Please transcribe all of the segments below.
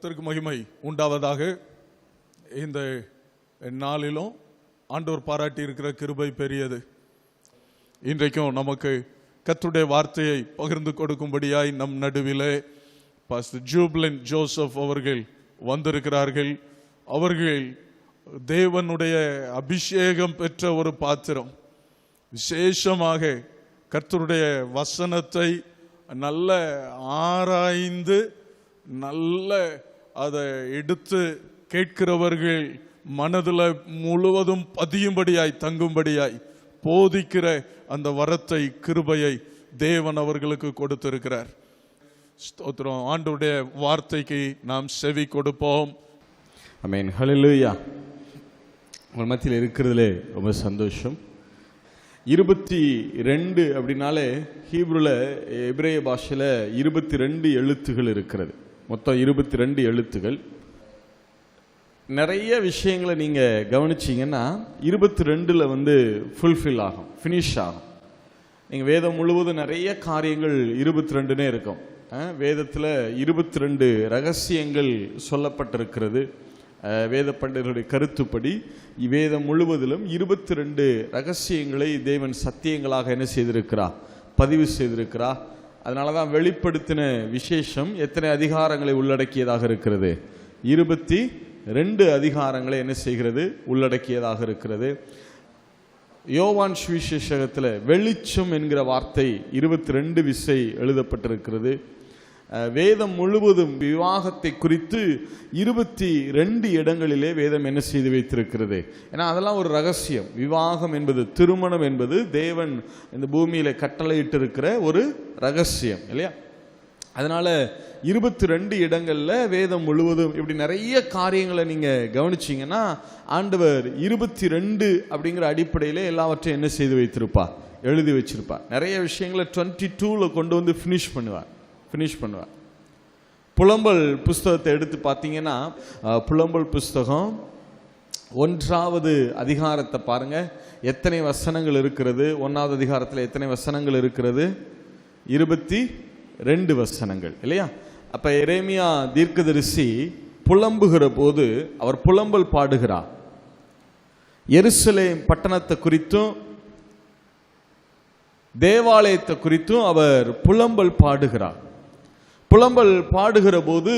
கர்த்தருக்கு மகிமை உண்டாவதாக. இந்த நாளிலும் ஆண்டவர் பாராட்டி இருக்கிற கிருபை பெரியது. இன்றைக்கும் நமக்கு கர்த்தருடைய வார்த்தையை பகிர்ந்து கொடுக்கும்படியாய் நம் நடுவிலே பாஸ்டர் ஜூப்லின் ஜோசப் அவர்கள் வந்திருக்கிறார்கள். அவர்கள் தேவனுடைய அபிஷேகம் பெற்ற ஒரு பாத்திரம். விசேஷமாக கர்த்தருடைய வசனத்தை நல்ல ஆராய்ந்து நல்ல அதை எடுத்து கேட்கிறவர்கள் மனதில் முழுவதும் பதியும்படியாய் தங்கும்படியாய் போதிக்கிற அந்த வரத்தை கிருபையை தேவன் அவர்களுக்கு கொடுத்திருக்கிறார். ஸ்தோத்திரம். ஆண்டவருடைய வார்த்தைக்கு நாம் செவி கொடுப்போம். ஆமென். ஹல்லேலூயா. உங்கள் மத்தியில் இருக்கிறதுலே ரொம்ப சந்தோஷம். 22 அப்படின்னாலே ஹீப்ருல எபிரேய பாஷையில் 22 எழுத்துகள் இருக்கிறது. மொத்தம் 22 எழுத்துகள். நிறைய விஷயங்களை நீங்கள் கவனிச்சிங்கன்னா 22ல் ஃபுல்ஃபில் ஆகும், ஃபினிஷ் ஆகும். நீங்கள் வேதம் முழுவதும் நிறைய காரியங்கள் 22னே இருக்கும். வேதத்தில் 22 ரகசியங்கள் சொல்லப்பட்டிருக்கிறது. வேத பண்டிதர்களுடைய கருத்துப்படி வேதம் முழுவதிலும் 22 ரகசியங்களை தேவன் சத்தியங்களாக என்ன செய்திருக்கிறார், பதிவு செய்திருக்கிறார். அதனால தான் வெளிப்படுத்தின விசேஷம் எத்தனை அதிகாரங்களை உள்ளடக்கியதாக இருக்கிறது? 22 அதிகாரங்களை என்ன செய்கிறது, உள்ளடக்கியதாக இருக்கிறது. யோவான் சுவிசேஷகத்தில் வெளிச்சம் என்கிற வார்த்தை 22 விசை எழுதப்பட்டிருக்கிறது. வேதம் முழுவதும் விவாகத்தை குறித்து 22 இடங்களிலே வேதம் என்ன செய்து வைத்திருக்கிறது. ஏன்னா அதெல்லாம் ஒரு ரகசியம். விவாகம் என்பது, திருமணம் என்பது தேவன் இந்த பூமியில கட்டளையிட்டு இருக்கிற ஒரு ரகசியம் இல்லையா? அதனால 22 இடங்கள்ல வேதம் முழுவதும் இப்படி நிறைய காரியங்களை நீங்க கவனிச்சீங்கன்னா ஆண்டவர் 22 அப்படிங்கிற அடிப்படையில எல்லாவற்றையும் என்ன செய்து வைத்திருப்பார், எழுதி வச்சிருப்பார். நிறைய விஷயங்களை 22ல கொண்டு வந்து ஃபினிஷ் பண்ணுவார். புலம்பல் புஸ்தகத்தை எடுத்து பார்த்தீங்கன்னா புலம்பல் புஸ்தகம் 1வது அதிகாரத்தை பாருங்க, எத்தனை வசனங்கள் இருக்கிறது? 1வது அதிகாரத்தில் எத்தனை வசனங்கள் இருக்கிறது? 22 வசனங்கள் இல்லையா? அப்ப எரேமியா தீர்க்கதரிசி புலம்புகிற போது அவர் புலம்பல் பாடுகிறார். எருசலேம் பட்டணத்தை குறித்தும் தேவாலயத்தை குறித்தும் அவர் புலம்பல் பாடுகிறார். புலம்பல் பாடுகிற போது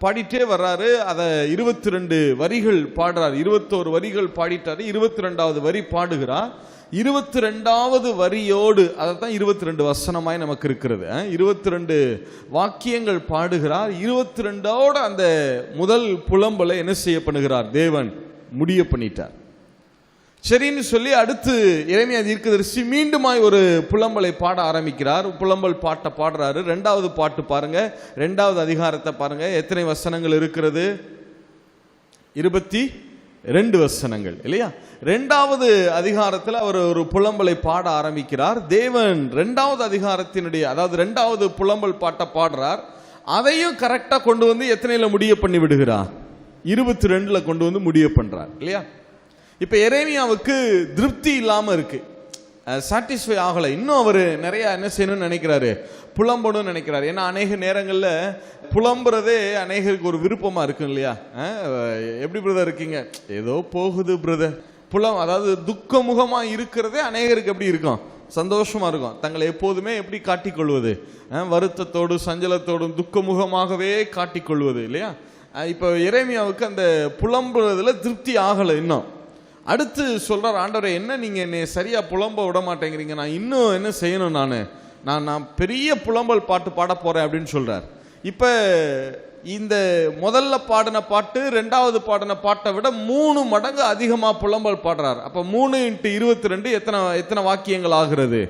பாடிட்டே வர்றாரு. அதை 22 வரிகள் பாடுறார். 21 வரிகள் பாடிட்டாரு. 22வது வரி பாடுகிறார். 22வது வரியோடு அதைத்தான் 22 வசனமாய் நமக்கு இருக்கிறது. 22 வாக்கியங்கள் பாடுகிறார். 22ஓட அந்த முதல் புலம்பலை என்ன செய்ய பண்ணுகிறார், தேவன் முடிய பண்ணிட்டார். சரின்னு சொல்லி அடுத்து எரேமியா தீர்க்கதரிசி மீண்டுமாய் ஒரு புலம்பலை பாட ஆரம்பிக்கிறார். புலம்பல் பாட்டை பாடுறாரு. 2வது பாட்டு பாருங்க, 2வது அதிகாரத்தை பாருங்க, எத்தனை வசனங்கள் இருக்கிறது? 22 வசனங்கள் இல்லையா? 2வது அதிகாரத்தில் அவர் ஒரு புலம்பலை பாட ஆரம்பிக்கிறார். தேவன் 2வது அதிகாரத்தினுடைய, அதாவது 2வது புலம்பல் பாட்டை பாடுறார். அதையும் கரெக்டா கொண்டு வந்து எத்தனையில முடிய பண்ணி விடுகிறார்? 22ல கொண்டு வந்து முடிய பண்றார் இல்லையா? இப்ப எரேமியாவுக்கு திருப்தி இல்லாம இருக்கு, சாட்டிஸ்ஃபை ஆகலை. இன்னும் அவர் நிறைய என்ன செய்யணும்னு நினைக்கிறாரு, புலம்பணும்னு நினைக்கிறாரு. ஏன்னா அநேக நேரங்களில் புலம்புறதே அநேகருக்கு ஒரு விருப்பமா இருக்கும் இல்லையா? எப்படி பிரதர் இருக்கீங்க? ஏதோ போகுது பிரதர். அதாவது துக்கமுகமா இருக்கிறதே அநேகருக்கு எப்படி இருக்கும், சந்தோஷமா இருக்கும். தங்களை எப்போதுமே எப்படி காட்டிக்கொள்வது, வருத்தத்தோடு சஞ்சலத்தோடும் துக்கமுகமாகவே காட்டிக்கொள்வது இல்லையா? இப்போ எரேமியாவுக்கு அந்த புலம்புறதுல திருப்தி ஆகலை. இன்னும் அடுத்து சொல்றார், ஆண்டவரே என்ன நீங்க என்னை சரியா புலம்ப விட மாட்டேங்கிறீங்க, நான் இன்னும் என்ன செய்யணும், நான் பெரிய புலம்பல் பாட்டு பாட போறேன் அப்படின்னு சொல்றார். இப்ப இந்த முதல்ல பாடின பாட்டு 2வது பாடின பாட்டை விட 3 மடங்கு அதிகமா புலம்பல் பாடுறார். அப்ப 3 × 22 எத்தனை வாக்கியங்கள் ஆகிறது?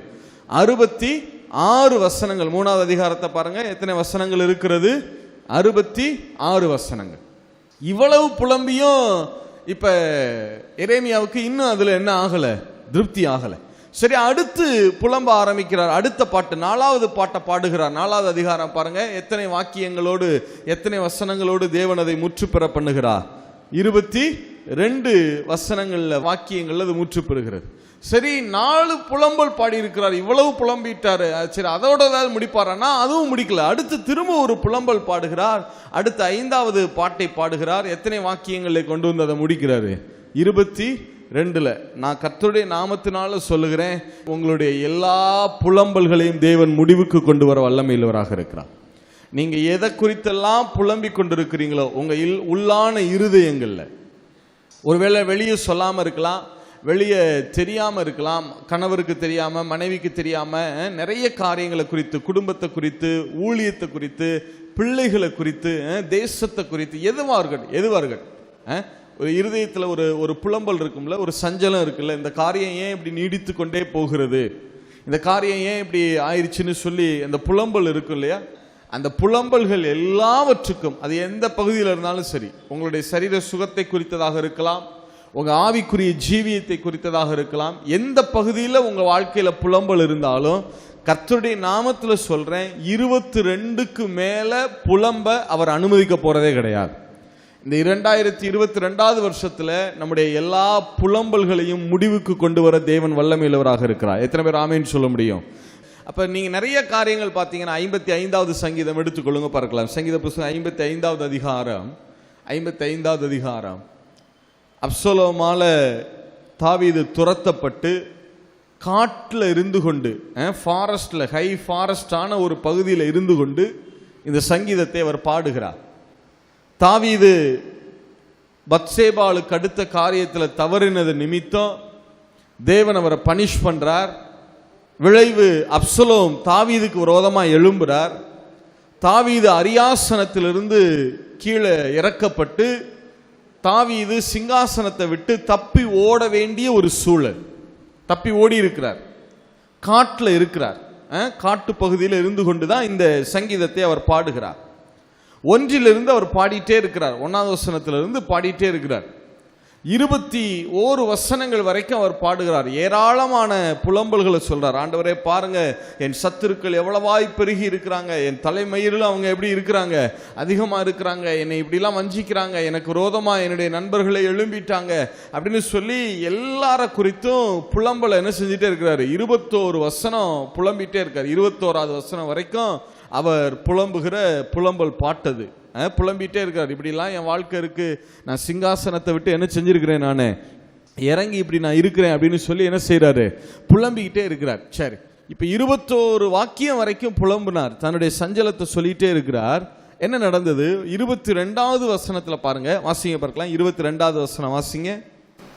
66 வசனங்கள். 3வது அதிகாரத்தை பாருங்க, எத்தனை வசனங்கள் இருக்கிறது? 66 வசனங்கள். இவ்வளவு புலம்பியும் இப்ப எரேமியாவுக்கு இன்னும் அதுல என்ன ஆகல, திருப்தி ஆகல. சரி, அடுத்து புலம்ப ஆரம்பிக்கிறார். அடுத்த பாட்டு 4வது பாட்டை பாடுகிறார். 4வது அதிகாரம் பாருங்க, எத்தனை வாக்கியங்களோடு எத்தனை வசனங்களோடு தேவன் அதை முற்று பெற பண்ணுகிறார்? 2 வசனங்கள்ல வாக்கியங்கள்ல அது முற்று பெறுகிறது. சரி, 4 புலம்பல் பாடி இருக்கிறார், இவ்வளவு புலம்பிட்டாரு, சரி அதோட ஏதாவது முடிப்பாரானா அதுவும் முடிக்கல. அடுத்து திரும்ப ஒரு புலம்பல் பாடுகிறார், அடுத்த 5வது பாட்டை பாடுகிறார். எத்தனை வாக்கியங்களை கொண்டு வந்து அதை முடிக்கிறாரு? 22. நான் கர்த்தருடைய நாமத்தினால சொல்லுகிறேன், உங்களுடைய எல்லா புலம்பல்களையும் தேவன் முடிவுக்கு கொண்டு வர வல்லமையுள்ளவராக இருக்கிறார். நீங்க எதை குறித்தெல்லாம் புலம்பிக் கொண்டிருக்கிறீங்களோ உங்க உள்ளான இருதயங்கள்ல, ஒருவேளை வெளியே சொல்லாம இருக்கலாம், வெளியே தெரியாம இருக்கலாம், கணவருக்கு தெரியாம, மனைவிக்கு தெரியாம, நிறைய காரியங்களை குறித்து, குடும்பத்தை குறித்து, ஊழியத்தை குறித்து, பிள்ளைகளை குறித்து, தேசத்தை குறித்து, எதுவார்கள் ஒரு இருதயத்துல ஒரு புலம்பல் இருக்கும்ல, ஒரு சஞ்சலம் இருக்குல்ல, இந்த காரியம் ஏன் இப்படி நீடித்து கொண்டே போகிறது, இந்த காரியம் ஏன் இப்படி ஆயிடுச்சுன்னு சொல்லி அந்த புலம்பல் இருக்கும் இல்லையா? அந்த புலம்பல்கள் எல்லாவற்றுக்கும், அது எந்த பகுதியில் இருந்தாலும் சரி, உங்களுடைய சரீர சுகத்தை குறித்ததாக இருக்கலாம், உங்க ஆவிக்குரிய ஜீவியத்தை குறித்ததாக இருக்கலாம், எந்த பகுதியில் உங்க வாழ்க்கையில புலம்பல் இருந்தாலும் கர்த்தருடைய நாமத்துல சொல்றேன், 22க்கு மேல புலம்ப அவர் அனுமதிக்க போறதே கிடையாது. இந்த 2022வது வருஷத்துல நம்முடைய எல்லா புலம்பல்களையும் முடிவுக்கு கொண்டு வர தேவன் வல்லமையுள்ளவராக இருக்கிறார். எத்தனை பேர் ஆமேன்னு சொல்ல முடியும்? அப்ப நீங்க நிறைய காரியங்கள் பார்த்தீங்கன்னா, 55வது சங்கீதம் எடுத்துக்கொள்ளுங்க, பார்க்கலாம். சங்கீத புத்தகம் 55வது அதிகாரம். அப்சலோமால தாவீது துரத்தப்பட்டு காட்டில் இருந்து கொண்டு, ஃபாரஸ்ட்ல, ஹை ஃபாரஸ்டான ஒரு பகுதியில் இருந்து கொண்டு இந்த சங்கீதத்தை அவர் பாடுகிறார். தாவீது பத்சேபாளுக்கு அடுத்த காரியத்தில் தவறினது நிமித்தம் தேவன் அவரை பனிஷ் பண்றார். விளைவு, அப்சலோம் தாவீதுக்கு விரோதமாக எழும்புறார். தாவீது அரியாசனத்திலிருந்து கீழே இறக்கப்பட்டு தாவீது சிங்காசனத்தை விட்டு தப்பி ஓட வேண்டிய ஒரு சூழல். தப்பி ஓடி இருக்கிறார், காட்டில் இருக்கிறார், காட்டு பகுதியில் இருந்து கொண்டுதான் இந்த சங்கீதத்தை அவர் பாடுகிறார். 1 அவர் பாடிட்டே இருக்கிறார், 1வது வசனத்திலிருந்து பாடிட்டே இருக்கிறார். 21 வசனங்கள் வரைக்கும் அவர் பாடுகிறார். ஏராளமான புலம்பல்களை சொல்றார். ஆண்டவரே பாருங்க, என் சத்துருக்கள் எவ்வளவாய் பெருகி இருக்கிறாங்க, என் தலைமயிரில் அவங்க எப்படி இருக்கிறாங்க, அதிகமா இருக்கிறாங்க, என்னை இப்படிலாம் வஞ்சிக்கிறாங்க, எனக்கு விரோதமா என்னுடைய நண்பர்களை எழும்பிட்டாங்க அப்படின்னு சொல்லி எல்லார குறித்தும் புலம்பலை என்ன செஞ்சுட்டே இருக்கிறாரு. 21 வசனம் புலம்பிட்டே இருக்கார். 21வது வசனம் வரைக்கும் அவர் புலம்புகிற புலம்பல் பாட்டது. புலம்பிட்டே இருக்கார், இப்படிலாம் என் வாழ்க்கை இருக்கு, நான் சிங்காசனத்தை விட்டு என்ன செஞ்சிருக்கிறேன், நான் இறங்கி இப்படி நான் இருக்கிறேன் அப்படின்னு சொல்லி என்ன செய்யறாரு, புலம்பிக்கிட்டே இருக்கிறார். சரி, இப்ப 21 வாக்கியம் வரைக்கும் புலம்புனார், தன்னுடைய சஞ்சலத்தை சொல்லிட்டே இருக்கிறார். என்ன நடந்தது? 22வது வசனத்துல பாருங்க, வாசிங்க பார்க்கலாம். 22வது வசனம் வாசிங்க.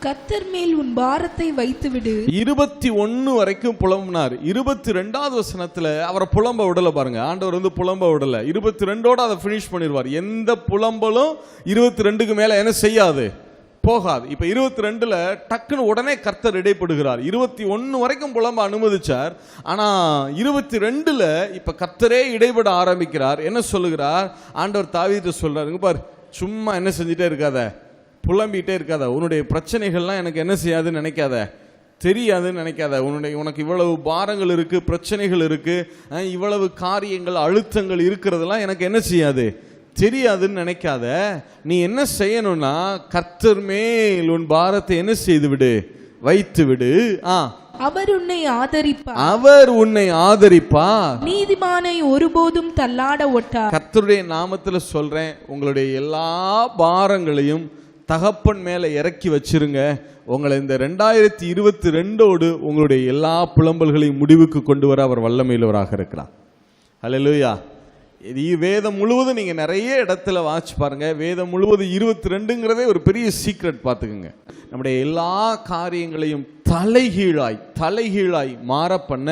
கர்த்தர் மேல் உன் பாரத்தை வைத்து விடு. 21 வரைக்கும் புலம்பினார். 22வது வசனத்துல அவரை புலம்ப விடல பாருங்க. ஆண்டவர் புலம்ப விடல. 22ஓட அதை பினிஷ் பண்ணிடுவார். எந்த புலம்பலும் 22க்கு மேல என்ன செய்யாது, போகாது. இப்ப 22ல டக்குன்னு உடனே கர்த்தர் இடைப்படுகிறார். 21 வரைக்கும் புலம்ப அனுமதிச்சார். ஆனா 22ல இப்ப கர்த்தரே இடைபட ஆரம்பிக்கிறார். என்ன சொல்லுகிறார்? ஆண்டவர் தாவீது சொல்றாருங்க, பாரு, சும்மா என்ன செஞ்சுட்டே இருக்காத, புலம்பிகிட்டே இருக்காத, உன்னுடைய பிரச்சனைகள்லாம் எனக்கு என்ன செய்யாதுன்னு நினைக்காத, தெரியாதுன்னு நினைக்காத, உனக்கு இவ்வளவு பாரங்கள் இருக்கு, பிரச்சனைகள் இருக்கு, இவ்வளவு காரியங்கள், அழுத்தங்கள் இருக்கிறதெல்லாம் எனக்கு என்ன செய்யாது, தெரியாதுன்னு நினைக்காத. நீ என்ன செய்யணும்னா, கர்த்தர் மேல் உன் பாரத்தை என்ன செய்து விடு, வைத்து விடு. அவர் உன்னை ஆதரிப்பார். அவர் உன்னை ஆதரிப்பார். நீதிமானை ஒருபோதும் தள்ளாட ஒட்டார். கர்த்தருடைய நாமத்துல சொல்றேன், உங்களுடைய எல்லா பாரங்களையும் தகப்பன் மேல இறக்கி வச்சிருங்க. உங்களை இந்த 2022ஓடு உங்களுடைய எல்லா புலம்பல்களையும் முடிவுக்கு கொண்டு வர அவர் வல்லமையுள்ளவராக இருக்கிறார். ஹல்லேலூயா. வேதம் முழுவதும் நீங்க நிறைய இடத்துல வாட்சி பாருங்க. வேதம் முழுவதும் 22ங்கிறதே ஒரு பெரிய சீக்ரெட். பார்த்துக்குங்க, நம்முடைய எல்லா காரியங்களையும் தலைகீழாய் மாற பண்ண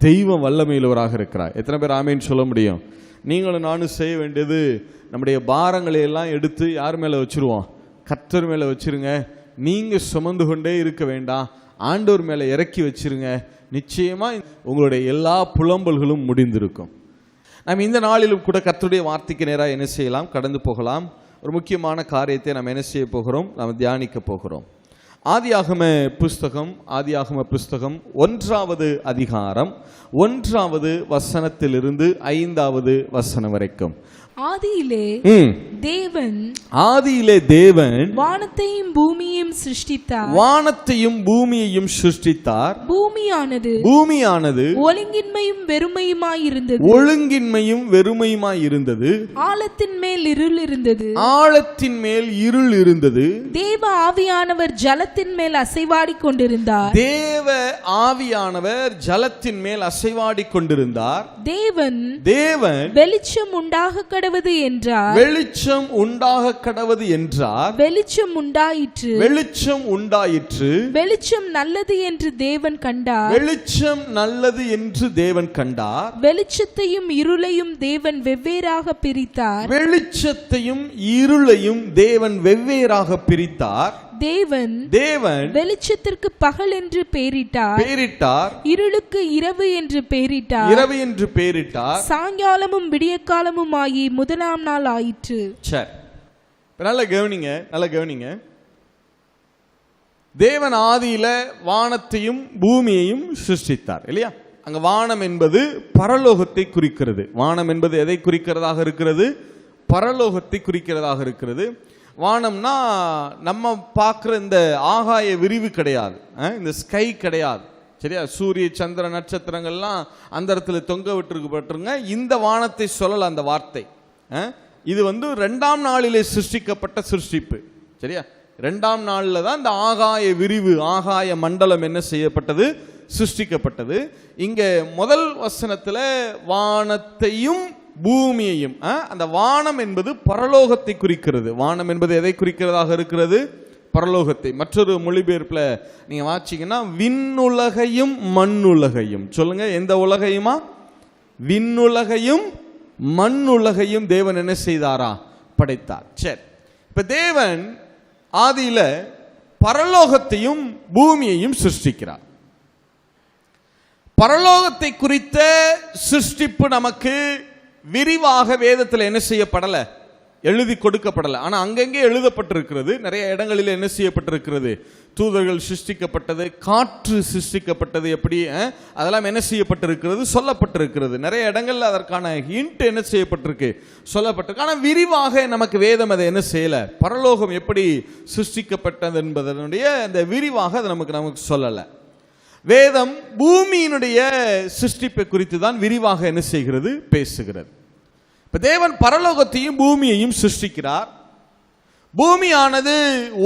தெய்வம் வல்லமையுள்ளவராக இருக்கிறார். எத்தனை பேர் ஆமேன்னு சொல்ல முடியும்? நீங்களும் நானும் செய்ய வேண்டியது, நம்முடைய பாரங்களை எல்லாம் எடுத்து யார் மேல வச்சிருவோம்? கர்த்தர் மேல வச்சிருங்க. நீங்க சுமந்து கொண்டே இருக்க வேண்டாம், ஆண்டவர் மேல இறக்கி வச்சிருங்க. நிச்சயமா உங்களுடைய எல்லா புலம்பல்களும் முடிந்திருக்கும். நாம் இந்த நாளிலும் கூட கர்த்தருடைய வார்த்தைக்கு நேராக என்ன செய்யலாம், கடந்து போகலாம். ஒரு முக்கியமான காரியத்தை நாம் என்ன செய்ய போகிறோம், நாம் தியானிக்க போகிறோம். ஆதியாகம புஸ்தகம் 1வது அதிகாரம் 1வது வசனத்திலிருந்து 5வது வசனம் வரைக்கும். ஆதியிலே தேவன் வானத்தையும் பூமியையும் சிருஷ்டித்தார். வானத்தையும் பூமியையும் சிருஷ்டித்தார். பூமியானது ஒழுங்கின்மையும் வெறுமையுமாய் இருந்தது. ஆழத்தின் மேல் இருள் இருந்தது. தேவ ஆவியானவர் ஜலத்தின் மேல் அசைவாடிக் கொண்டிருந்தார். தேவன் வெளிச்சம் உண்டாக கடவது என்றார். வெளிச்சம் உண்டாயிற்று. வெளிச்சம் நல்லது என்று தேவன் கண்டார். வெளிச்சத்தையும் இருளையும் தேவன் வெவ்வேறாக பிரித்தார். தேவன் வெளிச்சத்திற்கு பகல் என்று பெயரிட்டார். இருளுக்கு இரவு என்று பெயரிட்டார். சாயங்காலமும் விடியற்காலமும் ஆகி முதலாம் நாள் ஆயிற்று. சரி, நல்ல கவனிங்க. தேவன் ஆதியில வானத்தையும் பூமியையும் சிருஷ்டித்தார் இல்லையா? அங்க வானம் என்பது பரலோகத்தை குறிக்கிறது. வானம் என்பது எதை குறிக்கிறதாக இருக்கிறது? பரலோகத்தை குறிக்கிறதாக இருக்கிறது. வானம்னா நம்ம பார்க்குற இந்த ஆகாய விரிவு கிடையாது, இந்த ஸ்கை கிடையாது, சரியா? சூரிய சந்திர நட்சத்திரங்கள்லாம் அந்த இடத்துல தொங்க விட்டுருக்கப்பட்டிருங்க. இந்த வானத்தை சொல்லல அந்த வார்த்தை. இது வந்து 2ஆம் நாளிலே சிருஷ்டிக்கப்பட்ட சிருஷ்டிப்பு, சரியா? 2ஆம் நாளில் தான் இந்த ஆகாய விரிவு, ஆகாய மண்டலம் என்ன செய்யப்பட்டது? சிருஷ்டிக்கப்பட்டது. இங்க முதல் வசனத்துல வானத்தையும் பூமியையும், அந்த வானம் என்பது பரலோகத்தை குறிக்கிறது. வானம் என்பது எதை குறிக்கிறதாக இருக்கிறது? பரலோகத்தை. மற்றொரு மொழிபெயர்ப்புல நீங்க வாசிங்கன்னா விண்ணுலகையும் மண்ணுலகையும். சொல்லுங்க, எந்த உலகையுமா? விண்ணுலகையும் மண்ணுலகையும் தேவன் என்ன செய்தாரா? படைத்தார். சரி, இப்ப தேவன் ஆதியில பரலோகத்தையும் பூமியையும் சிருஷ்டிக்கிறார். பரலோகத்தை குறித்த சிருஷ்டிப்பு நமக்கு விரிவாக வேதத்தில் என்ன செய்யப்படல, எழுதி கொடுக்கப்படல. ஆனா அங்கங்கே எழுதப்பட்டிருக்கிறது. நிறைய இடங்களில் என்ன செய்யப்பட்டிருக்கிறது? தூதர்கள் சிருஷ்டிக்கப்பட்டது, காற்று சிருஷ்டிக்கப்பட்டது, எப்படி அதெல்லாம் என்ன செய்யப்பட்டிருக்கிறது? சொல்லப்பட்டிருக்கிறது. நிறைய இடங்கள்ல அதற்கான ஹிண்ட் என்ன செய்யப்பட்டிருக்கு? சொல்லப்பட்டிருக்கு. ஆனா விரிவாக நமக்கு வேதம் அதை என்ன செய்யல, பரலோகம் எப்படி சிருஷ்டிக்கப்பட்டது என்பதனுடைய அந்த விரிவாக அதை நமக்கு சொல்லல. வேதம் பூமியினுடைய சிருஷ்டிப்பை குறித்து தான் விரிவாக என்ன செய்கிறது? பேசுகிறது. இப்ப தேவன் பரலோகத்தையும் பூமியையும் சிருஷ்டிக்கிறார். பூமியானது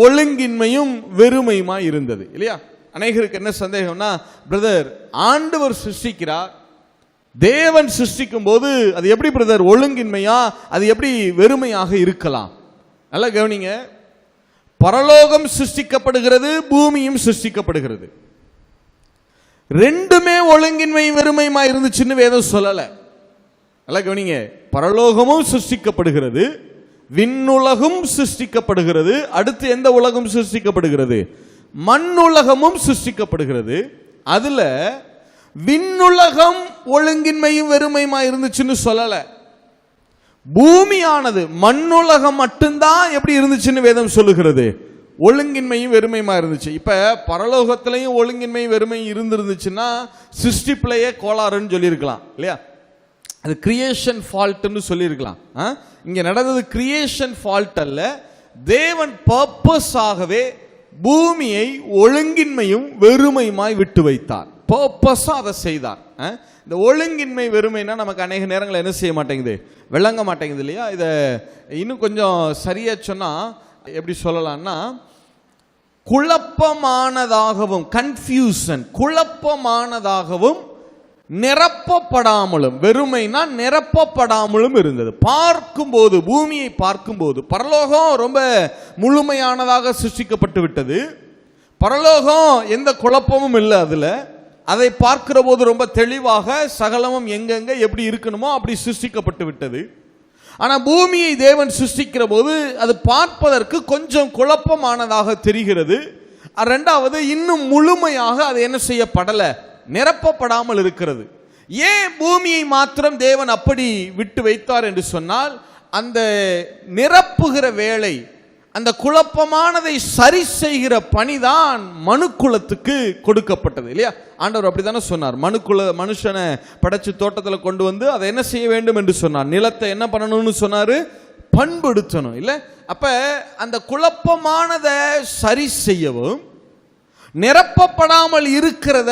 ஒழுங்கின்மையும் வெறுமையுமாய் இருந்தது இல்லையா? அநேகருக்கு என்ன சந்தேகம்னா, பிரதர், ஆண்டவர் சிருஷ்டிக்கிறார், தேவன் சிருஷ்டிக்கும் போது அது எப்படி பிரதர் ஒழுங்கின்மையா, அது எப்படி வெறுமையாக இருக்கலாம்? நல்லா கவனிங்க, பரலோகம் சிருஷ்டிக்கப்படுகிறது, பூமியும் சிருஷ்டிக்கப்படுகிறது. ரெண்டுமே ஒழுங்கின்மை வெறுமையுமா இருந்துச்சுன்னு வேதம் சொல்லல. நல்லா கவனிங்க, பரலோகமும் சிருஷ்டிக்கப்படுகிறது, விண்ணுலகும் சிருஷ்டிக்கப்படுகிறது, அடுத்து எந்த உலகம் சிருஷ்டிக்கப்படுகிறது? மண்ணுலகமும் சிருஷ்டிக்கப்படுகிறது. அதுல விண்ணுலகம் ஒழுங்கின்மையும் வெறுமையுமா இருந்துச்சுன்னு சொல்லல. பூமியானது மண்ணுலகம் மட்டும்தான் எப்படி இருந்துச்சுன்னு வேதம் சொல்லுகிறது? ஒழுங்கின்மையும் வெறுமையுமா இருந்துச்சு. இப்ப பரலோகத்திலையும் ஒழுங்கின்மையும் வெறுமையும் இருந்துச்சுன்னா சிருஷ்டிப்பிலேயே கோளாறுன்னு சொல்லியிருக்கலாம் இல்லையா? அது கிரியேஷன் ஃபால்ட்னு சொல்லியிருக்கலாம். இங்க நடந்தது கிரியேஷன் ஃபால்ட் அல்ல, தேவன் பர்பஸாகவே பூமியை ஒழுங்கின்மையும் வெறுமையுமாய் விட்டு வைத்தார். பர்பஸா அதை செய்தார். இந்த ஒழுங்கின்மை வெறுமைனா நமக்கு அநேக நேரங்கள் என்ன செய்ய மாட்டேங்குது, விளங்க மாட்டேங்குது இல்லையா? இதை இன்னும் கொஞ்சம் சரியா சொன்னா எப்படி சொல்லலாம்னா, குழப்பமானதாகவும், கன்ஃபியூஷன், குழப்பமானதாகவும் நிரப்பப்படாமலும், வெறுமைனா நிரப்பப்படாமலும் இருந்தது. பார்க்கும்போது, பூமியை பார்க்கும்போது பரலோகம் ரொம்ப முழுமையானதாக சிருஷ்டிக்கப்பட்டு விட்டது. பரலோகம் எந்த குழப்பமும் இல்லை அதுல. அதை பார்க்கிற போது ரொம்ப தெளிவாக சகலமும் எங்கெங்க எப்படி இருக்கணுமோ அப்படி சிருஷ்டிக்கப்பட்டு விட்டது. ஆனா பூமியை தேவன் சிருஷ்டிக்கிற போது அது பார்ப்பதற்கு கொஞ்சம் குழப்பமானதாக தெரிகிறது. இரண்டாவது, இன்னும் முழுமையாக அது என்ன செய்யப்படல, நிரப்பப்படாமல் இருக்கிறது. ஏன் பூமியை மாத்திரம் தேவன் அப்படி விட்டு வைத்தார் என்று சொன்னால், அந்த நிரப்புகிற வேலை, அந்த குழப்பமானதை சரி செய்கிற பணிதான் மனுக்குலத்துக்கு கொடுக்கப்பட்டது இல்லையா? ஆண்டவர் அப்படித்தானே சொன்னார். மனுஷனை படைச்சு தோட்டத்தில் கொண்டு வந்து அதை என்ன செய்ய வேண்டும் என்று சொன்னார். நிலத்தை என்ன பண்ணணும்னு சொன்னாரு? பண்படுத்தணும் இல்ல? அப்ப அந்த குழப்பமானதை சரி செய்யவும் நிரப்பப்படாமல் இருக்கிறத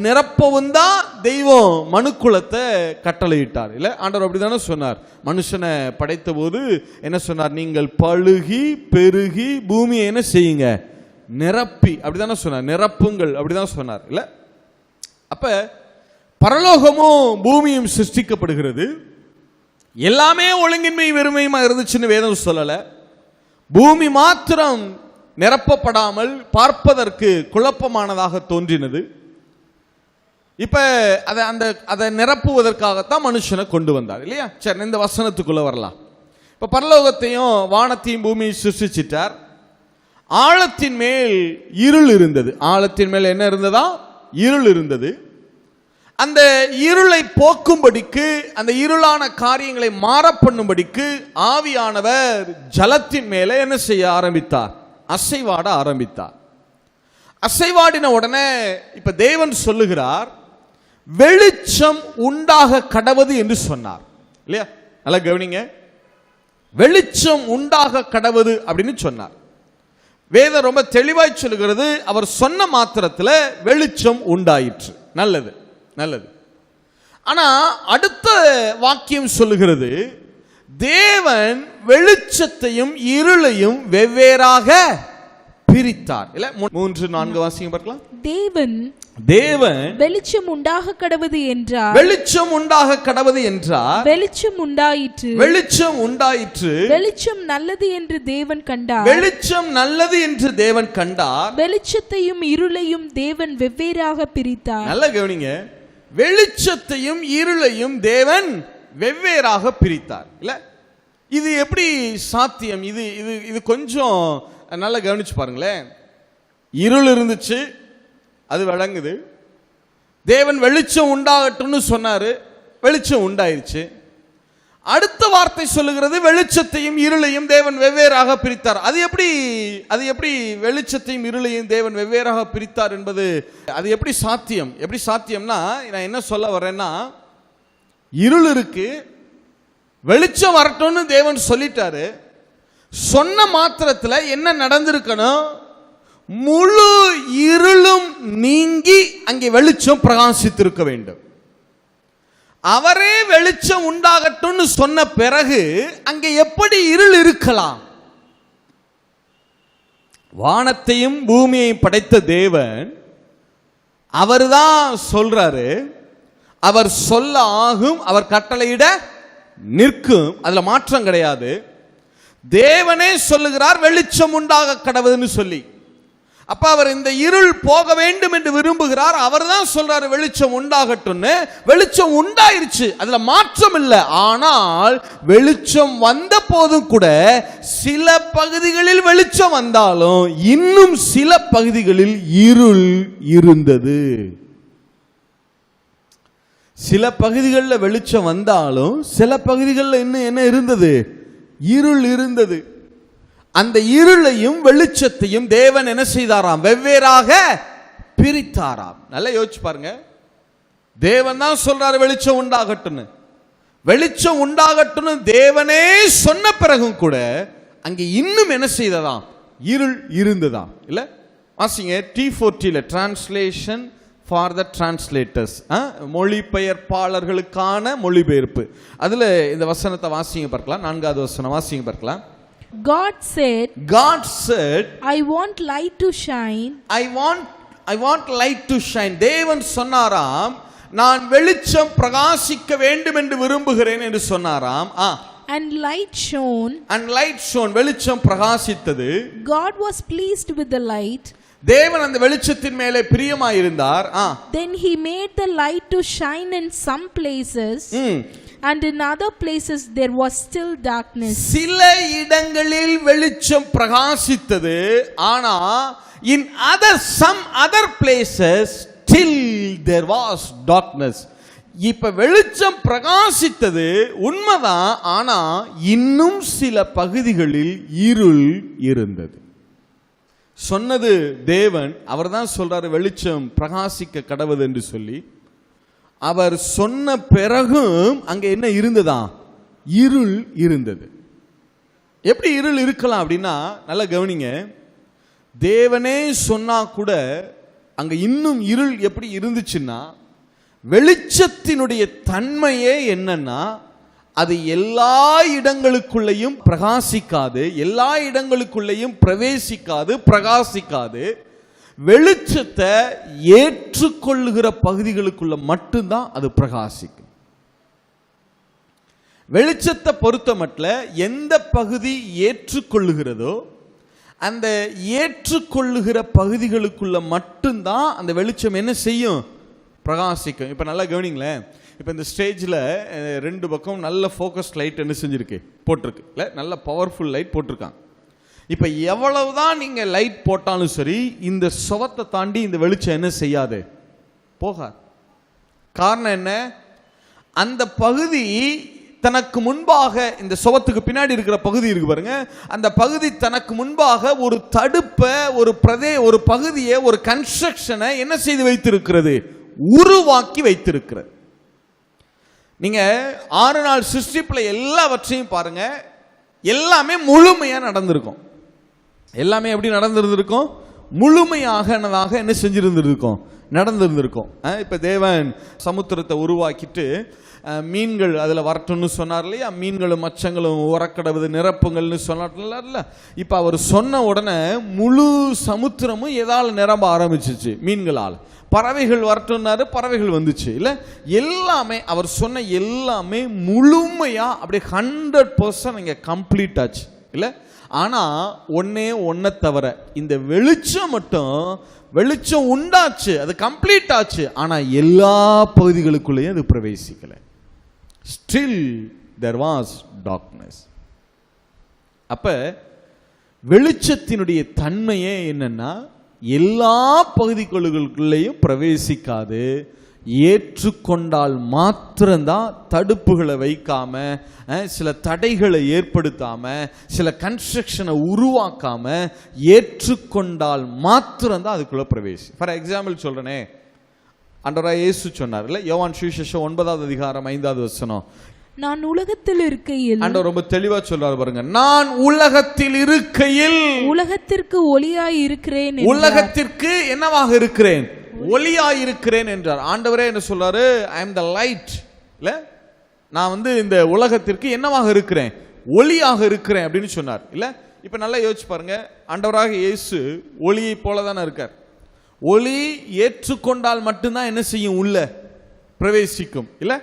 நிரப்பவும் தான் தெய்வம் மனுக்குலத்தை கட்டளையிட்டார் இல்ல? ஆண்டவர் அப்படிதானே சொன்னார். மனுஷனை படைத்த போது என்ன சொன்னார்? நீங்கள் பழுகி பெருகி பூமியை என்ன செய்யுங்க? நிரப்பி, அப்படிதானே சொன்னார். நிரப்புங்கள் அப்படிதான் சொன்னார் இல்ல? அப்ப பரலோகமும் பூமியும் சிருஷ்டிக்கப்படுகிறது. எல்லாமே ஒழுங்கின்மை வெறுமையுமா இருந்துச்சுன்னு வேதம் சொல்லல. பூமி மாத்திரம் நிரப்பப்படாமல் பார்ப்பதற்கு குழப்பமானதாக தோன்றினது. இப்ப அதை நிரப்புவதற்காகத்தான் மனுஷனை கொண்டு வந்தார் இல்லையா? சரி, இந்த வசனத்துக்குள்ள வரலாம். இப்ப பரலோகத்தையும் வானத்தையும் பூமியை சிருஷ்டிச்சிட்டார். ஆழத்தின் மேல் இருள் இருந்தது. ஆழத்தின் மேல் என்ன இருந்ததா? இருள் இருந்தது. அந்த இருளை போக்கும்படிக்கு, அந்த இருளான காரியங்களை மாற பண்ணும்படிக்கு ஆவியானவர் ஜலத்தின் மேலே என்ன செய்ய ஆரம்பித்தார்? அசைவாட ஆரம்பித்தார். அசைவாடின உடனே இப்ப தேவன் சொல்லுகிறார், வெளிச்சம் உண்டாக கடவது என்று சொன்னார் இல்லையா? நல்லா கவனிங்க, வெளிச்சம் உண்டாக கடவது அப்படின்னு சொன்னார். வேதம் ரொம்ப தெளிவாய் சொல்லுகிறது, அவர் சொன்ன மாத்திரத்தில் வெளிச்சம் உண்டாயிற்று. நல்லது நல்லது. ஆனா அடுத்த வாக்கியம் சொல்லுகிறது, தேவன் வெளிச்சத்தையும் இருளையும் வெவ்வேறாக பிரித்தார் இல்ல? 3-4 வாசிங்க பார்க்கலாம். தேவன் வெளிச்சம் உண்டாக கடவது என்றார். வெளிச்சம் உண்டாக கடவது என்றார். வெளிச்சம் உண்டாயிற்று. வெளிச்சம் உண்டாயிற்று. வெளிச்சம் நல்லது என்று தேவன் கண்டார். வெளிச்சம் நல்லது என்று தேவன் கண்டார். வெளிச்சத்தையும் இருளையும் தேவன் வெவ்வேறாக பிரித்தார். நல்ல கவனிங்க, வெளிச்சத்தையும் இருளையும் தேவன் வெவ்வேறாக பிரித்தார் இல்ல? இது எப்படி சாத்தியம்? இது இது இது கொஞ்சம் நல்லா கவனிச்சு பாருங்களேன். இருள் இருந்துச்சு, அது விளங்குது. தேவன் வெளிச்சம் உண்டாகட்டும்னு சொன்னாரு, வெளிச்சம் உண்டாயிருச்சு. அடுத்த வார்த்தை சொல்லுகிறது, வெளிச்சத்தையும் இருளையும் தேவன் வெவ்வேறாக பிரித்தார். அது எப்படி வெளிச்சத்தையும் இருளையும் தேவன் வெவ்வேறாக பிரித்தார் என்பது அது எப்படி சாத்தியம்? எப்படி சாத்தியம்னா, நான் என்ன சொல்ல வரேன்னா, இருள் இருக்கு, வெளிச்சம் வரட்டும்னு தேவன் சொல்லிட்டாரு. சொன்ன மாத்திரத்தில் என்ன நடந்திருக்கணும்? முழு இருளும் நீங்கி அங்கே வெளிச்சம் பிரகாசித்திருக்க வேண்டும். அவரே வெளிச்சம் உண்டாகட்டும்னு சொன்ன பிறகு அங்கே எப்படி இருள் இருக்கலாம்? வானத்தையும் பூமியையும் படைத்த தேவன் அவர்தான் சொல்றாரு. அவர் சொல்ல ஆகும், அவர் கட்டளையிட நிற்கும், அதுல மாற்றம் கிடையாது. தேவனே சொல்லுகிறார் வெளிச்சம் உண்டாக கடவுதுன்னு சொல்லி. அப்ப அவர் இந்த இருள் போக வேண்டும் என்று விரும்புகிறார். அவர் தான் சொல்றாரு வெளிச்சம் உண்டாகட்டும்னு. வெளிச்சம் உண்டாயிருச்சு, அதுல மாற்றம் இல்லை. ஆனால் வெளிச்சம் வந்த போதும் கூட சில பகுதிகளில் வெளிச்சம் வந்தாலும் இன்னும் சில பகுதிகளில் இருள் இருந்தது. சில பகுதிகளில் வெளிச்சம் வந்தாலும் சில பகுதிகளில் இன்னும் என்ன இருந்தது? இருள் இருந்தது. அந்த இருளையும் வெளிச்சத்தையும் தேவன் என்ன செய்தாராம்? வெவ்வேறாக பிரித்தாராம். நல்லா யோசிச்சு பாருங்க. தேவன் தான் சொல்றாரு வெளிச்சம் உண்டாகட்டும்னு. வெளிச்சம் உண்டாகட்டும்னு தேவனே சொன்ன பிறகும் கூட அங்கே இன்னும் என்ன செய்ததாம்? இருள் இருந்ததாம் இல்ல? வாசிங்க T40 translation for the translators, மொழிபெயர்ப்பாளர்களுக்கான மொழிபெயர்ப்பு. அதுல இந்த வசனத்தை வாசிங்க பார்க்கலாம். 4வது வசனம் வாசிங்க பார்க்கலாம். God said, I want light to shine. I want light to shine. தேவன் சொன்னாராம், நான் வெளிச்சம் பிரகாசிக்க வேண்டும் என்று விரும்புகிறேன் என்று சொன்னாராம். And light shone. வெளிச்சம் பிரகாசித்தது. God was pleased with the light. தேவன் அந்த வெளிச்சத்தின் மேலே பிரியமாயிருந்தார். Then he made the light to shine in some places. And in other places there was still darkness. சில இடங்களில் வெளிச்சம் பிரகாசித்தது, ஆனா in some other places still there was darkness. இப்ப வெளிச்சம் பிரகாசித்தது உண்மைதான், ஆனா இன்னும் சில பகுதிகளில் இருள் இருந்தது. சொன்னது தேவன், அவர் தான் சொல்றாரு வெளிச்சம் பிரகாசிக்க கடவுது என்று சொல்லி. அவர் சொன்ன பிறகும் அங்க என்ன இருந்ததா? இருள் இருந்தது. எப்படி இருள் இருக்கலாம் அப்படின்னா, நல்லா கவனிங்க, தேவனே சொன்னா கூட அங்க இன்னும் இருள் எப்படி இருந்துச்சுன்னா, வெளிச்சத்தினுடைய தன்மையே என்னன்னா, அது எல்லா இடங்களுக்குள்ளேயும் பிரகாசிக்காது, எல்லா இடங்களுக்குள்ளேயும் பிரவேசிக்காது, பிரகாசிக்காது. வெளிச்சத்தை ஏற்றுக்கொள்ளுகிற பகுதிகளுக்குள்ள மட்டும்தான் அது பிரகாசிக்கும். வெளிச்சத்தை பொறுத்த மட்டும் எந்த பகுதி ஏற்றுக்கொள்ளுகிறதோ அந்த ஏற்றுக்கொள்ளுகிற பகுதிகளுக்குள்ள மட்டும்தான் அந்த வெளிச்சம் என்ன செய்யும்? பிரகாசிக்கும். இப்போ நல்லா கவனிங்களேன், இப்போ இந்த ஸ்டேஜில் 2 பக்கம் நல்ல ஃபோக்கஸ் லைட் என்ன செஞ்சிருக்கு? போட்டிருக்கு. இல்லை, நல்ல பவர்ஃபுல் லைட் போட்டிருக்காங்க. இப்போ எவ்வளவுதான் நீங்கள் லைட் போட்டாலும் சரி, இந்த சுவத்தை தாண்டி இந்த வெளிச்சம் என்ன செய்யாது? போகாது. காரணம் என்ன? அந்த பகுதி தனக்கு முன்பாக, இந்த சுவத்துக்கு பின்னாடி இருக்கிற பகுதி இருக்கு பாருங்க, அந்த பகுதி தனக்கு முன்பாக ஒரு தடுப்பை, ஒரு பகுதியை, ஒரு கன்ஸ்ட்ரக்ஷனை என்ன செய்து வைத்திருக்கிறது? உருவாக்கி வைத்திருக்கிறது. நீங்க 6 நாள் சிருஷ்டிப்புல எல்லாவற்றையும் பாருங்க, எல்லாமே முழுமையா நடந்திருக்கும். எல்லாமே எப்படி நடந்திருந்திருக்கும்? முழுமையாக என்ன செஞ்சிருந்திருக்கும்? நடந்திருந்திருக்கும். இப்ப தேவன் சமுத்திரத்தை உருவாக்கிட்டு மீன்கள் அதில் வரட்டும்னு சொன்னார் இல்லையா? மீன்களும் மச்சங்களும் உரக்கடவுது நிரப்புங்கள்னு சொன்னார்ல. இப்போ அவர் சொன்ன உடனே முழு சமுத்திரமும் எதால் நிரம்ப ஆரம்பிச்சிச்சு? மீன்களால். பறவைகள் வரட்டும்னாரு, பறவைகள் வந்துச்சு. இல்லை, எல்லாமே அவர் சொன்ன எல்லாமே முழுமையா அப்படியே 100% இங்கே கம்ப்ளீட் ஆச்சு. இல்லை, ஆனால் ஒன்றை தவிர இந்த வெளிச்சம் மட்டும், வெளிச்சம் உண்டாச்சு, அது கம்ப்ளீட் ஆச்சு, ஆனால் எல்லா பகுதிகளுக்குள்ளேயும் அது பிரவேசிக்கலை. Still there was darkness. அப்ப வெளிச்சத்தினுடைய தன்மையே என்னன்னா, எல்லா பகுதிகளுக்குள்ளேயும் பிரவேசிக்காது. ஏற்றுக்கொண்டால் மாத்திரம்தான், தடுப்புகளை வைக்காம, சில தடைகளை ஏற்படுத்தாம, சில கன்ஸ்ட்ரக்ஷனை உருவாக்காம, ஏற்றுக்கொண்டால் மாத்திரம்தான் அதுக்குள்ள பிரவேசி. ஃபார் எக்ஸாம்பிள் சொல்றேனே, ஆண்டவராய் இயேசு சொன்னார் இல்ல, யோவான் சுவிசேஷம் 9வது அதிகாரம் 5வது வசனம், நான் உலகத்தில் இருக்கையில், ஆண்டவர் ரொம்ப தெளிவா சொல்றாரு பாருங்க, நான் உலகத்தில் இருக்கையில் உலகத்திற்கு ஒளியாய் இருக்கிறேன். உலகத்திற்கு என்னவாக இருக்கிறேன்? ஒளியாய் இருக்கிறேன் என்றார். ஆண்டவரே என்ன சொல்றாரு? ஐ அம் தி லைட். இல்ல, நான் இந்த உலகத்திற்கு என்னவாக இருக்கிறேன்? ஒளியாக இருக்கிறேன் அப்படின்னு சொன்னார். இல்ல, இப்ப நல்லா யோசிச்சு பாருங்க, ஆண்டவராக இயேசு ஒளியை போல தானே இருக்கார். ஒளி ஏற்றுக்கொண்டால் மட்டும்தான் என்ன செய்யும்? உள்ள பிரவேசிக்கும். இல்ல,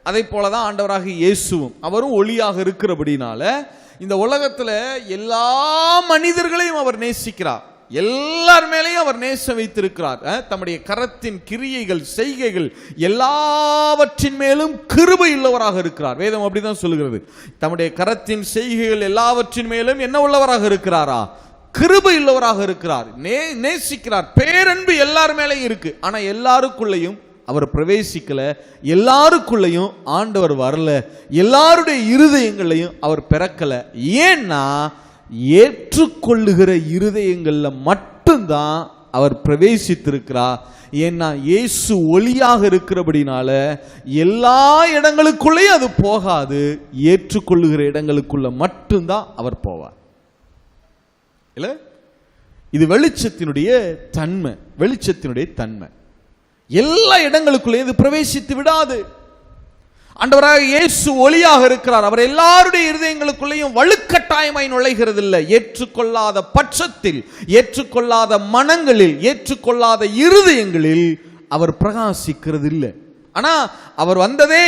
அதை போலதான் ஆண்டவராக இயேசுவும், அவரும் ஒளியாக இருக்கிறபடினால இந்த உலகத்துல எல்லா மனிதர்களையும் அவர் நேசிக்கிறார். எல்லார் மேலேயும் அவர் நேசம் வைத்திருக்கிறார். தம்முடைய கரத்தின் கிரியைகள், செய்கைகள் எல்லாவற்றின் மேலும் கிருபை உள்ளவராக இருக்கிறார். வேதம் அப்படிதான் சொல்லுகிறது. தம்முடைய கரத்தின் செய்கைகள் எல்லாவற்றின் மேலும் என்ன உள்ளவராக இருக்கிறாரா? கிருபை உள்ளவராக இருக்கிறார். நேசிக்கிறார். பேரன்பு எல்லார் மேலேயும் இருக்கு. ஆனா எல்லாருக்குள்ளேயும் அவர் பிரவேசிக்கல, எல்லாருக்குள்ளேயும் ஆண்டவர் வரல, எல்லாருடைய இருதயங்களையும் அவர் பிறக்கல. ஏன்னா ஏற்றுக்கொள்ளுகிற இருதயங்கள்ல மட்டும்தான் அவர் பிரவேசித்திருக்கிறார். ஏன்னா இயேசு ஒளியாக இருக்கிறபடினால எல்லா இடங்களுக்குள்ளேயும் அது போகாது. ஏற்றுக்கொள்ளுகிற இடங்களுக்குள்ள மட்டும்தான் அவர் போவார். இல்ல, இது வெளிச்சத்தினுடைய தன்மை. வெளிச்சத்தினுடைய தன்மை எல்லா இடங்களுக்குள்ளேயும் இது பிரவேசித்து விடாது. ஆண்டவராக இயேசு ஒளியாக இருக்கிறார். அவர் எல்லாருடைய இருதயங்களுக்குள்ளேயும் வலுக்கட்டாயமாய் நுழைகிறது இல்லை. ஏற்றுக்கொள்ளாத பட்சத்தில், ஏற்றுக்கொள்ளாத மனங்களில், ஏற்றுக்கொள்ளாத இருதயங்களில் அவர் பிரகாசிக்கிறது இல்லை. ஆனா அவர் வந்ததே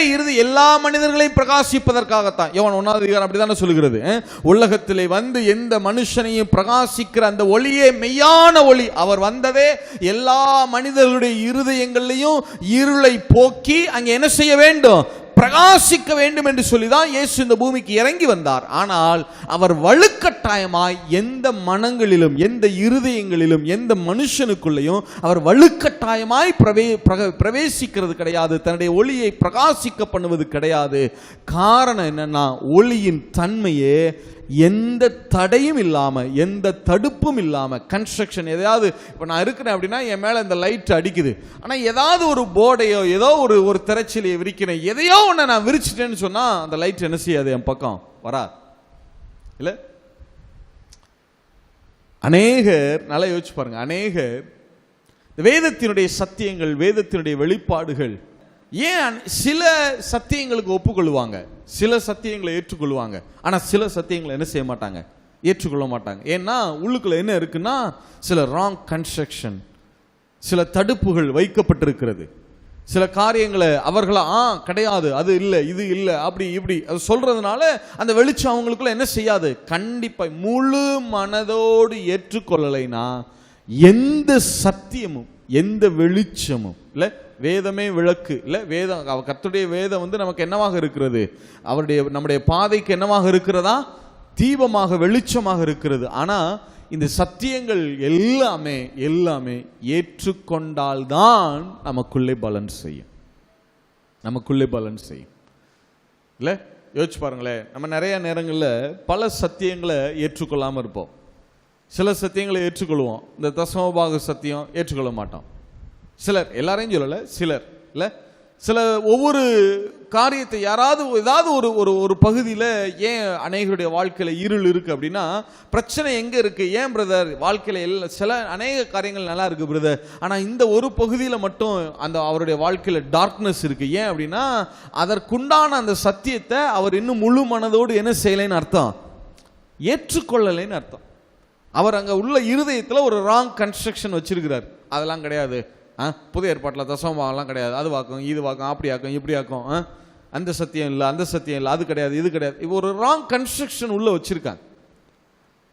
எல்லா மனிதர்களையும் பிரகாசிப்பதற்காகத்தான். யோவான் 1வது அதிகாரம் அப்படித்தானே சொல்லுகிறது. உலகத்திலே வந்து எந்த மனுஷனையும் பிரகாசிக்கிற அந்த ஒளியே மெய்யான ஒளி. அவர் வந்ததே எல்லா மனிதர்களுடைய இருதயங்களையும் இருளை போக்கி அங்கே என்ன செய்ய வேண்டும்? பிரகாசிக்க வேண்டும் என்று சொல்லிதான் இயேசு இந்த பூமிக்கு இறங்கி வந்தார். ஆனால் அவர் வலுக்கட்டாயமாய் எந்த மனங்களிலும், எந்த இருதயங்களிலும், எந்த மனுஷனுக்குள்ளேயும் அவர் வலுக்கட்டாயமாய் பிரவேசிக்கிறது கிடையாது. தன்னுடைய ஒளியை பிரகாசிக்க பண்ணுவது கிடையாது. காரணம் என்னன்னா, ஒளியின் தன்மையே எந்த தடையும் இல்லாம, எந்த தடுப்பும் இல்லாம, கன்ஸ்ட்ரக்ஷன் எதையாவது, இப்போ நான் இருக்கிறேன் அப்படின்னா என் மேல இந்த லைட் அடிக்குது, ஆனா ஏதாவது ஒரு போர்டையோ ஏதோ ஒரு திரைச்சிலையை விரிக்கிறேன், எதையோ ஒன்று நான் விரிச்சிட்டேன்னு சொன்னா அந்த லைட் என்ன செய்யாது, என் பக்கம் வரா இல்ல. அநேகர் நல்லா யோசிச்சு பாருங்க, அநேகர் வேதத்தினுடைய சத்தியங்கள், வேதத்தினுடைய வெளிப்பாடுகள், ஏன் சில சத்தியங்களுக்கு ஒப்புக்கொள்வாங்க, சில சத்தியங்களை ஏற்றுக்கொள்வாங்க, ஆனா சில சத்தியங்களை என்ன செய்ய மாட்டாங்க, ஏற்றுக்கொள்ள மாட்டாங்க. ஏன்னா உள்ளுக்குள்ள என்ன இருக்குன்னா, சில ராங் கன்ஸ்ட்ரக்ஷன், சில தடுப்புகள் வைக்கப்பட்டிருக்கிறது. சில காரியங்களை அவர்களா கிடையாது, அது இல்லை, இது இல்லை, அப்படி இப்படி அது சொல்றதுனால அந்த வெளிச்சம் அவங்களுக்குள்ள என்ன செய்யாது, கண்டிப்பா முழு மனதோடு ஏற்றுக்கொள்ளலைனா எந்த சத்தியமும், எந்த வெளிச்சமும் இல்ல, வேதமே விளக்கு இல்ல, வேதம் கர்த்தருடைய வேதம் நமக்கு என்னவாக இருக்கிறது, நம்முடைய பாதைக்கு என்னவாக இருக்கிறதா, தீபமாக வெளிச்சமாக இருக்கிறது. ஆனா இந்த சத்தியங்கள் எல்லாமே எல்லாமே ஏற்றுக்கொண்டால்தான் நமக்குள்ளே பலன் செய்யும், நமக்குள்ளே பலன் செய்யும் இல்ல. யோசிச்சு பாருங்களேன், நம்ம நிறைய நேரங்களில் பல சத்தியங்களை ஏற்றுக்கொள்ளாமல் இருப்போம். சில சத்தியங்களை ஏற்றுக்கொள்வோம், இந்த தசமபாக சத்தியம் ஏற்றுக்கொள்ள மாட்டோம். சிலர், எல்லாரையும் சொல்லல, சிலர் இல்ல, சில ஒவ்வொரு காரியத்தை யாராவது ஏதாவது ஒரு பகுதியில், ஏன் அநேகருடைய வாழ்க்கையில் இருள் இருக்கு அப்படின்னா, பிரச்சனை எங்க இருக்கு, ஏன் பிரதர் வாழ்க்கையில சில அநேக காரியங்கள் நல்லா இருக்கு பிரதர், ஆனா இந்த ஒரு பகுதியில் மட்டும் அந்த அவருடைய வாழ்க்கையில டார்க்னஸ் இருக்கு, ஏன் அப்படின்னா அதற்குண்டான அந்த சத்தியத்தை அவர் இன்னும் முழு மனதோடு என்ன செய்யலைன்னு அர்த்தம், ஏற்றுக்கொள்ளலைன்னு அர்த்தம். அவர் அங்க உள்ள இருதயத்தில் ஒரு ராங் கன்ஸ்ட்ரக்ஷன் வச்சிருக்கிறார். அதெல்லாம் கிடையாது, புதிய ஏற்பாட்டில் தசமபாகம்லாம் கிடையாது, அது வாக்கும் இது வாக்கும், அப்படி ஆக்கும் இப்படி ஆக்கும், அந்த சத்தியம் இல்லை, அந்த சத்தியம் இல்லை, அது கிடையாது, இது கிடையாது, இப்போ ஒரு ராங் கன்ஸ்ட்ரக்ஷன் உள்ள வச்சிருக்காங்க.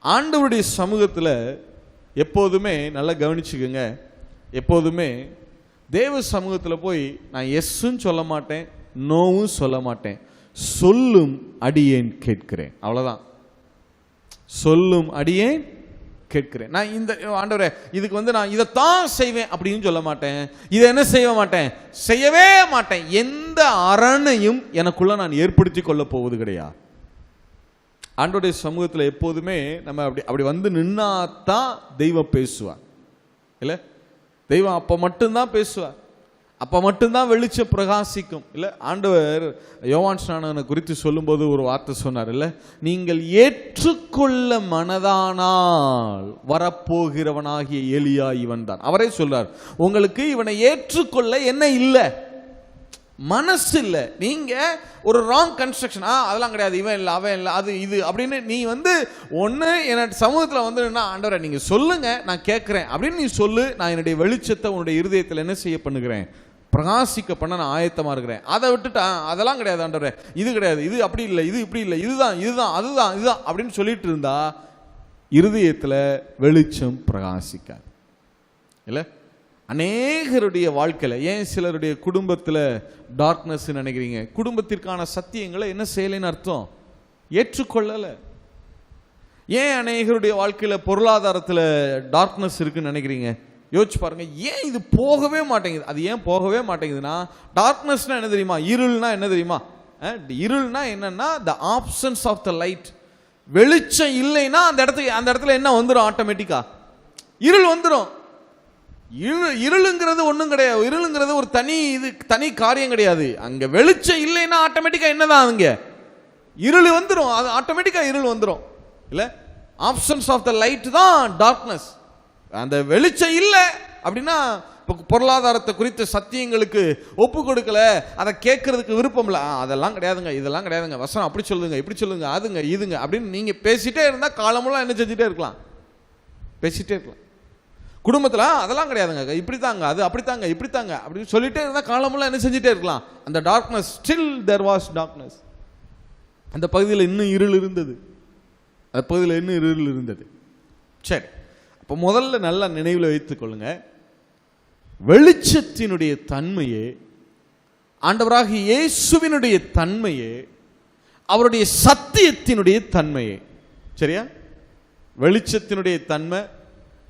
ஆண்டவருடைய சமூகத்தில் எப்போதுமே நல்லா கவனிச்சுக்குங்க, எப்போதுமே தேவ சமூகத்தில் போய் நான் எஸ்ன்னு சொல்ல மாட்டேன், நோவும் சொல்ல மாட்டேன், சொல்லும் அடியேன் கேட்கிறேன், அவ்வளோதான். சொல்லும் அடியேன் கேட்கிறேன். நான் இந்த ஆண்டவரே இதுக்கு நான் இதைத்தான் செய்வேன் அப்படின்னு சொல்ல மாட்டேன், இதை என்ன செய்ய மாட்டேன், செய்யவே மாட்டேன், எந்த அரணையும் எனக்குள்ள நான் ஏற்படுத்தி கொள்ள போவது கிடையாது. ஆண்டவருடைய சமூகத்தில் எப்போதுமே நம்ம அப்படி வந்து நின்னாதான் தெய்வம் பேசுவார் இல்ல. தெய்வம் அப்ப மட்டும்தான் பேசுவார், அப்ப மட்டும்தான் வெளிச்சம் பிரகாசிக்கும் இல்ல. ஆண்டவர் யோவான் ஸ்நானகனை குறித்து சொல்லும்போது ஒரு வார்த்தை சொன்னார் இல்ல, நீங்கள் ஏற்றுக்கொள்ள மனதானால் வரப்போகிறவனாகிய எலியா இவன் தான். அவரே சொல்றார், உங்களுக்கு இவனை ஏற்றுக்கொள்ள என்ன இல்லை, மனசு இல்லை. நீங்க ஒரு ராங் கன்ஸ்ட்ரக்ஷன், அதெல்லாம் கிடையாது, இவன் இல்லை, அவன் இல்லை, அது இது அப்படின்னு நீ ஒன்று என்ன சமூகத்தில் ஆண்டவரை நீங்க சொல்லுங்க, நான் கேட்கிறேன் அப்படின்னு நீ சொல்லு, நான் என்னுடைய வெளிச்சத்தை உன்னுடைய இருதயத்தில் என்ன செய்ய பண்ணுகிறேன், பிரகாசிக்க பண்ண நான் ஆயத்தமா இருக்கிறேன். அதை விட்டுட்டு அதெல்லாம் கிடையாது ஆண்டவரே, இது கிடையாது, இது அப்படி இல்லை, இது இப்படி இல்லை, இதுதான் இதுதான் அதுதான் இதுதான் அப்படின்னு சொல்லிட்டு இருந்தா இருதயத்தில் வெளிச்சம் பிரகாசிக்காது இல்லை. அநேகருடைய வாழ்க்கையில், ஏன் சிலருடைய குடும்பத்தில் டார்க்னஸ் நினைக்கிறீங்க, குடும்பத்திற்கான சத்தியங்களை என்ன செய்யலைன்னு அர்த்தம், ஏற்றுக்கொள்ளலை. ஏன் அநேகருடைய வாழ்க்கையில் பொருளாதாரத்தில் டார்க்னஸ் இருக்குன்னு நினைக்கிறீங்க, யோசிச்சு பாருங்க. ஏன் இது போகவே மாட்டேங்குது, அது ஏன் போகவே மாட்டேங்குதுன்னா, டார்க்னஸ்னா என்ன தெரியுமா, இருள்னா என்ன தெரியுமா, இருள்னா என்னன்னா the absence of the light. வெளிச்சம் இல்லைன்னா அந்த இடத்துல என்ன வந்துடும், ஆட்டோமேட்டிக்கா இருள் வந்துடும். இருளுங்கிறது ஒன்றும் கிடையாது, இருளுங்கிறது ஒரு தனி காரியம் கிடையாது. அங்க வெளிச்சம் இல்லைன்னா ஆட்டோமேட்டிக்கா என்னதான், அங்க இருள் வந்துடும், அது ஆட்டோமேட்டிக்கா இருள் வந்துடும் இல்ல. ஆப்சன்ஸ் ஆஃப் த லைட் தான் டார்க்னஸ். அந்த வெளிச்சம் இல்லை அப்படின்னா, பொருளாதாரத்தை குறித்த சத்தியங்களுக்கு ஒப்பு கொடுக்கல, அதை கேட்கறதுக்கு விருப்பம் இல்லை, அதெல்லாம் கிடையாதுங்க, இதெல்லாம் கிடையாதுங்க, வசனம் அப்படி சொல்லுங்க, இப்படி சொல்லுங்க, அதுங்க இதுங்க அப்படின்னு நீங்க பேசிட்டே இருந்தா காலமெல்லாம் என்ன செஞ்சுட்டே இருக்கலாம், பேசிட்டே இருக்கலாம். குடும்பத்தில் அதெல்லாம் கிடையாதுங்க, இப்படித்தாங்க, அது அப்படித்தாங்க, இப்படித்தாங்க அப்படின்னு சொல்லிட்டே இருந்தால் காலமெல்லாம் என்ன செஞ்சுட்டே இருக்கலாம். அந்த darkness, still there was darkness. அந்த பகுதியில் இன்னும் இருள் இருந்தது, அந்த பகுதியில் இன்னும் இருள் இருந்தது. சரி, அப்போ முதல்ல நல்லா நினைவில் வைத்துக் கொள்ளுங்க, வெளிச்சத்தினுடைய தன்மையே ஆண்டவராகிய இயேசுவினுடைய தன்மையே அவருடைய சத்தியத்தினுடைய தன்மையே. சரியா? வெளிச்சத்தினுடைய தன்மை.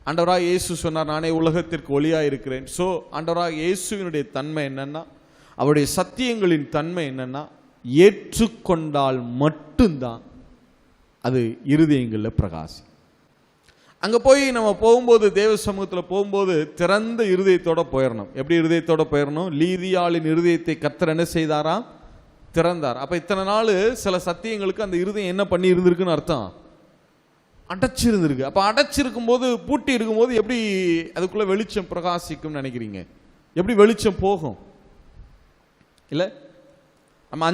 ஆண்டவராக இயேசு சொன்னார், நானே உலகத்திற்கு ஒளியாக இருக்கிறேன். ஸோ ஆண்டவராக இயேசுவினுடைய தன்மை என்னன்னா, அவருடைய சத்தியங்களின் தன்மை என்னன்னா, ஏற்றுக்கொண்டால் மட்டும்தான் அது இருதயங்களில் பிரகாசி. அங்கே போய் நம்ம போகும்போது, தேவ சமூகத்தில் போகும்போது திறந்த இருதயத்தோட போயிடணும். எப்படி இருதயத்தோட போயிடணும்? லீதியாளின் இருதயத்தை கர்த்தர் என்ன செய்தாராம்? திறந்தார். அப்போ இத்தனை நாள் சில சத்தியங்களுக்கு அந்த இருதயம் என்ன பண்ணி இருந்திருக்குன்னு அர்த்தம்? அடைச்சிருந்திருக்கு. அப்போ அடைச்சிருக்கும் போது, பூட்டி இருக்கும்போது எப்படி அதுக்குள்ள வெளிச்சம் பிரகாசிக்கும் நினைக்கிறீங்க? எப்படி வெளிச்சம் போகும்? இல்லை, நம்ம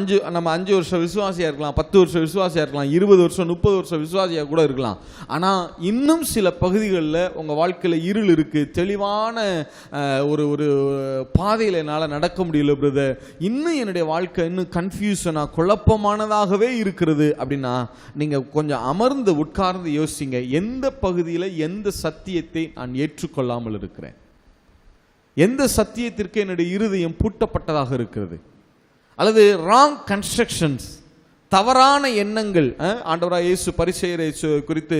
5 வருஷம் விசுவாசியாக இருக்கலாம், 10 வருஷம் விசுவாசியாக இருக்கலாம், 20 வருஷம் 30 வருஷம் விசுவாசியாக கூட இருக்கலாம். ஆனால் இன்னும் சில பகுதிகளில் உங்கள் வாழ்க்கையில் இருள் இருக்குது, தெளிவான ஒரு பாதையில் என்னால் நடக்க முடியல பிரதர், இன்னும் என்னுடைய வாழ்க்கை இன்னும் கன்ஃபியூஷனாக குழப்பமானதாகவே இருக்கிறது அப்படின்னா, நீங்கள் கொஞ்சம் அமர்ந்து உட்கார்ந்து யோசிங்க, எந்த பகுதியில் எந்த சத்தியத்தை நான் ஏற்றுக்கொள்ளாமல் இருக்கிறேன்? எந்த சத்தியத்திற்கு என்னுடைய இருதயம் பூட்டப்பட்டதாக இருக்கிறது? அல்லது ராங் கன்ஸ்ட்ரக்ஷன்ஸ், தவறான எண்ணங்கள். ஆண்டவராக இயேசு பரிசேயரை குறித்து,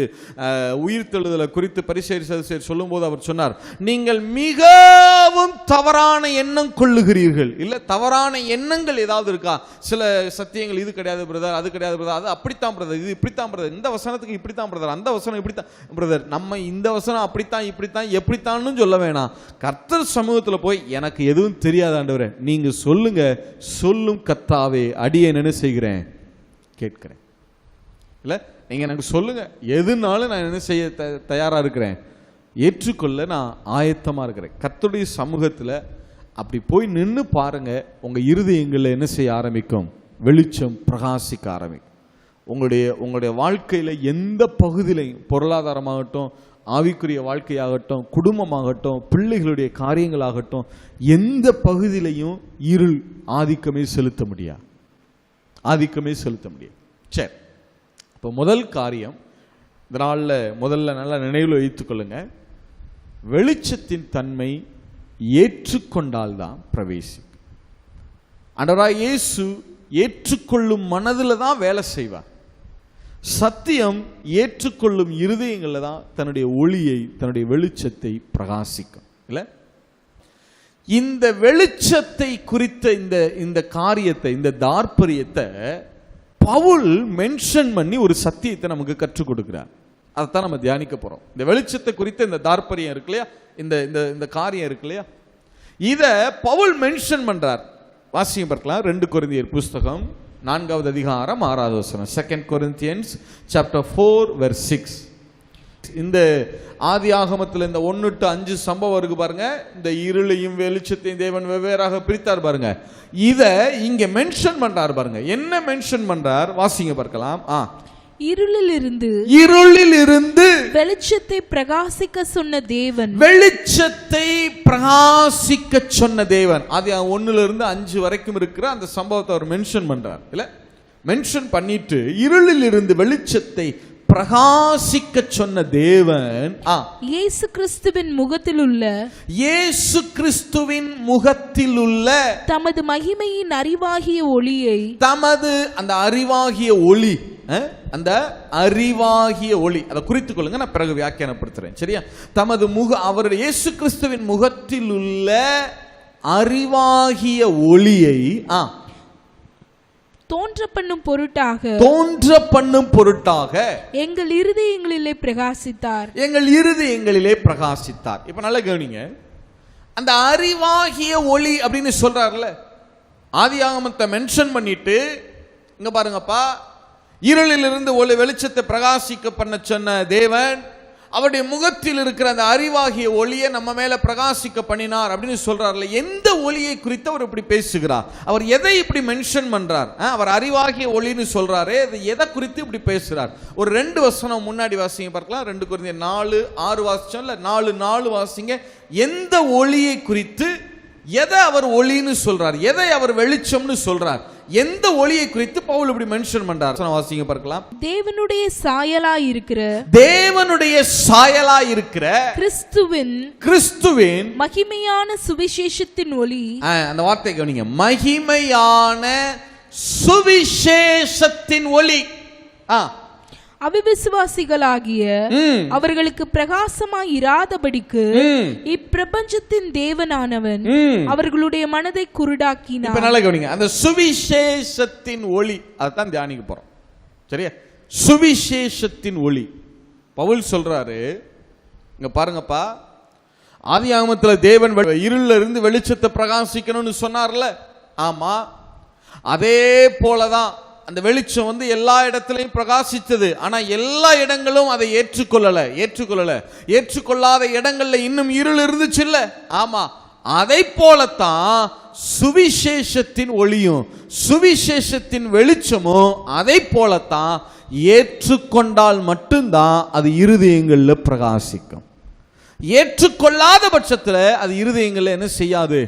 உயிர்த்தெழுதலை குறித்து பரிசேயர் சொல்லும்போது அவர் சொன்னார், நீங்கள் மிகவும் தவறான எண்ணம் கொள்ளுகிறீர்கள். இல்லை, தவறான எண்ணங்கள் ஏதாவது இருக்கா? சில சத்தியங்கள் இது கிடையாது பிரதர், அது கிடையாது பிரதர், அது அப்படித்தான் பிரதர், இது இப்படித்தான் பிரதர், இந்த வசனத்துக்கு இப்படித்தான் பிரதர், அந்த வசனம் இப்படித்தான் பிரதர். நம்ம இந்த வசனம் அப்படித்தான் இப்படித்தான் எப்படித்தான்னு சொல்ல வேணாம். கர்த்தர் சமூகத்தில் போய், எனக்கு எதுவும் தெரியாது ஆண்டவரே, நீங்க சொல்லுங்க, சொல்லும் கர்த்தாவே அடியேன் என்ன செய்கிறேன்? கேட்கிறேன். இல்லை, நீங்கள் எனக்கு சொல்லுங்க, எதுனாலும் நான் என்ன செய்ய தயாராக இருக்கிறேன், ஏற்றுக்கொள்ள நான் ஆயத்தமாக இருக்கிறேன். கர்த்தருடைய சமூகத்தில் அப்படி போய் நின்று பாருங்க, உங்கள் இருதயங்களில் என்ன செய்ய ஆரம்பிக்கும்? வெளிச்சம் பிரகாசிக்க ஆரம்பிக்கும். உங்களுடைய வாழ்க்கையில் எந்த பகுதியிலையும், பொருளாதாரமாகட்டும், ஆவிக்குரிய வாழ்க்கையாகட்டும், குடும்பமாகட்டும், பிள்ளைகளுடைய காரியங்களாகட்டும், எந்த பகுதியிலையும் இருள் ஆதிக்கமே செலுத்த முடியாது. சரி, இப்போ முதல் காரியம் இந்த நாளில் முதல்ல நல்லா நினைவில் வைத்துக்கொள்ளுங்க, வெளிச்சத்தின் தன்மை ஏற்றுக்கொண்டால்தான் பிரவேசிக்கும். ஆண்டவராகிய இயேசு ஏற்றுக்கொள்ளும் மனதில் தான் வேலை செய்வார். சத்தியம் ஏற்றுக்கொள்ளும் இருதயங்களில் தான் தன்னுடைய ஒளியை, தன்னுடைய வெளிச்சத்தை பிரகாசிக்கும். இல்லை, இந்த வெளிச்சத்தை குறித்த இந்த காரியத்தை, இந்த தார்ப்பரியத்தை பவுல் மென்ஷன் பண்ணி ஒரு சத்தியத்தை நமக்கு கற்றுக் கொடுக்கிறார். அதைத்தான் நம்ம தியானிக்க போறோம். இந்த வெளிச்சத்தை குறித்த இந்த தார்ப்பரியம் இருக்கு இல்லையா, இந்த காரியம் இருக்கு இல்லையா, இத பவுல் மென்ஷன் பண்றார். வாசியம் பார்க்கலாம். 2 கொரிந்தியர் புஸ்தகம் 4வது அதிகாரம் 6வது வசனம். 2 Corinthians chapter 4 verse 6. இந்த ஆதி ஆகமத்தில் இந்த 1 to 5 சம்பவம் இருக்கு பாருங்க. இந்த இருளையும் வெளிச்சத்தையும் தேவன் வெவ்வேறாக பிரித்தார் பாருங்க. இத இங்க மென்ஷன் பண்றார் பாருங்க. என்ன மென்ஷன் பண்றார்? வாசிங்க பார்க்கலாம். இருளிலிருந்து வெளிச்சத்தை பிரகாசிக்க சொன்ன தேவன். அது 1 to 5 வரைக்கும் இருக்கிற அந்த சம்பவத்தை அவர் மென்ஷன் பண்றார். இல்ல, மென்ஷன் பண்ணிட்டு இருளிலிருந்து வெளிச்சத்தை பிரகாசிக்க சொன்ன தேவன் இயேசு கிறிஸ்துவின் முகத்தில் உள்ள தமது மகிமையின் அறிவாகிய ஒளியை, அந்த அறிவாகிய ஒளி, அந்த அறிவாகிய ஒளி, அதை குறித்துக் கொள்ளுங்க, நான் பிறகு வியாக்கியானப்படுத்துறேன். சரியா? தமது அவருடைய இயேசு கிறிஸ்துவின் முகத்தில் உள்ள அறிவாகிய ஒளியை தோன்ற பண்ணும் பொருட்டாக எங்கள் இருதயங்களிலே பிரகாசித்தார். இப்ப நல்லா கவனிங்க, அந்த அறிவாகிய ஒளி அப்படின்னு சொல்றாருல, ஆதியாகமத்தை மென்ஷன் பண்ணிட்டு இங்க பாருங்கப்பா, இருளிலிருந்து ஒளி வெளிச்சத்தை பிரகாசிக்க பண்ண சொன்ன தேவன் அவருடைய முகத்தில் இருக்கிற அந்த அறிவாகிய ஒளியை நம்ம மேல பிரகாசிக்க பண்ணினார் அப்படின்னு சொல்றாருல. எந்த ஒளியை குறித்து அவர் இப்படி பேசுகிறார்? அவர் எதை இப்படி மென்ஷன் பண்றார்? அவர் அறிவாகிய ஒளின்னு சொல்றாரு, அது எதை குறித்து இப்படி பேசுறார்? ஒரு 2 வசனம் முன்னாடி வாசிங்க பார்க்கலாம். 2 கொரிந்தியர் 4:6 வாசிச்சோம் இல்ல, 4:4 வாசிங்க. எந்த ஒளியை குறித்து எதை அவர் ஒளின்னு சொல்றார், எதை அவர் வெளிச்சம்னு சொல்றார், எந்த ஒளியை குறித்து பவுல் இப்படி மென்ஷன் பண்றார்? வாசிங்க பார்க்கலாம். தேவனுடைய சாயலாய் இருக்கிற கிறிஸ்துவின் மகிமையான சுவிசேஷத்தின் ஒளி. அந்த வார்த்தை கவனிங்க, மகிமையான சுவிசேஷத்தின் ஒளி. அவிசுவாசிகளாகிய அவர்களுக்கு பிரகாசமாய் இராதபடிக்கு இப்பிரபஞ்சத்தின் தேவனானவன் அவர்களுடைய மனதை குருடாக்கினார். இப்ப நல்லா கவனிங்க, அந்த சுவிசேஷத்தின் ஒளி, அதான் தியானிக்க போறோம். சரியா? சுவிசேஷத்தின் ஒளி. பவுல் சொல்றாரு, இங்க பாருங்கப்பா, ஆதியாகமத்துல தேவன் இருள்ல இருந்து வெளிச்சத்தை பிரகாசிக்கணும்னு சொன்னார்ல. ஆமா, அதே போலதான் அந்த வெளிச்சம் எல்லா இடத்திலையும் பிரகாசித்தது. ஆனா எல்லா இடங்களும் அதை ஏற்றுக்கொள்ளாத இடங்கள்ல இன்னும் இருள் இருந்துச்சு இல்ல? ஆமா, அதை போலத்தான் சுவிசேஷத்தின் ஒளியும் சுவிசேஷத்தின் வெளிச்சமும் அதை போலத்தான் ஏற்றுக்கொண்டால் மட்டும்தான் அது இருதயங்கள்ல பிரகாசிக்கும். ஏற்றுக்கொள்ளாத பட்சத்துல அது இருதயங்கள்ல என்ன செய்யாது?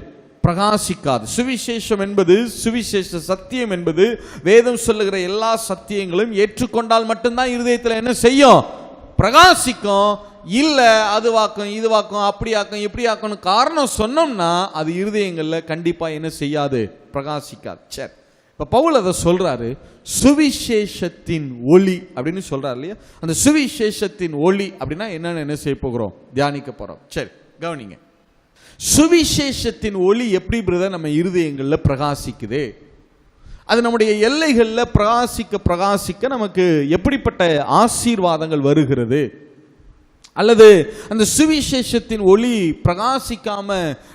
பிரகாசிக்காது. சுவிசேஷம் என்பது, சுவிசேஷ சத்தியம் என்பது, வேதம் சொல்லுகிற எல்லா சத்தியங்களும் ஏற்றுக்கொண்டால் மட்டும்தான் இருதயத்தில் என்ன செய்யும்? பிரகாசிக்கும். இல்ல அதுவாக்கும் இதுவாக்கும் அப்படியாக்கும் இப்படியாக்கும் காரணம் சொன்னோம்னா அது இருதயங்கள்ல கண்டிப்பா என்ன செய்யாது? பிரகாசிக்காது. சரி, இப்ப பவுல் அதை சொல்றாரு, சுவிசேஷத்தின் ஒளி அப்படின்னு சொல்றாரு இல்லையா? அந்த சுவிசேஷத்தின் ஒளி அப்படின்னா என்னன்னு என்ன செய்ய போகிறோம்? தியானிக்க போறோம். சரி, கவனிங்க. சுவிசேஷத்தின் ஒளி எப்படி பிரதர் நம்ம இருதயங்கள்ல பிரகாசிக்குது? அது நம்முடைய எல்லைகள்ல பிரகாசிக்க நமக்கு எப்படிப்பட்ட ஆசீர்வாதங்கள் வருகிறது? அல்லது அந்த சுவிசேஷத்தின் ஒளி பிரகாசிக்காம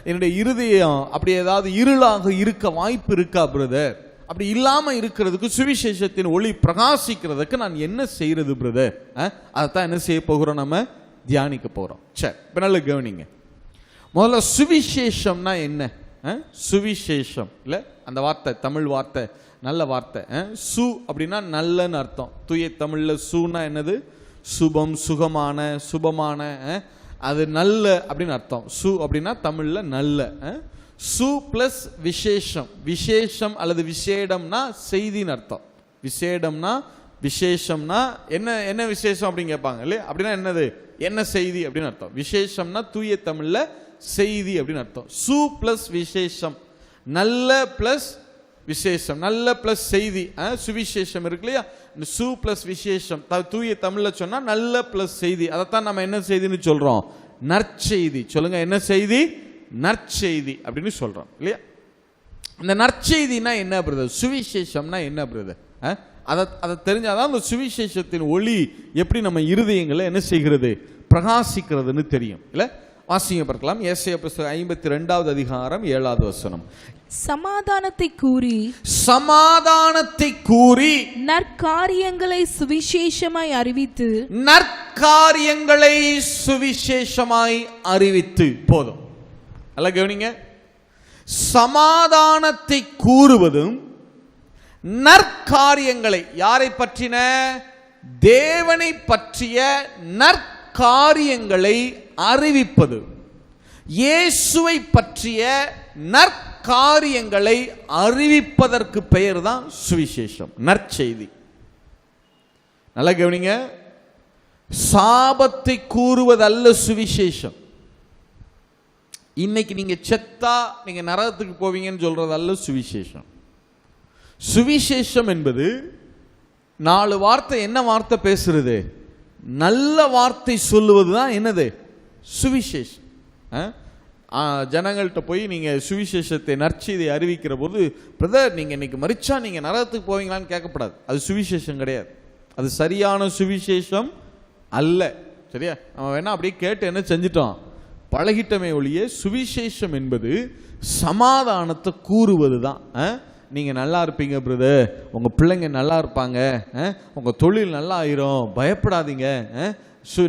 என்னுடைய இருதயம் அப்படி ஏதாவது இருளாக இருக்க வாய்ப்பு இருக்கா பிரதர்? அப்படி இல்லாம இருக்கிறதுக்கு, சுவிசேஷத்தின் ஒளி பிரகாசிக்கிறதுக்கு நான் என்ன செய்யறது பிரதர்? அதைத்தான் என்ன செய்ய போகிறோம்? நம்ம தியானிக்க போறோம். சரி, இப்ப நல்ல கவனிங்க. முதல்ல சுவிசேஷம்னா என்ன? சுவிசேஷம் இல்ல, அந்த வார்த்தை தமிழ் வார்த்தை, நல்ல வார்த்தை. சு அப்படின்னா நல்லன்னு அர்த்தம். தூய தமிழ்ல சுனா என்னது? சுபம், சுகமான, சுபமான, அது நல்ல அப்படின்னு அர்த்தம். சு அப்படின்னா தமிழ்ல நல்ல. சு பிளஸ் விசேஷம். விசேஷம் அல்லது விசேடம்னா செய்தின்னு அர்த்தம். விசேடம்னா விசேஷம்னா என்ன விசேஷம் அப்படின்னு கேட்பாங்க இல்லையா? அப்படின்னா என்னது? என்ன செய்தி அப்படின்னு அர்த்தம். விசேஷம்னா தூய தமிழ்ல செய்தி அப்படின்னு அர்த்தம். சு பிளஸ் விசேஷம், நல்ல பிளஸ் விசேஷம், நல்ல பிளஸ் செய்தி. சுவிசேஷம் இருக்கு இல்லையா? சு பிளஸ் விசேஷம் தூய தமிழ்ல சொன்னா நல்ல பிளஸ் செய்தி. அதைத்தான் நம்ம என்ன செய்தின்னு சொல்றோம்? நற்செய்தி. சொல்லுங்க, என்ன செய்தி? நற்செய்தி அப்படின்னு சொல்றோம் இல்லையா? இந்த நற்செய்தினா என்ன பிரதர்? சுவிசேஷம்னா என்ன பிரதர்? அதை தெரிஞ்சாதான் அந்த சுவிசேஷத்தின் ஒளி எப்படி நம்ம இருதயங்களை என்ன செய்கிறது? பிரகாசிக்கிறதுன்னு தெரியும் இல்ல? வாசிங்க பார்க்கலாம். ஏசாயா புத்தகம் 52வது அதிகாரம் 7வது வசனம். சமாதானத்தை கூறி நற்காரியங்களை சுவிசேஷமாய் அறிவித்து. போதும், அல்ல கவனிங்க. சமாதானத்தை கூறுவதும் நற்காரியங்களை, யாரை பற்றின? தேவனை பற்றிய நற்காரியங்களை அறிவிப்பது. இயேசுவை பற்றிய நற்காரியங்களை அறிவிப்பதற்கு பெயர் தான் சுவிசேஷம், நற்செய்தி. நல்லா கவனிங்க. சாபத்தை கூறுவதல்ல சுவிசேஷம். இன்னைக்கு நீங்க செத்தா நீங்க நரகத்துக்கு போவீங்கன்னு சொல்றதல்ல சுவிசேஷம். சுவிசேஷம் என்பது 4 வார்த்தை. என்ன வார்த்தை பேசுறது? நல்ல வார்த்தை சொல்லுவது தான் என்னது? சுவிசேஷம். ஜனங்கள்கிட்ட போய் நீங்க சுவிசேஷத்தை, நற்செய்தியை அறிவிக்கிற போது, பிரதர் நீங்க இன்னைக்கு மரிச்சா நீங்க நரகத்துக்கு போவீங்களான்னு கேட்கப்படாது. அது சுவிசேஷம் கிடையாது. அது சரியான சுவிசேஷம் அல்ல. சரியா? நம்ம வேணா அப்படியே கேட்டு என்ன செஞ்சிட்டோம்? பழகிட்டமே ஒழிய சுவிசேஷம் என்பது சமாதானத்தை கூறுவது தான். நீங்கள் நல்லா இருப்பீங்க பிரதர், உங்கள் பிள்ளைங்க நல்லா இருப்பாங்க, உங்கள் தொழில் நல்லா ஆயிரும், பயப்படாதீங்க,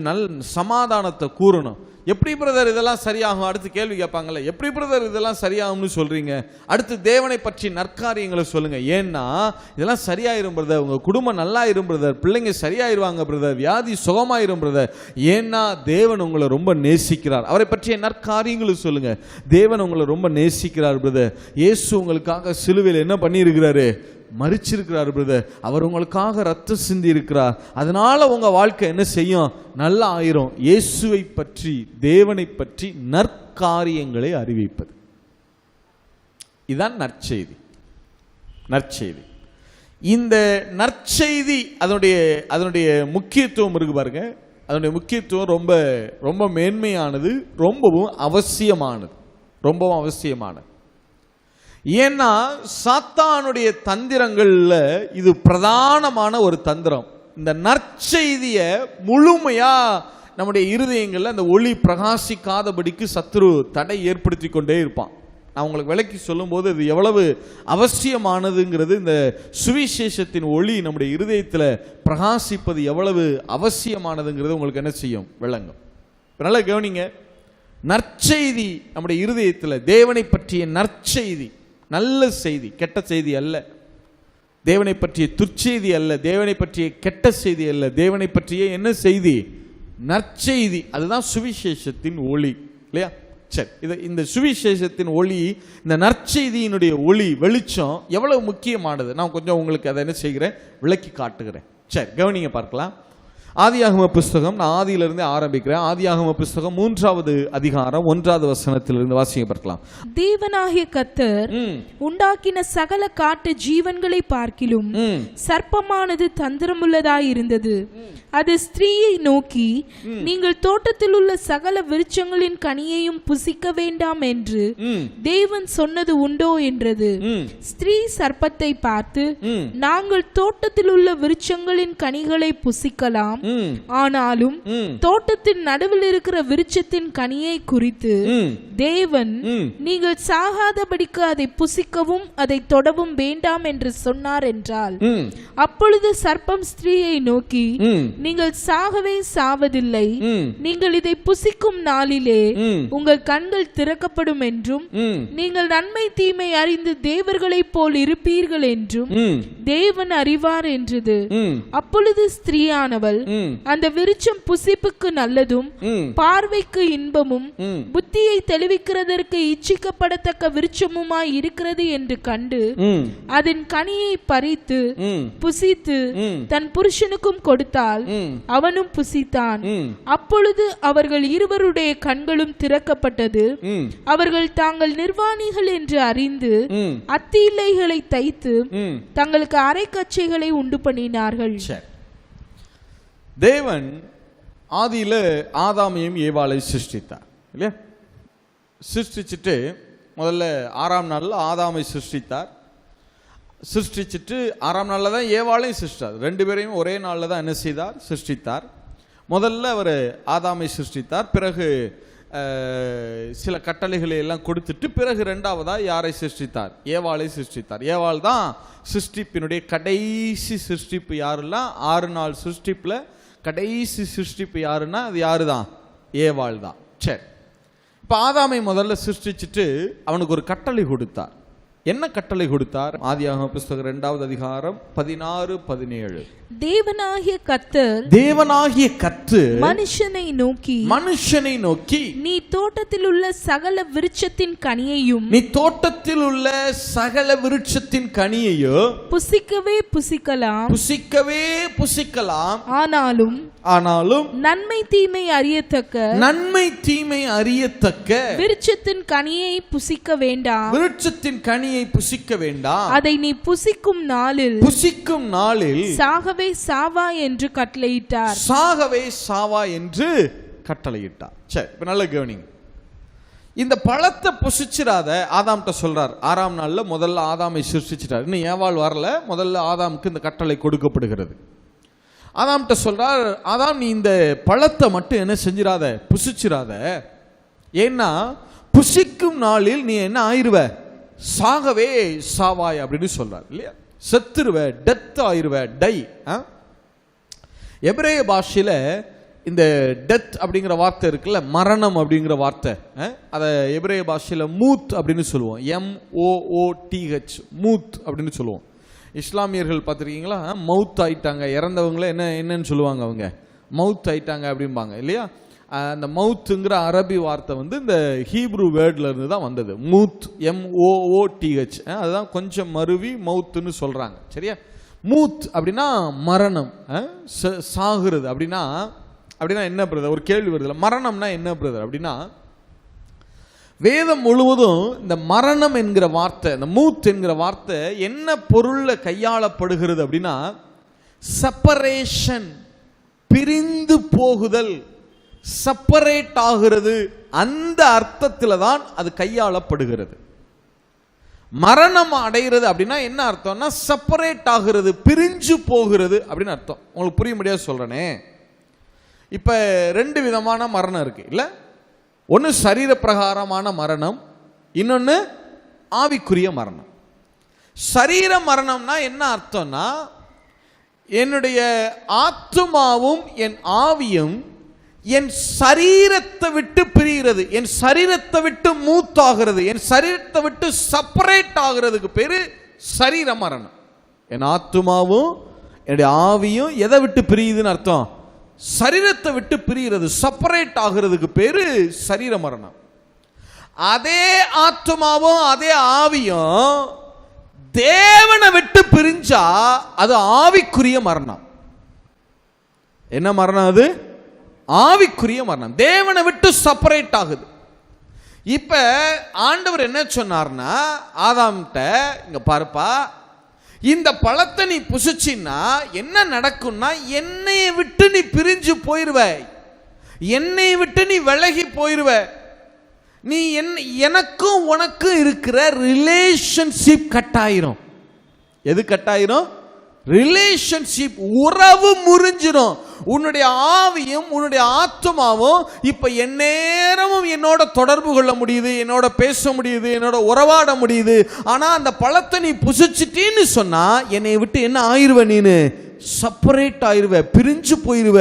நல் சமாதானத்தை கூறணும். எப்படி பிரதர் இதெல்லாம் சரியாகும்? அடுத்து கேள்வி கேட்பாங்கல்ல, எப்படி பிரதர் இதெல்லாம் சரியாகும்னு சொல்றீங்க? அடுத்து தேவனை பற்றி நற்காரியங்களை சொல்லுங்க. ஏன்னா இதெல்லாம் சரியாயிரும் பிரதர், உங்க குடும்பம் நல்லா இரும் பிரதர், பிள்ளைங்க சரியாயிருவாங்க பிரதர், வியாதி சுகமாயிரும் பிரதர். ஏன்னா தேவன் உங்களை ரொம்ப நேசிக்கிறார். அவரை பற்றிய நற்காரியங்களை சொல்லுங்க. தேவன் உங்களை ரொம்ப நேசிக்கிறார் பிரதர். இயேசு உங்களுக்காக சிலுவையில் என்ன பண்ணியிருக்கிறாரு? மரிச்சிருக்கிறார் பிரதர். அவர் உங்களுக்காக ரத்தம் சிந்தி இருக்கிறார். அதனால உங்க வாழ்க்கை என்ன செய்யும்? நல்லா ஆயிரும். இயேசுவை பற்றி, தேவனை பற்றி நற்காரியங்களை அறிவிப்பது, இதுதான் நற்செய்தி. நற்செய்தி, இந்த நற்செய்தி அதனுடைய முக்கியத்துவம் இருக்கு பாருங்க. அதனுடைய முக்கியத்துவம் ரொம்ப ரொம்ப மேன்மையானது, ரொம்பவும் அவசியமானது, ரொம்பவும் அவசியமானது. ஏன்னா சாத்தானுடைய தந்திரங்கள்ல இது பிரதானமான ஒரு தந்திரம். இந்த நற்செய்தியை முழுமையா நம்முடைய இருதயங்கள்ல அந்த ஒளி பிரகாசிக்காதபடிக்கு சத்துரு தடை ஏற்படுத்தி கொண்டே இருப்பான். நான் உங்களுக்கு விளக்கி சொல்லும் போது இது எவ்வளவு அவசியமானதுங்கிறது, இந்த சுவிசேஷத்தின் ஒளி நம்முடைய இருதயத்தில் பிரகாசிப்பது எவ்வளவு அவசியமானதுங்கிறது உங்களுக்கு என்ன செய்யும்? விளங்கும். நல்லா கவனிங்க. நற்செய்தி நம்முடைய இருதயத்தில், தேவனை பற்றிய நற்செய்தி, நல்ல செய்தி, கெட்ட செய்தி அல்ல. தேவனை பற்றிய துர்ச்செய்தி அல்ல, தேவனை பற்றிய கெட்ட செய்தி அல்ல, தேவனை பற்றிய என்ன செய்தி? நற்செய்தி. அதுதான் சுவிசேஷத்தின் ஒளி, இல்லையா? சரி, இந்த சுவிசேஷத்தின் ஒளி, இந்த நற்செய்தியினுடைய ஒளி, வெளிச்சம் எவ்வளவு முக்கியமானது நான் கொஞ்சம் உங்களுக்கு அதை என்ன செய்கிறேன்? விளக்கி காட்டுகிறேன். சரி, கவனிங்க, பார்க்கலாம். ஆதியாகம புஸ்தகம், நான் ஆதியிலிருந்து ஆரம்பிக்கிறேன். ஆதியாகம புஸ்தகம் 3வது அதிகாரம் 1வது வசனத்திலிருந்து வாசிக்க பார்க்கலாம். தேவனாகிய கர்த்தர் உண்டாக்கின சகல காட்டு ஜீவன்களை பார்க்கிலும் சர்ப்பமானது தந்திரமுள்ளதாய் இருந்தது. அது ஸ்திரீயை நோக்கி, நீங்கள் தோட்டத்தில் உள்ள சகல விருட்சங்களின் கனியையும் புசிக்க வேண்டாம் என்று தேவன் சொன்னது உண்டோ என்றது. ஸ்திரீ சர்ப்பத்தை பார்த்து, நாங்கள் தோட்டத்தில் உள்ள விருட்சங்களின் கனிகளை புசிக்கலாம், ஆனாலும் தோட்டத்தின் நடுவில் இருக்கிற விருட்சத்தின் கனியை குறித்து தேவன் நீங்கள் சாகாதபடிக்கு அதை புசிக்கவும் அதை தொடவும் வேண்டாம் என்று சொன்னார் என்றால், அப்பொழுது சர்ப்பம் ஸ்திரீயை நோக்கி, நீங்கள் சாகவே சாவதில்லை, நீங்கள் இதை புசிக்கும் நாளிலே உங்கள் கண்கள் திறக்கப்படும் என்றும் நீங்கள் நன்மை தீமை அறிந்து தேவர்களைப் போல் இருப்பீர்கள் என்றும் தேவன் அறிவார் என்றது. அப்பொழுது ஸ்திரீயானவள், அந்த விருட்சம் புசிப்புக்கு நல்லதும் பார்வைக்கு இன்பமும் புத்தியை தெளிவிக்கிறதற்கு இச்சிக்கப்படத்தக்க விருட்சமுமாய் இருக்கிறது என்று கண்டு அதன் கனியை பறித்து புசித்து தன் புருஷனுக்கும் கொடுத்தாள், அவனும் புசித்தான். அப்பொழுது அவர்கள் இருவருடைய கண்களும் திறக்கப்பட்டது, அவர்கள் தாங்கள் நிர்வாணிகள் என்று அறிந்து அத்தி இலைகளை தைத்து தங்களுக்கு அரைக்கச்சைகளை உண்டு பண்ணினார்கள். தேவன் ஆதியில ஆதாமையும் ஏவாளை சிருஷ்டித்தார், இல்லையா? சிருஷ்டிச்சுட்டு முதல்ல 6ஆம் நாளில் ஆதாமை சிருஷ்டித்தார். சிருஷ்டிச்சுட்டு 6ஆம் நாளில் தான் ஏவாளையும் சிருஷ்டித்தார். 2 பேரையும் ஒரே நாளில் தான் என்ன செய்தார்? சிருஷ்டித்தார். முதல்ல அவர் ஆதாமை சிருஷ்டித்தார், பிறகு சில கட்டளைகளை எல்லாம் கொடுத்துட்டு பிறகு 2வதா யாரை சிருஷ்டித்தார்? ஏவாளை சிருஷ்டித்தார். ஏவாள் தான் சிருஷ்டிப்பினுடைய கடைசி சிருஷ்டிப்பு. யாருலாம் 6 நாள் சிருஷ்டிப்புல கடைசி சிருஷ்டிப்பு யாருன்னா அது யாரு தான்? ஏவாள் தான். சரி, இப்ப ஆதாமை முதல்ல சிருஷ்டிச்சுட்டு அவனுக்கு ஒரு கட்டளை கொடுத்தார். என்ன கட்டளை கொடுத்தார்? ஆதியாகம புஸ்தகம் 2வது அதிகாரம் 16, 17. தேவனாகிய கர்த்தர் மனுஷனை நோக்கி நீ தோட்டத்தில் உள்ள சகல விருட்சத்தின் கனியையும் புசிக்கவே புசிக்கலாம், ஆனாலும் நன்மை தீமை அறியத்தக்க விருட்சத்தின் கனியை புசிக்க வேண்டாம், அதை நீ புசிக்கும் நாளில் சாகவே சாவா என்று கட்டளையிட்டார். சரி, இப்ப நல்ல கவனிங்க. இந்த பழத்தை புசிச்சிராத ஆதாம்கிட்ட சொல்றார். 6ஆம் நாள்ல முதல்ல ஆதாமை சிருஷ்டிச்சிட்டார். இன்னும் ஏவாள் வரல, முதல்ல ஆதாமுக்கு இந்த கட்டளை கொடுக்கப்படுகிறது. ஆதாம்கிட்ட சொல்றார், ஆதாம் நீ இந்த பழத்தை மட்டும் என்ன செஞ்சிராத, புசிச்சிராத. ஏன்னா புசிக்கும் நாளில் நீ என்ன ஆயிருவ? சாகவே சாவாய் அப்படின்னு சொல்றார், இல்லையா? செத்துருவ, டெத் ஆயிருவ, டை. எபிரேய பாஷையில இந்த டெத் அப்படிங்கிற வார்த்தை இருக்குல்ல, மரணம் அப்படிங்கிற வார்த்தை, அதை எபிரேய பாஷையில் மூத் அப்படின்னு சொல்லுவோம். MOOTH, மூத் அப்படின்னு சொல்லுவோம். இஸ்லாமியர்கள் பார்த்துருக்கீங்களா, மவுத் ஆயிட்டாங்க, இறந்தவங்கள என்னன்னு சொல்லுவாங்க, அவங்க மவுத் ஆயிட்டாங்க அப்படிம்பாங்க இல்லையா. அந்த மவுத்துங்கிற அரபி வார்த்தை வந்து இந்த ஹீப்ரு வேர்ட்ல இருந்து தான் வந்தது. மூத், MOOTH, அதுதான் கொஞ்சம் மருவி மவுத்துன்னு சொல்றாங்க. சரியா? மூத் அப்படின்னா மரணம், சாகுறது. அப்படின்னா என்ன பிரதர், ஒரு கேள்வி வருதுல்ல, மரணம்னா என்ன பிரதர் அப்படின்னா, வேதம் முழுவதும் இந்த மரணம் என்கிற வார்த்தை, இந்த மூத் என்கிற வார்த்தை என்ன பொருள்ல கையாளப்படுகிறது அப்படின்னா, செப்பரேஷன், பிரிந்து போகுதல், செப்பரேட் ஆகிறது, அந்த அர்த்தத்தில் தான் அது கையாளப்படுகிறது. மரணம் அடைகிறது அப்படின்னா என்ன அர்த்தம்னா, செப்பரேட் ஆகிறது, பிரிஞ்சு போகிறது அப்படின்னு அர்த்தம். உங்களுக்கு புரிய முடியாது சொல்றேனே. இப்ப 2 விதமான மரணம் இருக்கு இல்ல. ஒன்னு சரீர பிரகாரமான மரணம், இன்னொன்னு ஆவிக்குரிய மரணம். சரீர மரணம்னா என்ன அர்த்தம்னா, என்னுடைய ஆத்துமாவும் என் ஆவியும் என் சரீரத்தை விட்டு பிரிகிறது, என் சரீரத்தை விட்டு மூத்தாகிறது, என் சரீரத்தை விட்டு செப்பரேட் ஆகிறதுக்கு பேரு சரீர மரணம். என் ஆத்துமாவும் என்னுடைய ஆவியும் எதை விட்டு பிரியுதுன்னு அர்த்தம், சரீரத்தை விட்டு பிரிகிறது, செப்பரேட் ஆகிறதுக்கு பேரு சரீர மரணம். அதே ஆத்துமாவும் அதே ஆவியும் தேவனை விட்டு பிரிஞ்சா அது ஆவிக்குரிய மரணம். என்ன மரணம் அது? ஆவிக்குரிய மரணம். தேவனை விட்டு செப்பரேட் ஆகுது. இப்ப ஆண்டவர் என்ன சொன்னார்னா, ஆதாம்கிட்ட, இங்க பாருப்பா, இந்த பழத்தை நீ புசிச்சின்னா என்ன நடக்கும்னா, என்னைய விட்டு நீ பிரிஞ்சு போயிருவ, என்னை விட்டு நீ விலகி போயிருவ. நீ எனக்கும் உனக்கும் இருக்கிற ரிலேஷன்ஷிப் கட்டாயிரும். எது கட்டாயிரும்? ரிலேஷன்ஷிப், உறவு முறிஞ்சிடும். உன்னுடைய ஆவியும் உன்னுடைய ஆத்மாவும் இப்ப எந்நேரமும் என்னோட தொடர்பு கொள்ள முடியுது, என்னோட பேச முடியுது, என்னோட உறவாட முடியுது. ஆனா அந்த பழத்தை நீ புசிச்சிட்டின்னு சொன்னா என்னை விட்டு என்ன ஆயிருவ, நீனு செப்பரேட் ஆயிருவ, பிரிஞ்சு போயிருவ.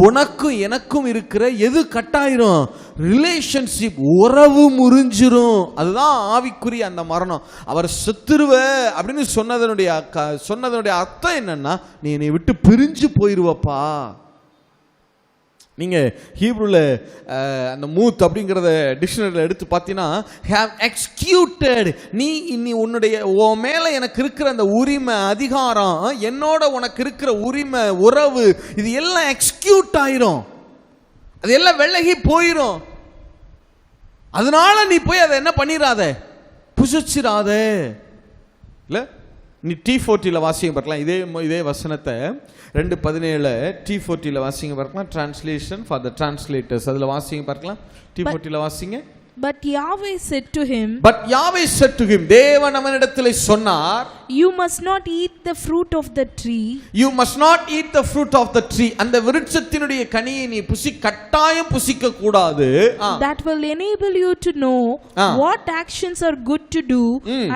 உனக்கும் எனக்கும் இருக்கிற எது கட்டாயிரும்? ரிலேஷன்ஷிப், உறவு முறிஞ்சிரும். அதுதான் ஆவிக்குரிய அந்த மரணம். அவர் செத்துருவ அப்படின்னு சொன்னதனுடைய அர்த்தம் என்னன்னா, நீ என்னை விட்டு பிரிஞ்சு போயிருவப்பா. நீங்க ஹீப்ருல அந்த மூத் அப்படிங்கறத டிக்ஷனரியில் எடுத்து பார்த்தீங்கன்னா, have executed, நீ உன்னுடைய உன் மேல எனக்கு இருக்கிற அந்த உரிமை, அதிகாரம், என்னோட உனக்கு இருக்கிற உரிமை, உறவு, இது எல்லாம் எக்ஸிக்யூட் ஆயிரும், அது எல்லாம் விலகி போயிரும். அதனால நீ போய் அதை என்ன பண்ணிராத, புசிச்சிராத. இல்ல, நீ T40 வாசிங்க பார்க்கலாம். இதே வசனத்தை 2:17 T40 வாசிங்க பார்க்கலாம். டிரான்ஸ்லேஷன் ஃபார் த டிரான்ஸ்லேட்டர்ஸ், அதுல வாசிங்க பார்க்கலாம். T40 வாசிங்க. But Yahweh said to him, தேவன் அவனிடத்தில் சொன்னார், you must not eat the fruit of the tree. You must not eat the fruit of the tree. அந்த விருட்சத்தினுடைய கனியை நீ கட்டாயம் புசிக்க கூடாது. That will enable you to know what actions are good to do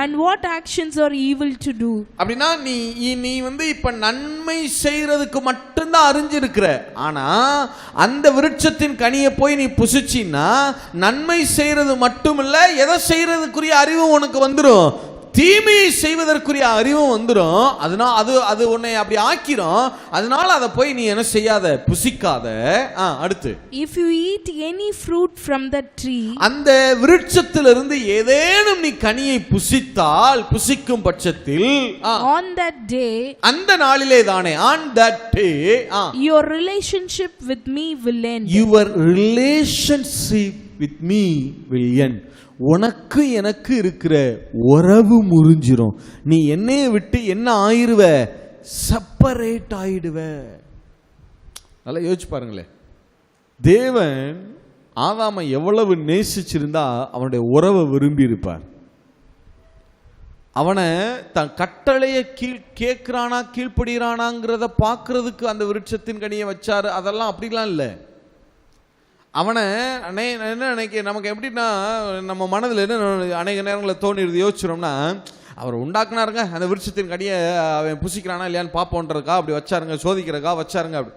and what actions are evil to do. அப்படினா நீ வந்து இப்ப நன்மை செய்யறதுக்கு மட்டும் தான் அறிஞ்சிருக்கிற. ஆனா அந்த விருட்சத்தின் கனியை போய் நீ புசிச்சினா நன்மை செய்யறது மட்டுமில்ல, எதை செய்யறதுக்குரிய அறிவு உனக்கு வந்துரும், தீமையை செய்வதற்குரிய அறிவும் வந்துடும். அதனால அது உன்னை அப்படி ஆக்கிரும். அதனால அதை போய் நீ என்ன செய்யாத, புசிக்காத. அடுத்து, if you eat any fruit from that tree, அந்த விருட்சத்திலிருந்து ஏதேனும் நீ கனியை புசிக்கும் பட்சத்தில், on that day, அந்த நாளிலே தானே, on that day, your relationship with me will end. Your relationship with me will end. உனக்கு எனக்கு இருக்கிற உறவு முறிஞ்சிரும். நீ என்னைய விட்டு என்ன ஆயிருவ, செப்பரேட் ஆயிடுவ. நல்லா யோசிச்சு பாருங்களேன். தேவன் ஆதாமை எவ்வளவு நேசிச்சிருந்தா அவனுடைய உறவை விரும்பி இருப்பார். அவனை தன் கட்டளையை கேட்கிறானா கீழ்ப்படுகிறானாங்கிறத பார்க்கறதுக்கு அந்த விருட்சத்தின் கனியை வச்சாரு. அதெல்லாம் அப்படிலாம் இல்லை. அவனை என்ன நமக்கு எப்படின்னா, நம்ம மனதில் என்ன அநேக நேரங்களில் தோணிடுது, யோசிச்சிரோம்னா, அவர் உண்டாக்குனாருங்க அந்த விருட்சத்தின் கனியை அவன் புசிக்கிறானா இல்லையான்னு பார்ப்போன்றதுக்கா அப்படி வச்சாருங்க, சோதிக்கிறக்கா வச்சாருங்க. அப்படி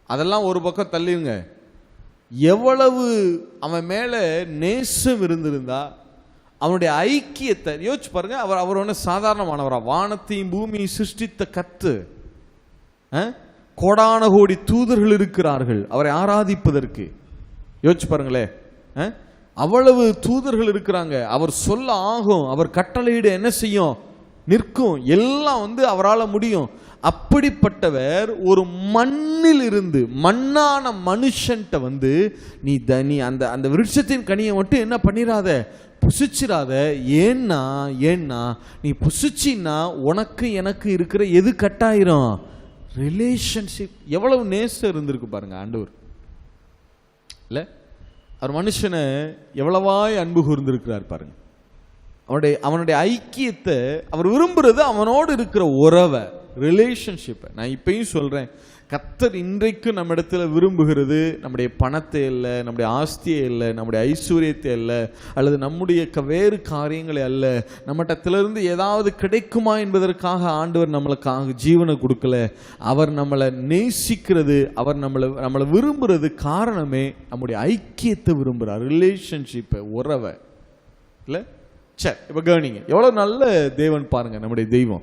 அதெல்லாம் ஒரு பக்கம் தள்ளிருங்க. எவ்வளவு அவன் மேல நேசம் இருந்திருந்தா, அவனுடைய ஐக்கியத்தை யோசிச்சு பாருங்க. அவர் ஒன்று சாதாரணமானவரா? வானத்தையும் பூமியை சிருஷ்டித்த கர்த்தர், கோடான கோடி தூதர்கள் இருக்கிறார்கள் அவரை ஆராதிப்பதற்கு. யோசிச்சு பாருங்களேன், அவ்வளவு தூதர்கள் இருக்கிறாங்க. அவர் சொல்ல ஆகும், அவர் கட்டளையிட என்ன செய்யும்? நிற்கும். எல்லாம் அவரால் முடியும். அப்படிப்பட்டவர் ஒரு மண்ணில் இருந்து, மண்ணான மனுஷன்ட்ட நீ அந்த விருட்சத்தின் கனியை மட்டும் என்ன பண்ணிராத, புசிச்சிராத. ஏன்னா நீ புசிச்சின்னா உனக்கு எனக்கு இருக்கிற எது கட்டாயிரும்? ரிலேஷன்ஷிப். எவ்வளவு நேசம் இருந்திருக்கு பாருங்க ஆண்டவர் இல்ல? அவர் மனுஷனை எவ்வளவாய் அன்பு கூர்ந்திருக்கிறார் பாருங்க. அவனுடைய ஐக்கியத்தை அவர் விரும்புறது, அவனோடு இருக்கிற உறவை, ரிலேஷன்ஷிப்பை. நான் இப்பயும் சொல்றேன், கர்த்தர் இன்றைக்கு நம்ம இடத்துல விரும்புகிறது நம்முடைய பணத்தை இல்லை, நம்முடைய ஆஸ்தியை இல்லை, நம்முடைய ஐஸ்வர்யத்தை அல்ல, அல்லது நம்முடைய வேறு காரியங்களை அல்ல. நம்மகிட்டத்திலிருந்து ஏதாவது கிடைக்குமா என்பதற்காக ஆண்டவர் நம்மளுக்காக ஜீவனை கொடுக்கல. அவர் நம்மளை நேசிக்கிறது, அவர் நம்மளை விரும்புறது காரணமே நம்முடைய ஐக்கியத்தை விரும்புகிறார், ரிலேஷன்ஷிப்பை, உறவை இல்லை? சரி, இப்போ கவனிங்க, எவ்வளோ நல்ல தேவன் பாருங்க நம்முடைய தெய்வம்.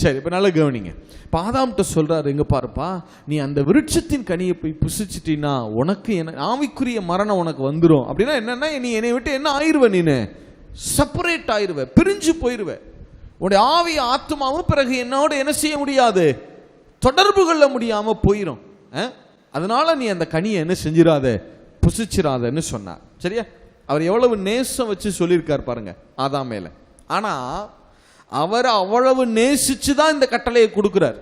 சரி, இப்போ நல்ல கவனிங்க. இப்போ ஆதாம்கிட்ட சொல்றாரு, எங்க பாருப்பா, நீ அந்த விருட்சத்தின் கனியை போய் புசிச்சிட்டினா உனக்கு என்ன ஆவிக்குரிய மரணம் உனக்கு வந்துடும். அப்படின்னா என்னன்னா, நீ என்னை விட்டு என்ன ஆயிருவ? நீனு செப்பரேட் ஆயிருவ, பிரிஞ்சு போயிருவ. உன்னுடைய ஆவி ஆத்மாவும் பிறகு என்னோட என்ன செய்ய முடியாது, தொடர்பு கொள்ள முடியாம போயிடும். அதனால நீ அந்த கனியை என்ன செஞ்சிடாத, புசிச்சிடாதன்னு சொன்னார். சரியா? அவர் எவ்வளவு நேசம் வச்சு சொல்லியிருக்கார் பாருங்க ஆதாம் மேல. ஆனா அவர் அவ்வளவு நேசிச்சுதான் இந்த கட்டளையை கொடுக்கிறார்.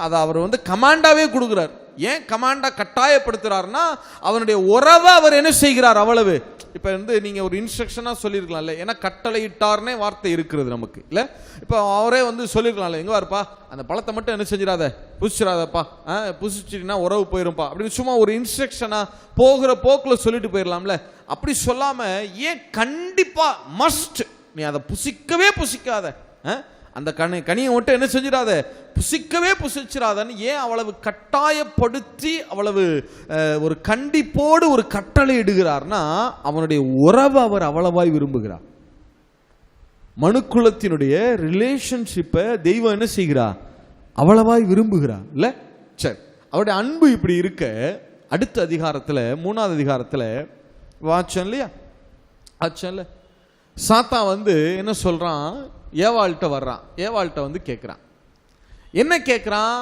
அதை அவர் கமாண்டாவே கொடுக்கிறார். ஏன் கமாண்டா கட்டாயப்படுத்துறாருன்னா, அவனுடைய உறவை அவர் என்ன செய்கிறார் அவ்வளவு. இப்ப நீங்க ஒரு இன்ஸ்ட்ரக்ஷனா சொல்லிருக்கலாம்ல, ஏன்னா கட்டளையிட்டார்னே வார்த்தை இருக்கிறது நமக்கு இல்ல. இப்ப அவரே சொல்லிருக்கலாம்ல, எங்க வாருப்பா, அந்த பழத்தை மட்டும் என்ன செஞ்சிடாத, புசிச்சிடாதப்பா, புசிச்சிட்டா உறவு போயிருப்பா அப்படின்னு சும்மா ஒரு இன்ஸ்ட்ரக்ஷனா போகிற போக்குல சொல்லிட்டு போயிடலாம்ல. அப்படி சொல்லாம, ஏன் கண்டிப்பா மஸ்ட் நீ அதை புசிக்கவே புசிக்காத, அந்த கனியை மட்டும் என்ன செஞ்சிடாத, புசிக்கவே புசிச்சிடாதன்னு ஏன் அவ்வளவு கட்டாயப்படுத்தி அவ்வளவு ஒரு கண்டிப்போடு ஒரு கட்டளை இடுகிறார்னா, அவனுடைய உறவை அவர் அவ்வளவாய் விரும்புகிறார். மனுக்குலத்தினுடைய ரிலேஷன்ஷிப்பை தெய்வம் என்ன செய்கிறார், அவ்வளவாய் விரும்புகிறார் இல்ல. சரி, அவருடைய அன்பு இப்படி இருக்க, அடுத்த அதிகாரத்தில் 3வது அதிகாரத்தில் வாட்சன் இல்லையா, ஆச்சன்ல, சாத்தா என்ன சொல்றான், ஏவாள்கிட்ட வர்றான். ஏவாள்கிட்ட கேட்குறான். என்ன கேட்குறான்,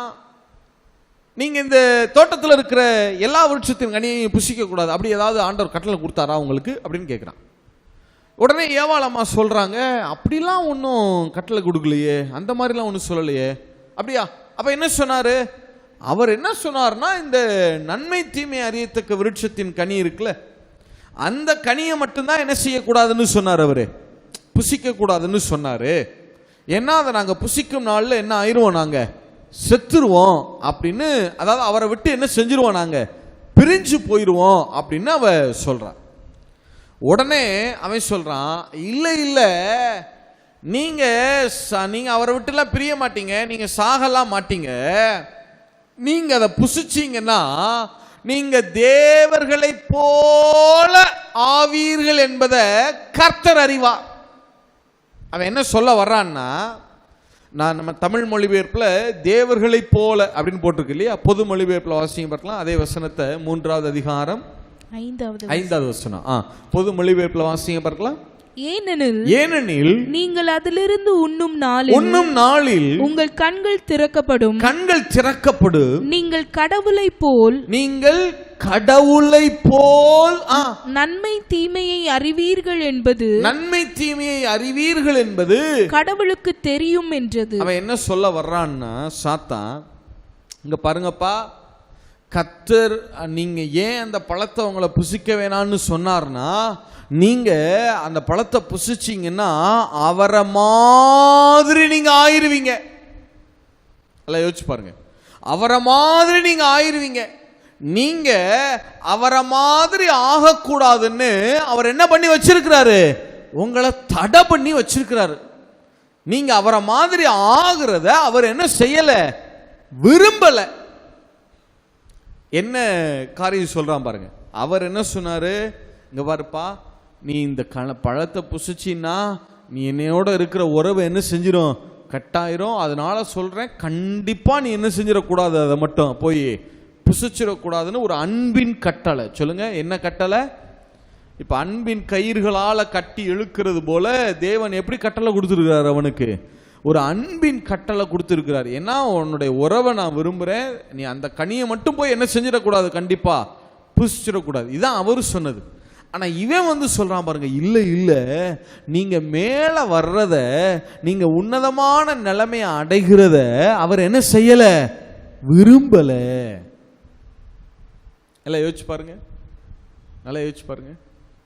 நீங்க இந்த தோட்டத்தில் இருக்கிற எல்லா விருட்சத்தின் கனியையும் புசிக்க கூடாது, அப்படி ஏதாவது ஆண்டவர் கட்டளை கொடுத்தாரா உங்களுக்கு அப்படின்னு கேட்குறான். உடனே ஏவாள் அம்மா சொல்றாங்க, அப்படிலாம் ஒன்றும் கட்டளை கொடுக்கலையே, அந்த மாதிரிலாம் ஒன்றும் சொல்லலையே. அப்படியா? அப்ப என்ன சொன்னாரு அவர்? என்ன சொன்னார்னா, இந்த நன்மை தீமை அறியத்தக்க விருட்சத்தின் கனி இருக்குல்ல, அந்த கனியை மட்டும்தான் என்ன செய்யக்கூடாதுன்னு சொன்னார் அவரு, புசிக்க கூடாதுன்னு சொன்னாரு. ஏன்னா அதை நாங்க புசிக்கும் நாள்ல என்ன ஆயிருவோம், நாங்க செத்துருவோம் அப்படின்னு, அதாவது அவரை விட்டு என்ன செஞ்சிருவோம், நாங்க பிரிஞ்சு போயிருவோம் அப்படின்னு அவ சொல்றான். உடனே அவன் சொல்றான், இல்ல இல்ல, நீங்க அவரை விட்டுலாம் பிரிய மாட்டீங்க, நீங்க சாகலாம் மாட்டீங்க, நீங்க அதை புசிச்சீங்கன்னா நீங்க தேவர்களை போல ஆவீர்கள் என்பதை கர்த்தர் அறிவார். அவன் என்ன சொல்ல வர்றான்னா, நான் நம்ம தமிழ் மொழிபெயர்ப்புல தேவர்களை போல அப்படின்னு போட்டிருக்கு இல்லையா, பொது மொழிபெயர்ப்புல வாசிங்க பார்க்கலாம். அதே வசனத்தை 3வது அதிகாரம் 5வது வசனம், பொது மொழிபெயர்ப்புல வாசிங்க பார்க்கலாம். ஏனெனில் நீங்கள் அதிலிருந்து உண்ணும் நாளில் உங்கள் கண்கள் திறக்கப்படும், நீங்கள் கடவுளை போல் நன்மை தீமையை அறிவீர்கள் என்பது கடவுளுக்கு தெரியும் என்றது. அவன் என்ன சொல்ல வர்றான்னா, சாத்தான், இங்க பாருங்கப்பா, கர்த்தர் நீங்க ஏன் அந்த பழத்தை உங்களை புசிக்க வேணான்னு சொன்னார்னா, நீங்க அந்த பழத்தை புசிச்சீங்கன்னா அவரை மாதிரி நீங்க ஆயிருவீங்க. எல்லாம் யோசிச்சு பாருங்க, அவரை மாதிரி நீங்க ஆயிருவீங்க. நீங்க அவரை மாதிரி ஆகக்கூடாதுன்னு அவர் என்ன பண்ணி வச்சிருக்கிறாரு, உங்களை தடை பண்ணி வச்சிருக்கிறாரு. நீங்க அவரை மாதிரி ஆகிறத அவர் என்ன செய்யல, விரும்பல. என்ன காரியம் சொல்றான் பாருங்க. அவர் என்ன சொன்னாரு, இங்க பாருப்பா, நீ இந்த பழத்தை புசிச்சின்னா நீ என்னையோட இருக்கிற உறவை என்ன செஞ்சிடும், கட்டாயிரும். அதனால சொல்றேன், கண்டிப்பா நீ என்ன செஞ்சிடக்கூடாது, அதை மட்டும் போய் புசிச்சிடக்கூடாதுன்னு ஒரு அன்பின் கட்டளை. சொல்லுங்க, என்ன கட்டளை? இப்ப அன்பின் கயிறுகளால கட்டி இழுக்கிறது போல தேவன் எப்படி கட்டளை கொடுத்துருக்கிறார், அவனுக்கு ஒரு அன்பின் கட்டளை கொடுத்துருக்கிறார். ஏன்னா உன்னுடைய உறவை நான் விரும்புறேன், நீ அந்த கனியை மட்டும் போய் என்ன செஞ்சிடக்கூடாது, கண்டிப்பா புசிச்சிடக்கூடாது. இதுதான் அவரு சொன்னது. ஆனா இவன் வந்து சொல்றான் பாருங்க, இல்ல இல்ல, நீங்க மேல வர்றத, நீங்க உன்னதமான நிலைமையை அடைகிறத அவர் என்ன செய்யல, விரும்பல. எல்லாம் யோசிச்சு பாருங்க, நல்லா யோசிச்சு பாருங்க.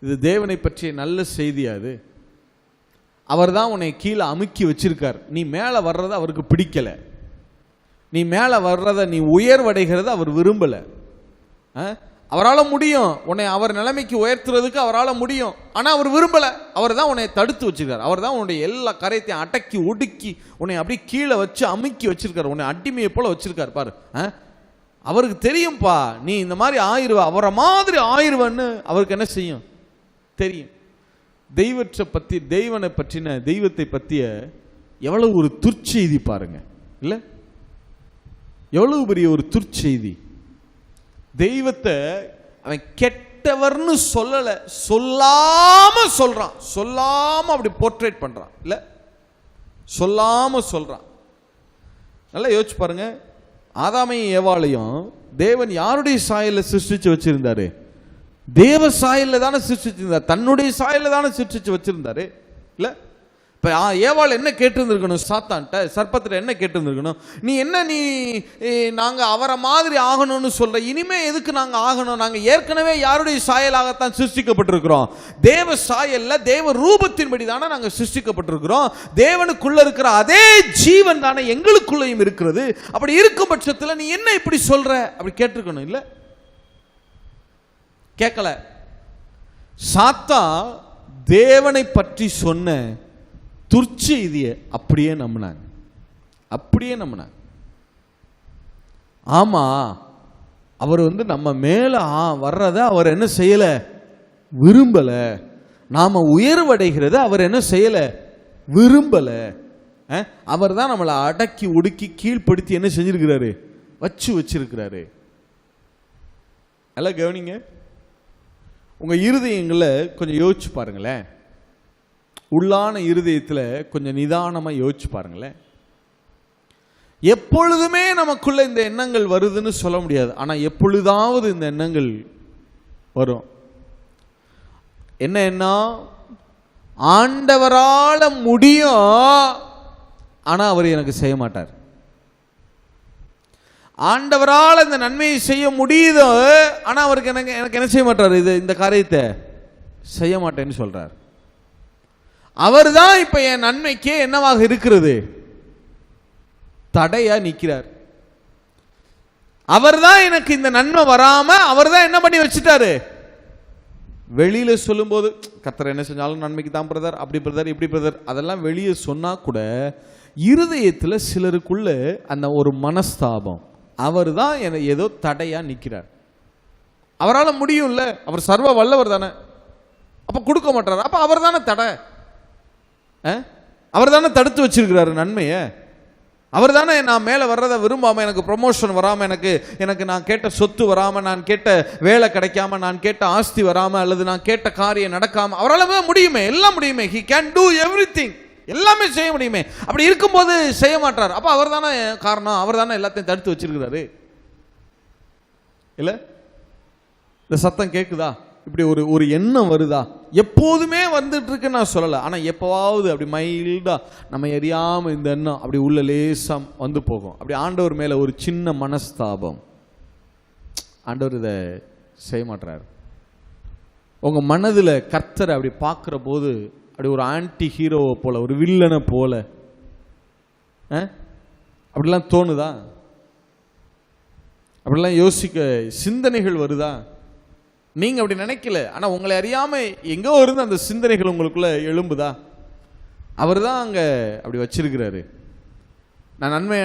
இது தேவனை பற்றிய நல்ல செய்தியா? அது அவர் தான் உன்னை கீழே அமுக்கி வச்சிருக்கார். நீ மேல வர்றத அவருக்கு பிடிக்கல, நீ மேல வர்றத, நீ உயர்வடைகிறத அவர் விரும்பல. அவரால் முடியும், உன்னை அவர் நிலைமைக்கு உயர்த்துறதுக்கு அவரால் முடியும். ஆனா அவர் விரும்பல. அவர் தான் உன்னை தடுத்து வச்சிருக்கார். அவர் தான் உன்னுடைய எல்லா கரையத்தையும் அடக்கி ஒடுக்கி உன்னை அப்படியே கீழே வச்சு அமுக்கி வச்சிருக்கார். உன்னை அடிமையை போல வச்சிருக்கார் பாரு. அவருக்கு தெரியும்பா, நீ இந்த மாதிரி ஆயிருவ, அவரை மாதிரி ஆயிருவன்னு அவருக்கு என்ன செய்யும், தெரியும். தெய்வனை பற்றின, தெய்வத்தை பற்றிய எவ்வளவு ஒரு துர்ச்செய்தி பாருங்க, இல்ல? எவ்வளவு பெரிய ஒரு துர்ச்செய்தி. தெய்வத்தை அவன் கெட்டவர்னு சொல்லல, சொல்லாம சொல்றான், சொல்லாம அப்படி போர்ட்ரேட் பண்றான், இல்ல? சொல்லாம சொல்றான். நல்லா யோசிச்சு பாருங்க. ஆதாமையும் ஏவாளையும் தேவன் யாருடைய சாயல்ல சிருஷ்டிச்சு வச்சிருந்தாரு? தேவ சாயல்ல தானே சிருஷ்டிச்சிருந்தார், தன்னுடைய சாயல்ல தானே சிருஷ்டிச்சு வச்சிருந்தாரு, இல்ல? இப்ப ஏவாள் என்ன கேட்டிருந்திருக்கணும், சாத்தான்ட்ட, சர்ப்பத்துல என்ன கேட்டிருந்திருக்கணும், நீ என்ன, நீ நாங்க அவரை மாதிரி ஆகணும்னு சொல்ற, இனிமே எதுக்கு நாங்க ஆகணும், நாங்க ஏற்கனவே யாருடைய சாயலாகத்தான் சிருஷ்டிக்கப்பட்டிருக்கிறோம், தேவ சாயல்ல தேவ ரூபத்தின்படி தானே நாங்க சிருஷ்டிக்கப்பட்டிருக்கிறோம், தேவனுக்குள்ள இருக்கிற அதே ஜீவன் தானே எங்களுக்குள்ளையும் இருக்கிறது, அப்படி இருக்கும் பட்சத்தில் நீ என்ன இப்படி சொல்ற, அப்படி கேட்டிருக்கணும், இல்ல? கேட்கல. சாத்தான் தேவனை பற்றி சொன்ன துர்ச்செய்தியை அப்படியே நம்பினாங்க, அப்படியே நம்பினாங்க. ஆமா, அவர் வந்து நம்ம மேல வர்றத அவர் என்ன செய்யல, விரும்பல. நாம உயர்வடைகிறத அவர் என்ன செய்யல, விரும்பல. அவர் தான் நம்மளை அடக்கி ஒடுக்கி கீழ்ப்படுத்தி என்ன செஞ்சிருக்கிறாரு, வச்சிருக்கிறாரு. எல்லாம் கவனிங்க. உங்க இருதயங்களை கொஞ்சம் யோசிச்சு பாருங்களேன், உள்ளான இருதயத்தில் கொஞ்சம் நிதானமா யோசிச்சு பாருங்களேன். எப்பொழுதுமே நமக்குள்ள இந்த எண்ணங்கள் வருதுன்னு சொல்ல முடியாது, ஆனா எப்பொழுதாவது இந்த எண்ணங்கள் வரும். என்ன எண்ணம்? ஆண்டவரால முடியும், ஆனா அவர் எனக்கு செய்ய மாட்டார். ஆண்டவரால் இந்த நன்மையை செய்ய முடியுது, ஆனா அவருக்கு எனக்கு என்ன செய்ய மாட்டார், இந்த காரியத்தை செய்ய மாட்டேன்னு சொல்றார். அவர் தான் இப்ப என் நன்மைக்கே என்னவாக இருக்கிறது, தடையா நிற்கிறார். அவர் தான் எனக்கு இந்த நன்மை வராம அவர் தான் என்ன பண்ணி வச்சுட்டாரு. வெளியில சொல்லும் போது கர்த்தர் என்ன செஞ்சாலும் நன்மைக்கு தான் பிரதர், அப்படி பிரதர், இப்படி பிரதர், அதெல்லாம் வெளியே சொன்னா கூட இருதயத்துல சிலருக்குள்ள அந்த ஒரு மனஸ்தாபம், அவர் தான் ஏதோ தடையா நிற்கிறார். அவரால் முடியும்ல, அவர் சர்வ வல்லவர் தானே, அப்ப கொடுக்க மாட்டார். அப்ப அவர் தானே தடை, அவர் தானே தடுத்து வச்சிருக்கிறாரு நன்மையை. அவர் தானே நான் மேலே வர்றதை விரும்பாம, எனக்கு ப்ரொமோஷன் வராம, எனக்கு நான் கேட்ட சொத்து வராம, நான் கேட்ட வேலை கிடைக்காம, நான் கேட்ட ஆஸ்தி வராம, அல்லது நான் கேட்ட காரியம் நடக்காம, அவரால் முடியுமே, எல்லாம் முடியுமே. he can do everything, எல்லாமே செய்ய முடியுமே. அப்படி இருக்கும்போது செய்ய மாட்டார். அப்ப அவர் தானே காரணம், அவர் தானே எல்லாத்தையும் தடுத்து வச்சிருக்கிறாரு, இல்ல? இந்த சத்தம் கேக்குதா? இப்படி ஒரு எண்ணம் வருதா? எப்போதுமே வந்துட்டு இருக்கு நான் சொல்லல, ஆனா எப்பவாவது அப்படி மைல்டா நம்ம எரியாம இந்த எண்ணம் அப்படி உள்ள லேசம் வந்து போகும். அப்படி ஆண்டவர் மேல ஒரு சின்ன மனஸ்தாபம், ஆண்டவர் இதை செய்ய மாட்டாரு. உங்க மனதுல கர்த்தரை அப்படி பார்க்கிற போது அப்படி ஒரு ஆன்டி ஹீரோவை போல, ஒரு வில்லனை போல அப்படிலாம் தோணுதா? அப்படிலாம் யோசிக்க சிந்தனைகள் வருதா? நீங்க அப்படி நினைக்கல, ஆனா உங்களை அறியாம எங்கோ இருந்து அந்த சிந்தனைகள் உங்களுக்குள்ள எழும்புதா? அவர் தான் அங்க அப்படி வச்சிருக்கிறாரு. நான் நன்மை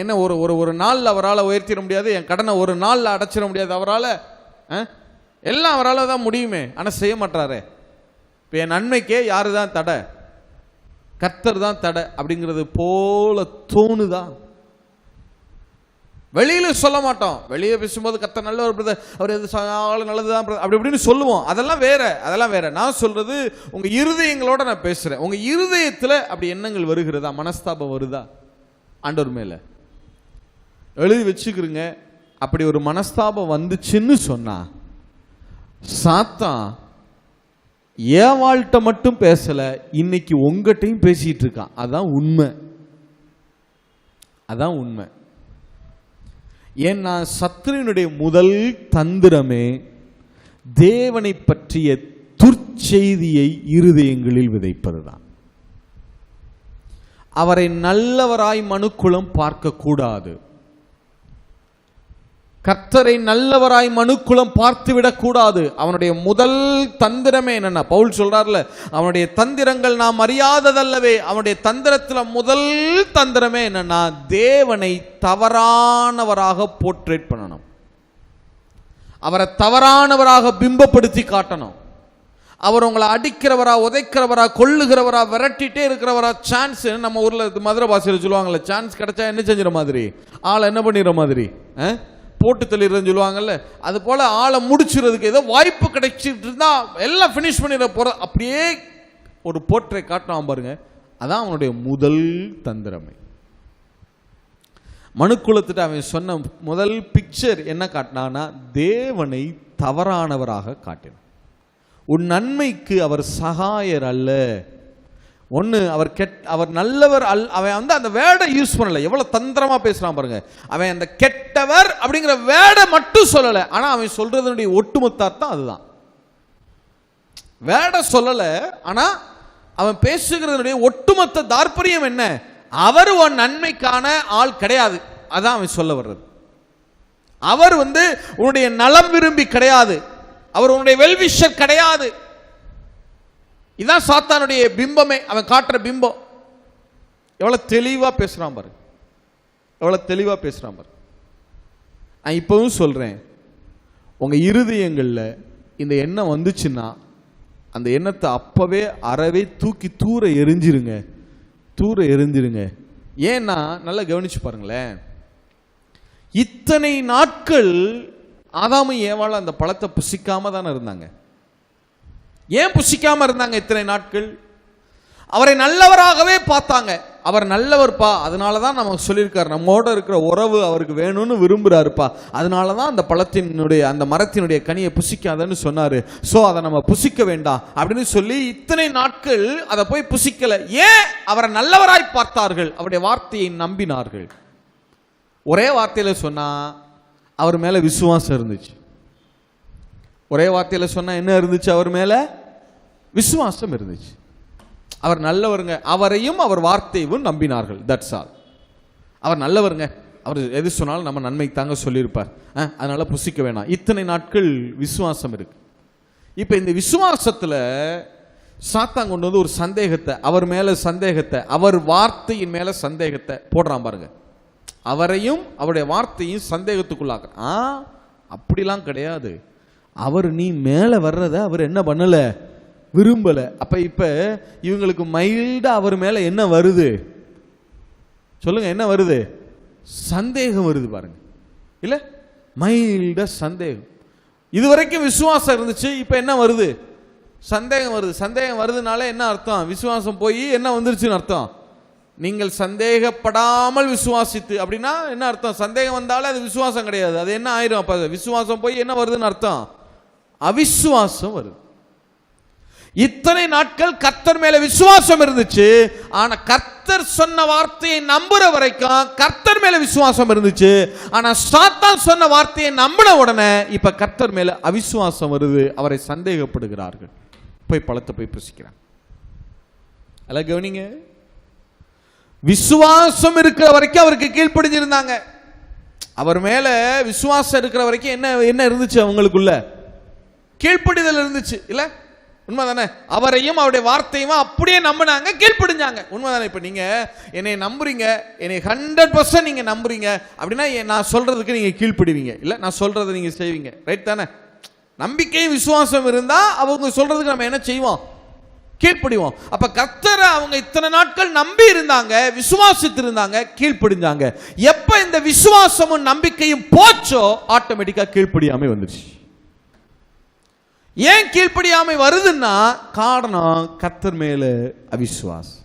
என்ன ஒரு ஒரு ஒரு நாளில் அவரால் உயர்த்திட முடியாது, என் கடனை ஒரு நாளில் அடைச்சிட முடியாது அவரால், எல்லாம் அவரால் தான் முடியுமே, ஆனால் செய்ய மாட்டாரே. இப்போ என் நன்மைக்கே யாரு தான் தடை? கர்த்தர் தான் தடை அப்படிங்கிறது போல தோணுதா? வெளியில சொல்ல மாட்டோம், வெளியே பேசும்போது கர்த்தர் நல்ல ஒரு பிரதர், அவர் எது ஆளு நல்லதுதான் அப்படி இப்படின்னு சொல்லுவோம், அதெல்லாம் வேற, அதெல்லாம் வேற. நான் சொல்றது உங்க இருதயங்களோட நான் பேசுறேன். உங்க இருதயத்துல அப்படி எண்ணங்கள் வருகிறதா, மனஸ்தாபம் வருதா ஆண்டவர் மேல? எழுதி வச்சுக்கிறீங்க. அப்படி ஒரு மனஸ்தாபம் வந்துச்சுன்னு சொன்னா சாத்தான் ஏவாள்கிட்ட மட்டும் பேசல, இன்னைக்கு உங்ககிட்டையும் பேசிட்டு இருக்கான். அதான் உண்மை, அதான் உண்மை. ஏன்னா சத்துருவினுடைய முதல் தந்திரமே தேவனை பற்றிய துர்ச்செய்தியை இருதயங்களில் விதைப்பதுதான். அவரை நல்லவராய் மனுக்குலம் பார்க்க கூடாது, கர்த்தரை நல்லவராய் மனுக்குலம் பார்த்துவிடக் கூடாது. அவனுடைய முதல் தந்திரமே என்னன்னா, பவுல் சொல்றார்ல, அவனுடைய தந்திரங்கள் நாம் அறியாததல்லவே. அவனுடைய தந்திரத்தில் முதல் தந்திரமே என்னன்னா, தேவனை தவறானவராக போர்ட்ரேட் பண்ணணும், அவரை தவறானவராக பிம்பப்படுத்தி காட்டணும். அவர் உங்களை அடிக்கிறவரா, உதைக்கிறவரா, கொல்லுகிறவரா, விரட்டிட்டே இருக்கிறவரா, சான்ஸ், நம்ம ஊர்ல மதுரை பாஷையில் சொல்லுவாங்கல்ல, சான்ஸ் கிடைச்சா என்ன செஞ்சிட மாதிரி, ஆளை என்ன பண்ணிடுற மாதிரி, போட்டு தள்ளிடுறதுன்னு சொல்லுவாங்கல்ல, அது போல ஆளை முடிச்சுறதுக்கு ஏதோ வாய்ப்பு கிடைச்சிட்டு இருந்தா எல்லாம் பினிஷ் பண்ணிட போற, அப்படியே ஒரு போர்ட்ரை காட்டினான் பாருங்க. அதான் அவனுடைய முதல் தந்திரமே. மனுக்குலத்திட்ட அவன் சொன்ன முதல் பிக்சர் என்ன காட்டினான்னா, தேவனை தவறானவராக காட்டினான். உன் நன்மைக்கு அவர் சகாயர் அல்ல. ஒன்று அவர் நல்லவர் அவன் வந்து அந்த வேர்டை யூஸ் பண்ணல. எவ்வளவு தந்திரமா பேசுறான் பாருங்க. அவன் அந்த கெட்டவர் அப்படிங்கிற வேர்டை மட்டும் சொல்லல, ஆனா அவன் சொல்றதனுடைய ஒட்டுமொத்த அர்த்தம் அதுதான். வேர்டை சொல்லல, ஆனா அவன் பேசுகிறதனுடைய ஒட்டுமொத்த தாற்பயம் என்ன? அவர் உன் நன்மைக்கான ஆள் கிடையாது, அதான் அவன் சொல்ல வர்றது. அவர் வந்து உன்னுடைய நலம் விரும்பி கிடையாது, அவர் உன்னுடைய வெல்விஷர் கிடையாது. இதான் சாத்தானுடைய பிம்பமே, அவன் காட்டுற பிம்பம். எவ்வளவு தெளிவா பேசுறான் பாரு, எவ்வளவு தெளிவா பேசுறான் பாரு. நான் இப்பவும் சொல்றேன், உங்க இருதயங்கள்ல இந்த எண்ணம் வந்துச்சுன்னா அந்த எண்ணத்தை அப்பவே அறவே தூக்கி தூர எரிஞ்சிருங்க, தூர எரிஞ்சிருங்க. ஏன்னா நல்லா கவனிச்சு பாருங்களேன், இத்தனை நாட்கள் ஆதாமும் ஏவாளும் அந்த பழத்தை புசிக்காம தானே இருந்தாங்க. ஏன் புசிக்காம இருந்தாங்க இத்தனை நாட்கள்? அவரை நல்லவராகவே பார்த்தாங்க. அவர் நல்லவர்ப்பா, அதனாலதான் நம்ம சொல்லியிருக்காரு, நம்மோட இருக்கிற உறவு அவருக்கு வேணும்னு விரும்புறாருப்பா, அதனாலதான் அந்த பழத்தினுடைய அந்த மரத்தினுடைய கனியை புசிக்காதன்னு சொன்னாரு. சோ அதை நம்ம புசிக்க வேண்டாம் அப்படின்னு சொல்லி இத்தனை நாட்கள் அதை போய் புசிக்கல. ஏன்? அவரை நல்லவராய் பார்த்தார்கள், அவருடைய வார்த்தையை நம்பினார்கள். ஒரே வார்த்தையில சொன்னா அவர் மேல விசுவாசம் இருந்துச்சு. ஒரே வார்த்தையில சொன்னா என்ன இருந்துச்சு? அவர் மேல விசுவாசம் இருந்துச்சு. அவர் நல்லவருங்க, அவரையும் அவர் வார்த்தையும் நம்பினார்கள். That's all. அவர் நல்லவருங்க, அவர் எது சொன்னாலும் நம்ம நன்மை தாங்க சொல்லியிருப்பார், அதனால புசிக்க வேணாம். இத்தனை நாட்கள் விசுவாசம் இருக்கு. இப்ப இந்த விசுவாசத்துல சாத்தான் கொண்டு வந்து ஒரு சந்தேகத்தை, அவர் மேல சந்தேகத்தை, அவர் வார்த்தையின் மேல சந்தேகத்தை போடுறான் பாருங்க. அவரையும் அவருடைய வார்த்தையும் சந்தேகத்துக்குள்ளாக. அப்படிலாம் கிடையாது, அவர் நீ மேல வர்றத அவர் என்ன பண்ணல, விரும்பல. அப்ப இப்ப இவங்களுக்கு மைல்டா அவர் மேல என்ன வருது சொல்லுங்க, என்ன வருது? சந்தேகம் வருது பாருங்க. இல்ல, மைல்டா சந்தேகம். இதுவரைக்கும் விசுவாசம் இருந்துச்சு, இப்ப என்ன வருது? சந்தேகம் வருது. சந்தேகம் வருதுனால என்ன அர்த்தம்? விசுவாசம் போய் என்ன வந்துருச்சுன்னு அர்த்தம். நீங்கள் சந்தேகப்படாமல் விசுவாசித்து அப்படின்னா என்ன அர்த்தம்? சந்தேகம் வந்தாலே அது விசுவாசம் கிடையாது, அது என்ன ஆயிரும்? அப்ப விசுவாசம் போய் என்ன வருதுன்னு அர்த்தம்? அவிசுவாசம் வருது. இத்தனை நாட்கள் கர்த்தர் மேல விசுவாசம் இருந்துச்சு, ஆனா கர்த்தர் சொன்ன வார்த்தையை நம்புற வரைக்கும் கர்த்தர் மேல விசுவாசம் இருந்துச்சு. ஆனா சாத்தான் சொன்ன வார்த்தையை நம்பின உடனே இப்ப கர்த்தர் மேல அவிசுவாசம் வருது, அவரை சந்தேகப்படுகிறார்கள், போய் பழத்தை போய் புசிக்கிறாங்க. அல்ல கவனிங்க, விசுவாசம் இருக்கிற வரைக்கும் அவருக்கு கீழ்ப்படிஞ்சிருந்தாங்க. அவர் மேல விசுவாசம் இருக்கிற வரைக்கும் என்ன என்ன இருந்துச்சு? அவங்களுக்குள்ள கீழ்ப்படிதல் இருந்துச்சு. இல்ல, உண்மைதானே? அவரையும் அவருடைய வார்த்தையும் அப்படியே நம்பினாங்க, கீழ்ப்படிஞ்சாங்க. உண்மைதானே? இப்ப நீங்க என்னை நம்புறீங்க, என்னை 100% நீங்க நம்புறீங்க அப்படின்னா நான் சொல்றதுக்கு நீங்க கீழ்ப்படிவீங்க, இல்ல நான் சொல்றதை நீங்க செய்வீங்க. ரைட் தானே? நம்பிக்கையும் விசுவாசம் இருந்தா அவங்க சொல்றதுக்கு நம்ம என்ன செய்வோம்? கீழ்ப்படிவோம். அப்ப கர்த்தரை அவங்க இத்தனை நாட்கள் நம்பி இருந்தாங்க, விசுவாசித்து இருந்தாங்க, கீழ்ப்படிஞ்சாங்க. எப்ப இந்த விசுவாசமும் நம்பிக்கையும் போச்சோ ஆட்டோமேட்டிக்கா கீழ்ப்படியாமை வந்துருச்சு. ஏன் கீழ்ப்படியாமை வருதுன்னா காரணம் கர்த்தர் மேல அவிசுவாசம்.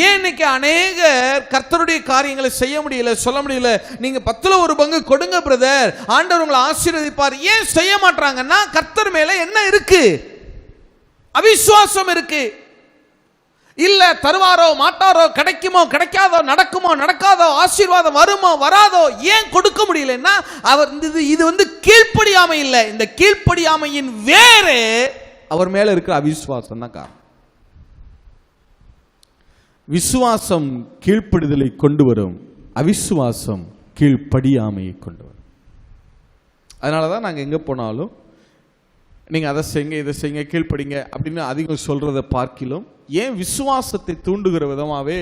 ஏன் இன்னைக்கு அநேகர் கர்த்தருடைய காரியங்களை செய்ய முடியல, சொல்ல முடியல? நீங்க 10% கொடுங்க பிரதர், ஆண்டவர் உங்களை ஆசீர்வதிப்பார். ஏன் செய்ய மாட்டாங்கன்னா கர்த்தர் மேல என்ன இருக்கு? அவிசுவாசம் இருக்கு. இல்ல தருவாரோ மாட்டாரோ, கிடைக்குமோ கிடைக்காதோ, நடக்குமோ நடக்காதோ, ஆசீர்வாதம் வருமோ வராதோ, ஏன் கொடுக்க முடியலன்னா அவர் இது கீழ்ப்படியாமை இல்லை. இந்த கீழ்ப்படியாமையின் வேறு அவர் மேல இருக்கிற அவிசுவாசம் தான் காரணம். விசுவாசம் கீழ்ப்படிதலை கொண்டு வரும், அவிசுவாசம் கீழ்ப்படியாமையை கொண்டு வரும். அதனாலதான் நாங்க எங்க போனாலும் நீங்க அதை செய்யுங்க, இதை செய்யுங்க, கீழ்ப்படிங்க அப்படின்னு அதிகம் சொல்றதை பார்க்கிலும் ஏன் விசுவாசத்தை தூண்டுகிற விதமாகவே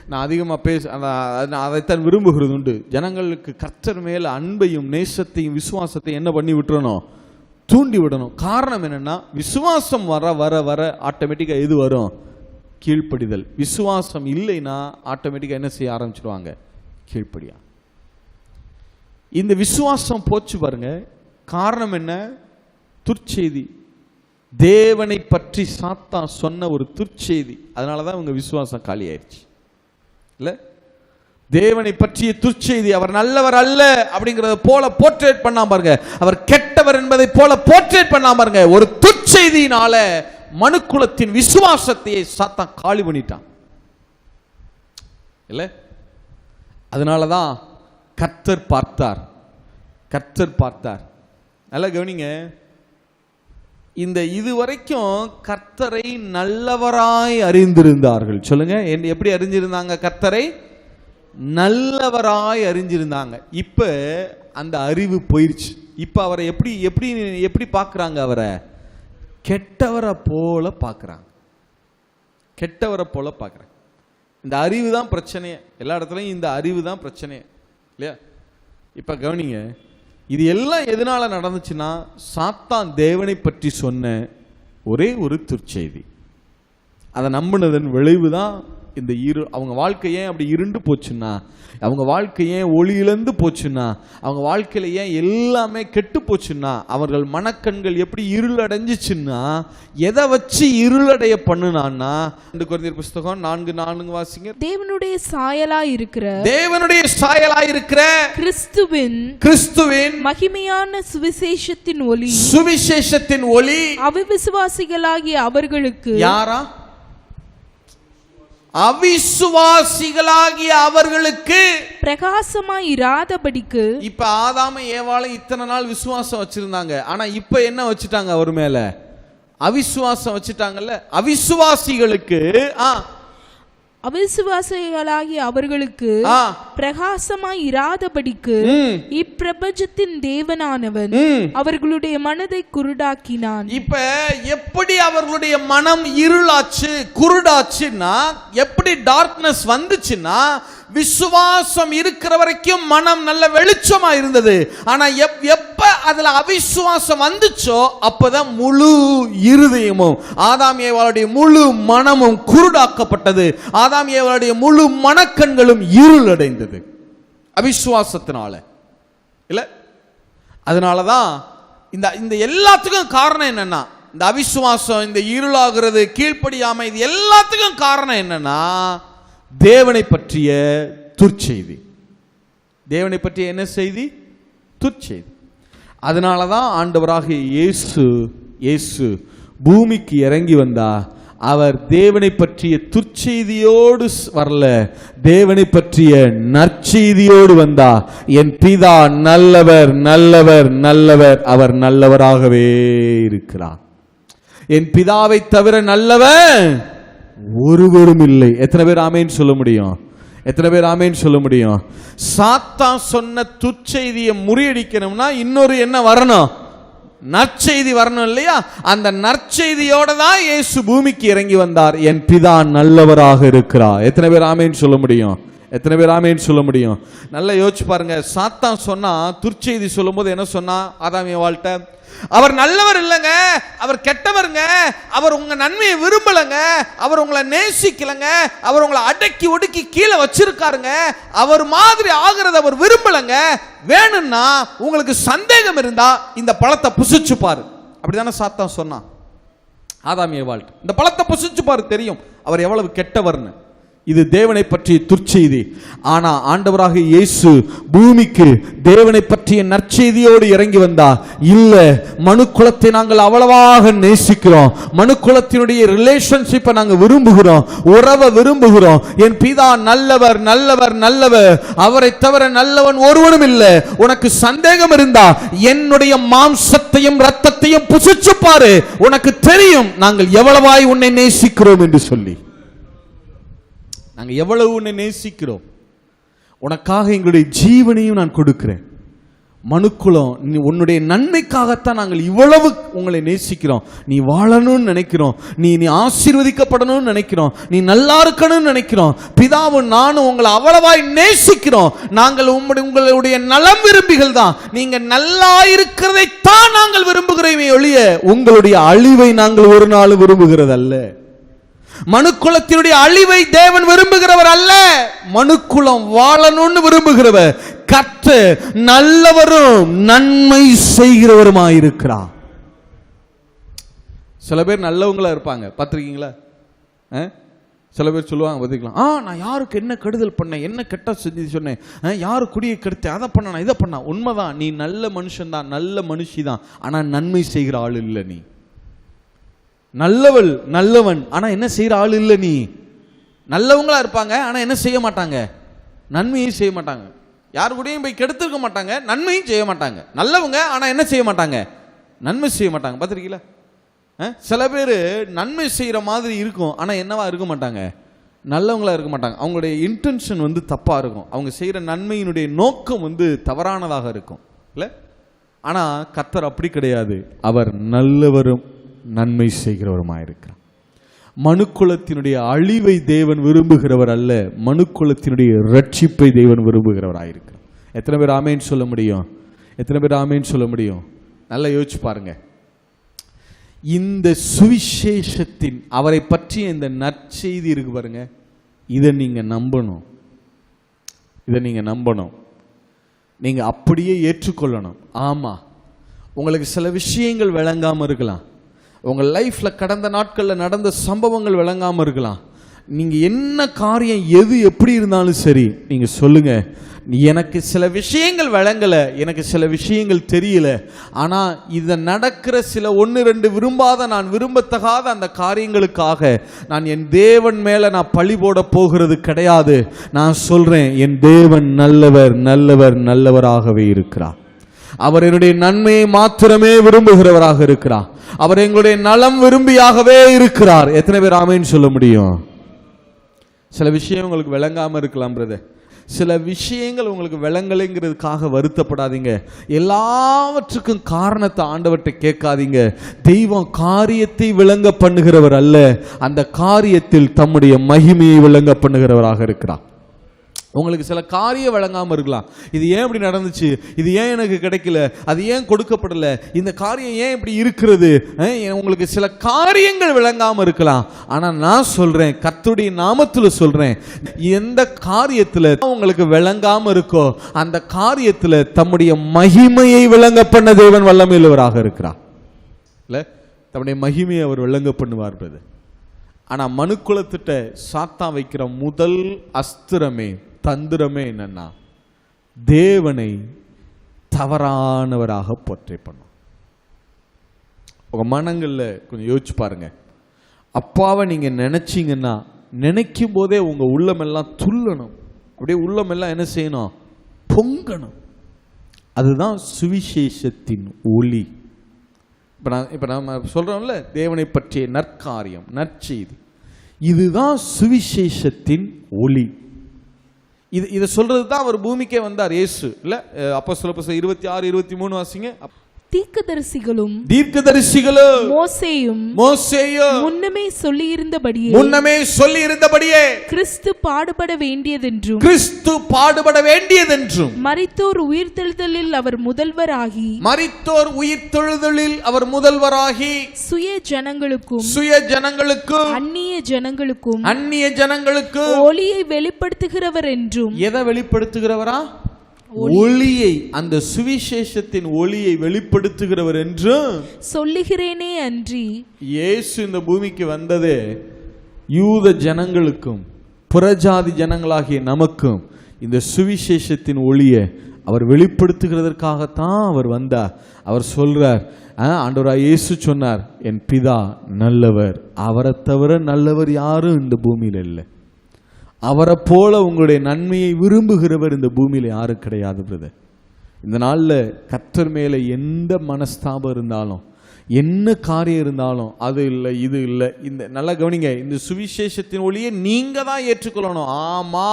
நான் அதிகமாக அதைத்தான் விரும்புகிறது உண்டு. ஜனங்களுக்கு கர்த்தர் மேல அன்பையும் நேசத்தையும் விசுவாசத்தையும் என்ன பண்ணி விட்டுறணும்? தூண்டி விடணும். காரணம் என்னன்னா விசுவாசம் வர வர வர ஆட்டோமேட்டிக்காக எது வரும்? கீழ்ப்படிதல். விசுவாசம் இல்லைன்னா ஆட்டோமேட்டிக்காக என்ன செய்ய ஆரம்பிச்சிருவாங்க? கீழ்ப்படியா. இந்த விசுவாசம் போச்சு பாருங்க. காரணம் என்ன? துர்ச்செய்தி. தேவனை பற்றி சாத்தான் சொன்ன ஒரு துர்ச்செய்தி. அதனாலதான் இவங்க விசுவாசம் காலி ஆயிடுச்சு. இல்ல, தேவனை பற்றிய துர்ச்செய்தி. அவர் நல்லவர் அல்ல அப்படிங்கறத போல போர்ட்ரேட் பண்ணாம பாருங்க, அவர் கெட்டவர் என்பதை போல போர்ட்ரேட் பண்ணாம பாருங்க. ஒரு துர்ச்செய்தியினால மனுக்குலத்தின் விசுவாசத்தையே சாத்தான் காலி பண்ணிட்டான். இல்ல, அதனாலதான் கர்த்தர் பார்த்தார். கர்த்தர் பார்த்தார். நல்லா கவனிங்க. இந்த இதுவரைக்கும் கர்த்தரை நல்லவராய் அறிந்திருந்தார்கள். சொல்லுங்க, எப்படி அறிஞ்சிருந்தாங்க? கர்த்தரை நல்லவராய் அறிஞ்சிருந்தாங்க. இப்ப அந்த அறிவு போயிருச்சு. இப்ப அவரை எப்படி எப்படி எப்படி பார்க்கறாங்க? அவரை கெட்டவரை போல பார்க்கறாங்க. கெட்டவரை போல பார்க்கறாங்க. இந்த அறிவு தான் பிரச்சனையே. எல்லா இடத்துலையும் இந்த அறிவு தான் பிரச்சனையே, இல்லையா? இப்ப கவனிங்க, இது எல்லாம் எதனால நடந்துச்சுன்னா சாத்தான் தேவனை பற்றி சொன்ன ஒரே ஒரு துர்ச்செய்தி. அதை நம்பினதன் விளைவு தான் இந்த அவங்க வாழ்க்கை ஏன் அப்படி இருண்டு போச்சுன்னா, அவங்க வாழ்க்கை ஏன் ஒளி இழந்து போச்சுன்னா, அவங்க வாழ்க்கையில ஏன் எல்லாமே கெட்டு போச்சுன்னா, அவர்கள் மனக்கண்கள் எப்படி இருள் அடைஞ்சிச்சுன்னா, எதை வச்சு இருளடைய பண்ணுனான்னா, 2 கொரிந்தியர் புத்தகம் 4:4 வாசிங்க. தேவனுடைய சாயலாய் இருக்கிற கிறிஸ்துவின் மகிமையான சுவிசேஷத்தின் ஒளி அவிசுவாசிகளாகிய அவர்களுக்கு. யாரா? அவிசுவாசிகளாகிய அவர்களுக்கு பிரகாசமாய் இராதபடிக்கு. இப்ப ஆதாம ஏவாளை இத்தனை நாள் விசுவாசம் வச்சிருந்தாங்க. ஆனா இப்ப என்ன வச்சுட்டாங்க? அவர் மேல அவிசுவாசம் வச்சுட்டாங்கல்ல. அவிசுவாசிகளுக்கு அவிசுவாசிகளாகிய அவர்களுக்கு பிரகாசமாய் இராதபடிக்கு இப்பிரபஞ்சத்தின் தேவனானவன் அவர்களுடைய மனதை குருடாக்கினான். இப்ப எப்படி அவர்களுடைய மனம் இருளாச்சு, குருடாச்சுன்னா, எப்படி டார்க்னஸ் வந்துச்சுன்னா, விசுவாசம் இருக்கிற வரைக்கும் மனம் நல்ல வெளிச்சமா இருந்தது. ஆனா எப்ப அதுல அவிசுவாசம் வந்துச்சோ அப்பதான் முழு இருதயமும், ஆதாம் ஏவாளுடைய முழு மனமும் குருடாக்கப்பட்டது. ஆதாம் ஏவாளுடைய முழு மனக்கண்களும் இருள் அடைந்தது அவிசுவாசத்தினால. இல்ல, அதனாலதான் இந்த எல்லாத்துக்கும் காரணம் என்னன்னா, இந்த அவிசுவாசம், இந்த இருளாகிறது, கீழ்ப்படியாமை, இது எல்லாத்துக்கும் காரணம் என்னன்னா தேவனை பற்றிய துர்ச்செய்தி. தேவனை பற்றிய என்ன செய்தி? துர்ச்செய்தி. அதனாலதான் ஆண்டவராகிய இயேசு பூமிக்கு இறங்கி வந்தா. அவர் தேவனை பற்றிய துர்ச்செய்தியோடு வரல, தேவனை பற்றிய நற்செய்தியோடு வந்தா. என் பிதா நல்லவர், நல்லவர், நல்லவர், அவர் நல்லவராகவே இருக்கிறார். என் பிதாவை தவிர நல்லவர் ஒருவரும் இல்லை. எத்தனை பேர் ஆமேன் சொல்ல முடியும்? எத்தனை பேர் ஆமேன் சொல்ல முடியும்? சாத்தான் சொன்ன துர்ச்செய்தியை முறியடிக்கணும்னா இன்னொரு என்ன வரணும்? நற்செய்தி வரணும் இல்லையா? அந்த நற்செய்தியோட தான் இயேசு பூமிக்கு இறங்கி வந்தார். என் பிதா நல்லவராக இருக்கிறார். எத்தனை பேர் ஆமென் சொல்ல முடியும்? எத்தனை பேர் ஆமென் சொல்ல முடியும்? நல்லா யோசிச்சு பாருங்க. சாத்தான் சொன்னா, துர்ச்செய்தி சொல்லும் போது என்ன சொன்னா ஆதாம் ஏவாள்கிட்ட? அவர் நல்லவர் இல்லைங்க, அவர் கெட்டவருங்க, அவர் உங்க நன்மையை விரும்பலங்க, அவர் உங்களை நேசிக்கலங்க, அவர் உங்களை அடக்கி ஒடுக்கி கீழே வச்சிருக்காருங்க, அவர் மாதிரி ஆகிறது அவர் விரும்பலங்க. வேணும்னா உங்களுக்கு சந்தேகம் இருந்தா இந்த பழத்தை புசிச்சு பாரு. அப்படிதானே சாத்தான் சொன்னான் ஆதாம் ஏவாள்கிட்ட. இந்த பழத்தை புசிச்சு பாரு, தெரியும் அவர் எவ்வளவு கெட்டவர்னு. இது தேவனை பற்றிய துர்ச்செய்தி. ஆனா ஆண்டவராக இயேசு பூமிக்கு தேவனை பற்றிய நற்செய்தியோடு இறங்கி வந்தா. இல்ல, மனுக்குலத்தை நாங்கள் அவ்வளவாக நேசிக்கிறோம், மனுக்குலத்தினுடைய ரிலேஷன்ஷிப்பை நாங்க விரும்புகிறோம், உறவை விரும்புகிறோம். என் பிதா நல்லவர் நல்லவர் நல்லவர், அவரை தவிர நல்லவன் ஒருவனும் இல்லை. உனக்கு சந்தேகம் இருந்தா என்னுடைய மாம்சத்தையும் ரத்தத்தையும் புசிச்சு பாரு, உனக்கு தெரியும் நாங்கள் எவ்வளவாய் உன்னை நேசிக்கிறோம் என்று சொல்லி. நாங்கள் எவ்வளவு உன்னை நேசிக்கிறோம், உனக்காக எங்களுடைய ஜீவனையும் நான் கொடுக்கிறேன். மனுக்குலம், நீ உன்னுடைய நன்மைக்காகத்தான் நாங்கள் இவ்வளவு உங்களை நேசிக்கிறோம். நீ வாழணும்னு நினைக்கிறோம், நீ ஆசீர்வதிக்கப்படணும்னு நினைக்கிறோம், நீ நல்லா இருக்கணும்னு நினைக்கிறோம். பிதாவும் நானும் உங்களை அவ்வளவாய் நேசிக்கிறோம். நாங்கள் உங்களுடைய நலம் விரும்பிகள் தான். நீங்க நல்லா இருக்கிறதைத்தான் நாங்கள் விரும்புகிறோமே ஒழிய உங்களுடைய அழிவை நாங்கள் ஒரு நாள் விரும்புகிறது அல்ல. மனுக்குலத்தினுடைய அழிவை தேவன் விரும்புகிறவர் அல்ல, மனுக்குலம் வாழணும்னு விரும்புகிறவர். கர்த்தர் நல்லவரும் நன்மை செய்கிறவருமாயிருக்கிறார். சில பேர் நல்லவங்களா இருப்பாங்க, பார்த்திருக்கீங்களா? சில பேர் சொல்லுவாங்க, பார்த்துக்கலாம், நான் யாருக்கு என்ன கெடுதல் பண்ணேன், என்ன கெட்ட செஞ்சு சொன்னேன், யாரு குடியை கெடுத்தேன், அதை பண்ண இதை பண்ண. உண்மைதான், நீ நல்ல மனுஷன் தான், நல்ல மனுஷி தான். ஆனா நன்மை செய்கிற ஆள் இல்லை நீ. நல்லவள் நல்லவன், ஆனா என்ன செய்யற ஆள் இல்ல நீ. நல்லவங்களா இருப்பாங்க, ஆனா என்ன செய்ய மாட்டாங்க, நன்மையும் செய்ய மாட்டாங்க. யாரு கூடயும் போய் கெடுத்துருக்க மாட்டாங்க, நன்மையும் செய்ய மாட்டாங்க. நல்லவங்க, ஆனா என்ன செய்ய மாட்டாங்க, நன்மை செய்ய மாட்டாங்க. பார்த்திருக்கீங்களா? சில பேர் நன்மை செய்யற மாதிரி இருக்கும், ஆனா என்னவா இருக்க மாட்டாங்க, நல்லவங்களா இருக்க மாட்டாங்க. அவங்களுடைய இன்டென்ஷன் வந்து தப்பா இருக்கும், அவங்க செய்யற நன்மையினுடைய நோக்கம் வந்து தவறானதாக இருக்கும் இல்ல. ஆனா கர்த்தர் அப்படி கிடையாது, அவர் நல்லவரும் நன்மை செய்கிறவருமாயிருக்கிறார். மனுக்குலத்தினுடைய அழிவை தேவன் விரும்புகிறவர் அல்ல, மனுக்குலத்தினுடைய ரட்சிப்பை தேவன் விரும்புகிறவராயிருக்கிறார். எத்தனை பேர் ஆமேன் சொல்ல முடியும்? எத்தனை பேர் ஆமேன் சொல்ல முடியும்? நல்லா யோசிச்சு பாருங்க. இந்த சுவிசேஷத்தின் அவரை பற்றிய இந்த நற்செய்தி இருக்கு பாருங்க, இதை நீங்க நம்பணும், இதை நீங்க நம்பணும், நீங்க அப்படியே ஏற்றுக்கொள்ளணும். ஆமா, உங்களுக்கு சில விஷயங்கள் விளங்காம இருக்கலாம், உங்க லைஃப்ல கடந்த நாட்கள்ல நடந்த சம்பவங்கள் விளங்காம இருக்கலாம். நீங்க என்ன காரியம் எது எப்படி இருந்தாலும் சரி, நீங்க சொல்லுங்க, எனக்கு சில விஷயங்கள் விளங்கல, எனக்கு சில விஷயங்கள் தெரியல, ஆனா இத நடக்கிற சில 1-2 விரும்பாத, நான் விரும்பத்தகாத அந்த காரியங்களுக்காக நான் என் தேவன் மேல நான் பழி போட போகிறது கிடையாது. நான் சொல்றேன், என் தேவன் நல்லவர் நல்லவர் நல்லவராகவே இருக்கிறார். அவர் என்னுடைய நன்மையை மாத்திரமே விரும்புகிறவராக இருக்கிறார். அவர் எங்களுடைய நலம் விரும்பியாகவே இருக்கிறார். எத்தனை பேர் ஆமென் சொல்ல முடியும்? சில விஷயம் உங்களுக்கு விளங்காம இருக்கலாம் பிரதர், சில விஷயங்கள் உங்களுக்கு விளங்கலைங்கிறதுக்காக வருத்தப்படாதீங்க. எல்லாவற்றுக்கும் காரணத்தை ஆண்டவர்கிட்ட கேட்காதீங்க. தெய்வம் காரியத்தை விளங்க பண்ணுகிறவர் அல்ல, அந்த காரியத்தில் தம்முடைய மகிமையை விளங்க பண்ணுகிறவராக இருக்கிறார். உங்களுக்கு சில காரியம் விளங்காம இருக்கலாம். இது ஏன் இப்படி நடந்துச்சு, இது ஏன் எனக்கு கிடைக்கல, அது ஏன் கொடுக்கப்படல, இந்த காரியம் ஏன் இப்படி இருக்கிறது, உங்களுக்கு சில காரியங்கள் விளங்காம இருக்கலாம். ஆனா நான் சொல்றேன், கர்த்தருடைய நாமத்துல சொல்றேன், எந்த காரியத்துல உங்களுக்கு விளங்காம இருக்கோ அந்த காரியத்துல தம்முடைய மகிமையை விளங்க பண்ண தேவன் வல்லமையுள்ளவராக இருக்கிறார். இல்ல, தம்முடைய மகிமையை அவர் விளங்க பண்ணுவார். ஆனா மனுக்குலத்திட்ட சாத்தான் வைக்கிற முதல் அஸ்திரமே தந்திரமே என்னன்னா, தேவனை தவறானவராக போர்ட்ரே பண்ணும். உங்க மனங்கள்ல கொஞ்சம் யோசிச்சு பாருங்க. அப்பாவை நீங்க நினைச்சீங்கன்னா, நினைக்கும் போதே உங்க உள்ளமெல்லாம் துள்ளணும், அப்படியே உள்ளமெல்லாம் என்ன செய்யணும், பொங்கணும். அதுதான் சுவிசேஷத்தின் ஒளி. இப்ப நம்ம சொல்றோம்ல, தேவனை பற்றிய நற்காரியம், நற்செய்தி, இதுதான் சுவிசேஷத்தின் ஒளி. இதை சொல்றது தான் அவர் பூமிக்கே வந்தார் இயேசு இல்ல. அப்போஸ்தலர் 26-23 வாசிங்க. தீர்க்கதரிசிகளும் மோசேயும் முன்னமே சொல்லி இருந்தபடியே கிறிஸ்து பாடுபட வேண்டியதென்றும் மரித்தோர் உயிர்த்தெழுதலில் அவர் முதல்வராகி சுய ஜனங்களுக்கும் அந்நிய ஜனங்களுக்கும் ஒளியை வெளிப்படுத்துகிறவர் என்றும். எதை வெளிப்படுத்துகிறவரா? ஒளியை, அந்த சுவிசேஷத்தின் ஒளியை வெளிப்படுத்துகிறவர் என்று சொல்லுகிறேனே அன்றி. இயேசு இந்த பூமிக்கு வந்ததே யூத ஜனங்களுக்கும் புறஜாதி ஜனங்களாகிய நமக்கும் இந்த சுவிசேஷத்தின் ஒளியை அவர் வெளிப்படுத்துகிறதற்காகத்தான் அவர் வந்தார். அவர் சொல்றார், ஆண்டவராய் இயேசு சொன்னார், என் பிதா நல்லவர், அவரை தவிர நல்லவர் யாரும் இந்த பூமியில் இல்லை. அவரை போல உங்களுடைய நன்மையை விரும்புகிறவர் இந்த பூமியில யாரும் கிடையாது பிரதர். இந்த நாளில் கர்த்தர் மேலே எந்த மனஸ்தாபம் இருந்தாலும், என்ன காரியம் இருந்தாலும், அது இல்லை இது இல்லை, இந்த நல்லா கவனிங்க, இந்த சுவிசேஷத்தின் ஒளியை நீங்க தான் ஏற்றுக்கொள்ளணும். ஆமா,